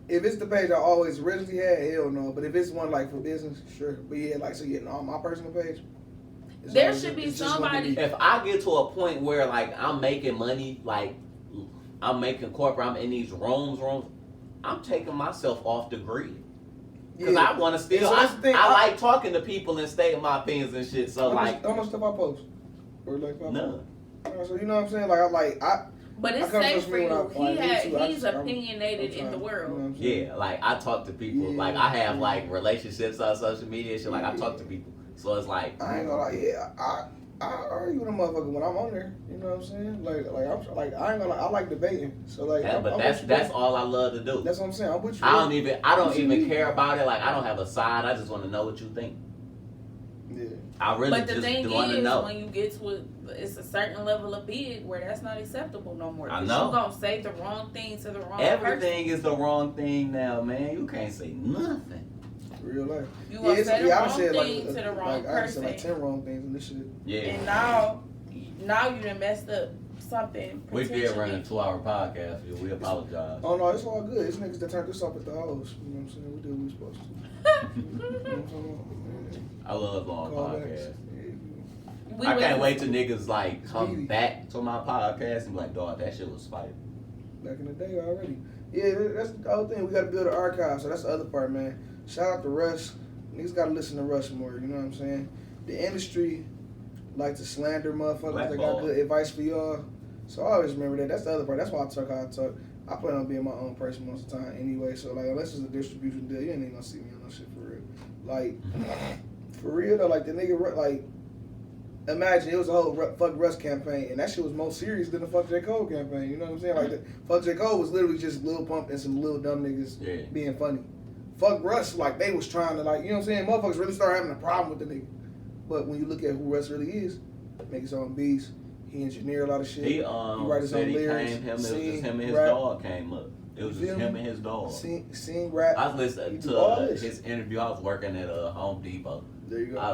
If it's the page I always originally had, hell no. But if it's one like for business, sure. But yeah, like so getting on my personal page. it's There always- should be it's just gonna somebody- If I get to a point where like I'm making money, like I'm making corporate, I'm in these rooms, I'm taking myself off the grid. Because I want to still, So that's the thing, I like talking to people and stating my opinions and shit. So how much stuff I post? Or like none. So you know what I'm saying? I But it's I come safe from for me you. when I need to. I He's just- opinionated in the You know world. what I'm saying? Yeah, like I talk to people. Yeah. Like I have like relationships on social media and shit. Like I talk to people. So it's like I ain't gonna lie. Yeah, I argue with a motherfucker when I'm on there. You know what I'm saying? Like I'm like I ain't gonna lie. I like debating. So like, yeah, but that's all I love to do. That's what I'm saying. I'm with you. I don't What you even mean? care about it. Like I don't have a side. I just want to know what you think. Yeah. I really But the just thing want to is, know. when you get to it's a certain level of big where that's not acceptable no more. I 'Cause know. You gonna say the wrong thing to the wrong Everything is the wrong thing now, man. You can't say nothing. Real life. person. You gonna say the I done wrong said thing to the wrong I done person, said like 10 wrong things in this shit. Yeah. and now you done messed up something. We did run a potentially. 2-hour podcast. We apologize. Oh no, it's all good. It's niggas that turned this off at the house. You know what I'm saying? We did what we supposed to. You know what I'm saying? I love long Call podcasts. backs. We I can't was- wait till niggas like come Speedy. back to my podcast and be like, dog, that shit was fire. Back in the day already. Yeah, that's the whole thing. We gotta build an archive. So that's the other part, man. Shout out to Russ. Niggas gotta listen to Russ more. You know what I'm saying? The industry like to slander motherfuckers. They got Blackball. good advice for y'all. So I always remember that. That's the other part. That's why I talk how I talk. I plan on being my own person most of the time anyway. So like, unless it's a distribution deal, you ain't even gonna see me on no shit for real. Like, for real though, like the nigga, like, imagine it was a whole fuck Russ campaign, and that shit was more serious than the fuck J. Cole campaign. You know what I'm saying? Like, the fuck J. Cole was literally just Lil Pump and some little dumb niggas Yeah. being funny. Fuck Russ, like they was trying to, like, you know what I'm saying? Motherfuckers really started having a problem with the nigga. But when you look at who Russ really is, make his own beats. He engineered a lot of shit. He write his said own he lyrics, came. It was just sing, him and his rap. dog came up. It was You just feel him me? and his dog. Sing, rap. I was listening He do all to this. his interview. I was working at Home Depot. There you go. I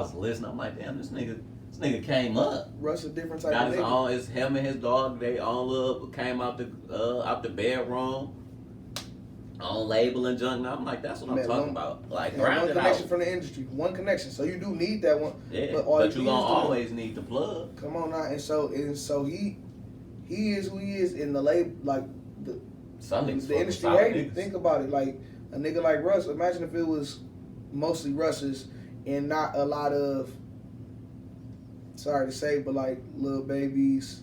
was listening. I'm like, damn, this nigga came up. Russ a different type Got of his nigga. own. It's him and his dog. They own little came out the bedroom. On label and junk. Now I'm like, that's what I'm Man, talking one- about. Like, And ground one it connection out. from the industry. One connection. So you do need that one. Yeah, But all but you you need gonna is to- always need the plug. Come on now. And so he is who he is in the label, like Some niggas the industry solid hate it. niggas. Think about it. Like a nigga like Russ. Imagine if it was mostly Russ's and not a lot of, sorry to say, but like Lil Babies,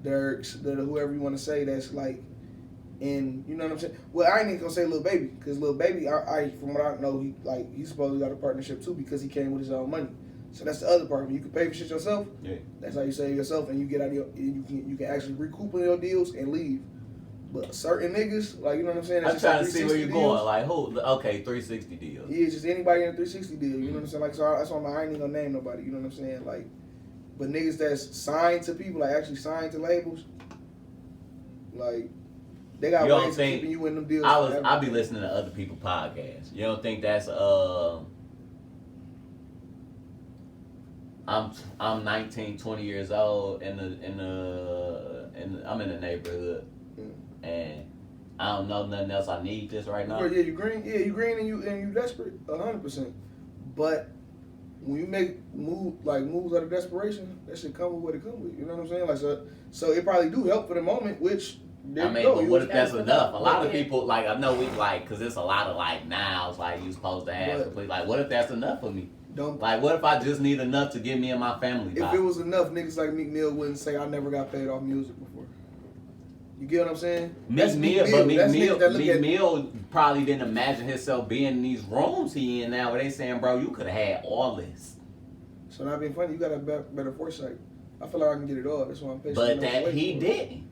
Dirks, whoever you want to say that's like in, you know what I'm saying? Well, I ain't even gonna say Lil Baby because Lil Baby, I from what I know, he's supposedly got a partnership too because he came with his own money. So that's the other part. When you can pay for shit yourself, Yeah. that's how you save yourself and you get out of you can actually recoup on your deals and leave. But certain niggas, like, you know what I'm saying? I'm That's trying to just see like where you're 360 going. deals. Like, who? Okay, 360 deal. Yeah, just anybody in a 360 deal. You know what I'm saying? Like, so that's why I ain't even gonna name nobody. You know what I'm saying? Like, but niggas that's signed to people, like actually signed to labels, like they got You don't ways of think- keeping you in them deals. I be listening to other people podcasts. You don't think that's I'm 19, 20 years old and I'm in the neighborhood and I don't know nothing else. I need this right now. Yeah, you green. Yeah, you green and you desperate. 100%. But when you make moves out of desperation, that shit come with what it come with. You know what I'm saying? Like so it probably do help for the moment, which there I mean, you go. but what if that's was enough? A lot of yeah. people, like, I know we, like, because it's a lot of, like, nows, like, you supposed to have But- complete. Like, what if that's enough for me? Don't. Like, what if I just need enough to get me and my family If by? it was enough, niggas like Meek Mill wouldn't say I never got paid off music before. You get what I'm saying? Meek Mill, but Meek That's niggas that look Meek at- Mill probably didn't imagine himself being in these rooms he in now where they saying, bro, you could have had all this. So not being funny, you got a better foresight. I feel like I can get it all. That's why I'm patient. But enough to that wait he for it. didn't.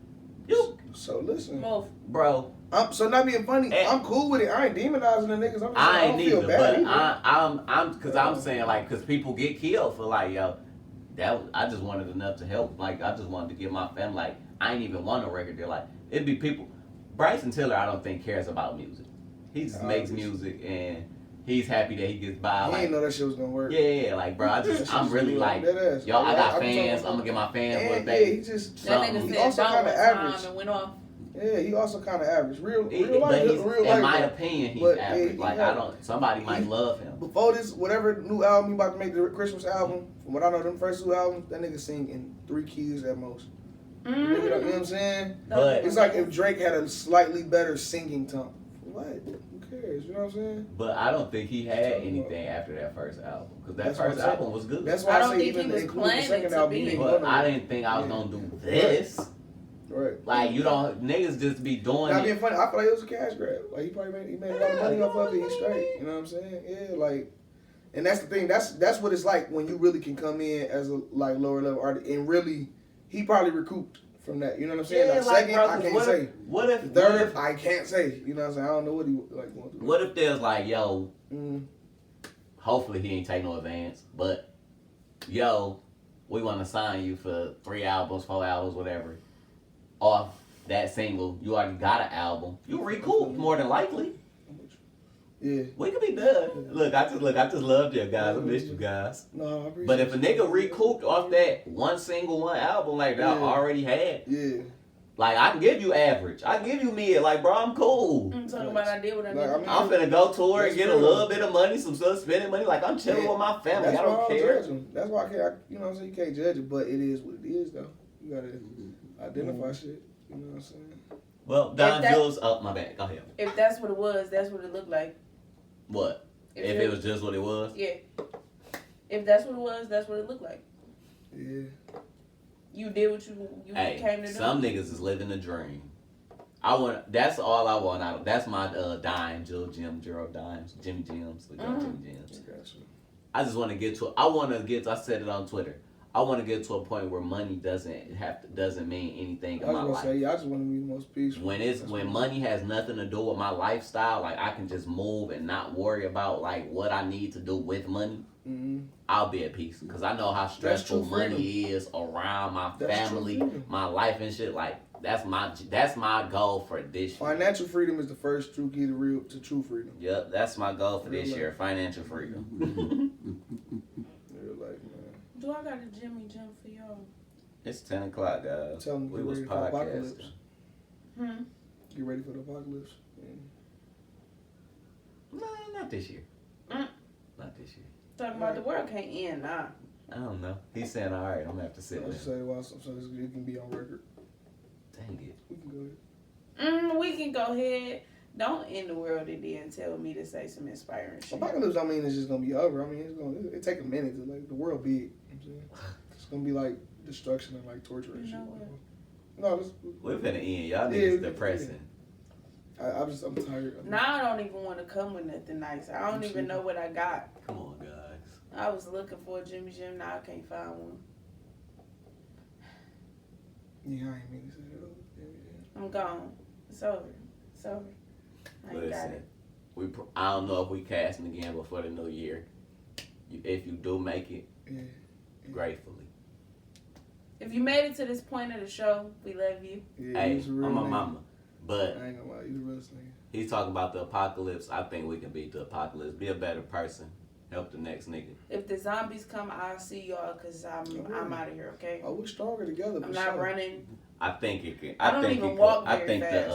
You, So listen, Both. bro, so not being funny, Eh. I'm cool with it. I ain't demonizing the niggas. I'm just I saying, ain't don't feel either. bad But either. I'm saying, like, because people get killed for, like, yo, I just wanted enough to help. Like, I just wanted to give my family, like, I ain't even want a record deal. Like, it'd be people. Bryson Tiller, I don't think cares about music. He just makes music and he's happy that he gets by. He Like, ain't know that shit was gonna work. yeah, like, bro, I'm really like, Deadass. yo, I got I'm talking fans. about- I'm gonna get my fans And, what yeah, they. he just That Something. nigga He said also don't kinda one time average. and went off. yeah, he also kind of average. Real But life, he's, real in life. my though. opinion, he's But, average. he Like, average. somebody might love him. Before this, whatever new album he about to make, the Christmas album, from what I know, them first two albums, that nigga sing in 3 keys at most. You know what I'm saying? But- It's like if Drake had a slightly better singing tone. What? Who cares? You know what I'm saying? But I don't think he had anything after that first album because that That's what first I'm saying. album was good. That's why I I, don't say think even he was including the planning second to album, be. he ain't But gonna- I didn't think I was gonna do this. Right. Like, you don't niggas just be doing Not it. being funny, I feel like it was a cash grab. Like he made a lot of money off of it. He's straight. You know what I'm saying? Yeah, like, and that's the thing. That's what it's like when you really can come in as a like lower level artist and really, he probably recouped from that. You know what I'm saying? Yeah, Like, like, second, bro, I 'cause can't what say. if, what if, The what third, if, I can't say. You know what I'm saying? I don't know what he like going through. what if there's like, yo, Mm. hopefully he ain't take no advance, but yo, we want to sign you for 3 albums, 4 albums, whatever. Off that single, you already got an album. You recoup more than likely. Yeah. We could be done. Look, I just loved you guys. I missed you guys. No, I appreciate But if a you. nigga recouped off that one single, one album like that I Yeah. already had, Yeah. like I can give you average. I can give you mid. Like, bro, I'm cool. I'm talking about I did what I Like, did. I mean, I'm finna go tour and That's get a true. little bit of money, some stuff, spending money. Like, I'm chilling Yeah. with my family. That's I why don't I care. judge him. That's why I can't. You know what I'm saying? You can't judge it, but it is what it is, though. You gotta identify shit. You know what I'm saying? Well, Don that- Jules, oh, my bad. Go ahead. If that's what it was, that's what it looked like. What? If it was just what it was? Yeah. If that's what it was, that's what it looked like. Yeah. You did what you Hey, came to do. some niggas is living a dream. That's all I want out of. That's my dime, Gerald Dimes, Jimmy Jims. We got Jimmy Jims. I got you. I just want to get to. I said it on Twitter. I want to get to a point where money doesn't mean anything I in was my gonna life. say, yeah, I just want to be the most peaceful. When money has nothing to do with my lifestyle, like I can just move and not worry about like what I need to do with money. Mm-hmm. I'll be at peace because I know how stressful true freedom. money is around my That's true family, freedom. my life and shit. Like that's my goal for this year. Financial freedom is the first true key to true freedom. Yep, that's my goal for this Real year. Financial freedom. Real life, man. Do I got a Jimmy Jim for y'all? It's 10 o'clock, guys. Tell them We get was ready for the apocalypse. podcasting. Get ready for the apocalypse. Yeah. No, not this year. Mm. Not this year. Talking about the world can't end now. I don't know. He's saying, all right, I'm gonna have to sit I'll there. just say while so it can be on record. Dang it. We can go ahead. We can go ahead. Don't end the world today and tell me to say some inspiring shit. Apocalypse don't mean it's just gonna be over. I mean it take a minute to like the world big. You know what I'm saying? It's gonna be like destruction and like torture and You shit. know what? No, this, We're finna end. Y'all Yeah, niggas we- depressing. I'm tired. Now I don't even want to come with nothing nice. I don't even know what I got. Come on, guys. I was looking for a Jimmy Jim. Now I can't find one. Yeah, I ain't mean to say that. Yeah. I'm gone. It's over. It's over. I ain't got Listen, it. I don't know if we casting again before the new year. If you do make it, Yeah. gratefully. If you made it to this point of the show, we love you. Yeah, Hey, he's a real I'm a nigga. mama. But I ain't gonna lie, he's a real nigga. he's talking about the apocalypse. I think we can beat the apocalypse. Be a better person. Help the next nigga. If the zombies come, I'll see y'all because I'm out of here, okay? Oh, we're stronger together. I'm for not sure. running. I think it can. I don't think even it walk could. I very think fast.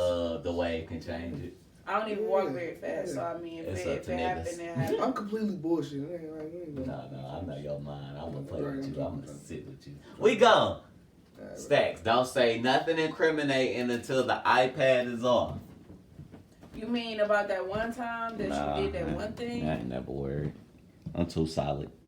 the wave can change it. I don't even walk very fast, so I mean, It's if up it to happen, niggas. it happen. I'm completely bullshit. It ain't like, we ain't gonna- No, I know your mind. I'm gonna play Right, with you. I'm I'm gonna talking. sit with you. We gone. Alright, Stacks, don't say nothing incriminating until the iPad is off. You mean about that one time that Nah, you did that one thing? I ain't never worried. I'm too solid.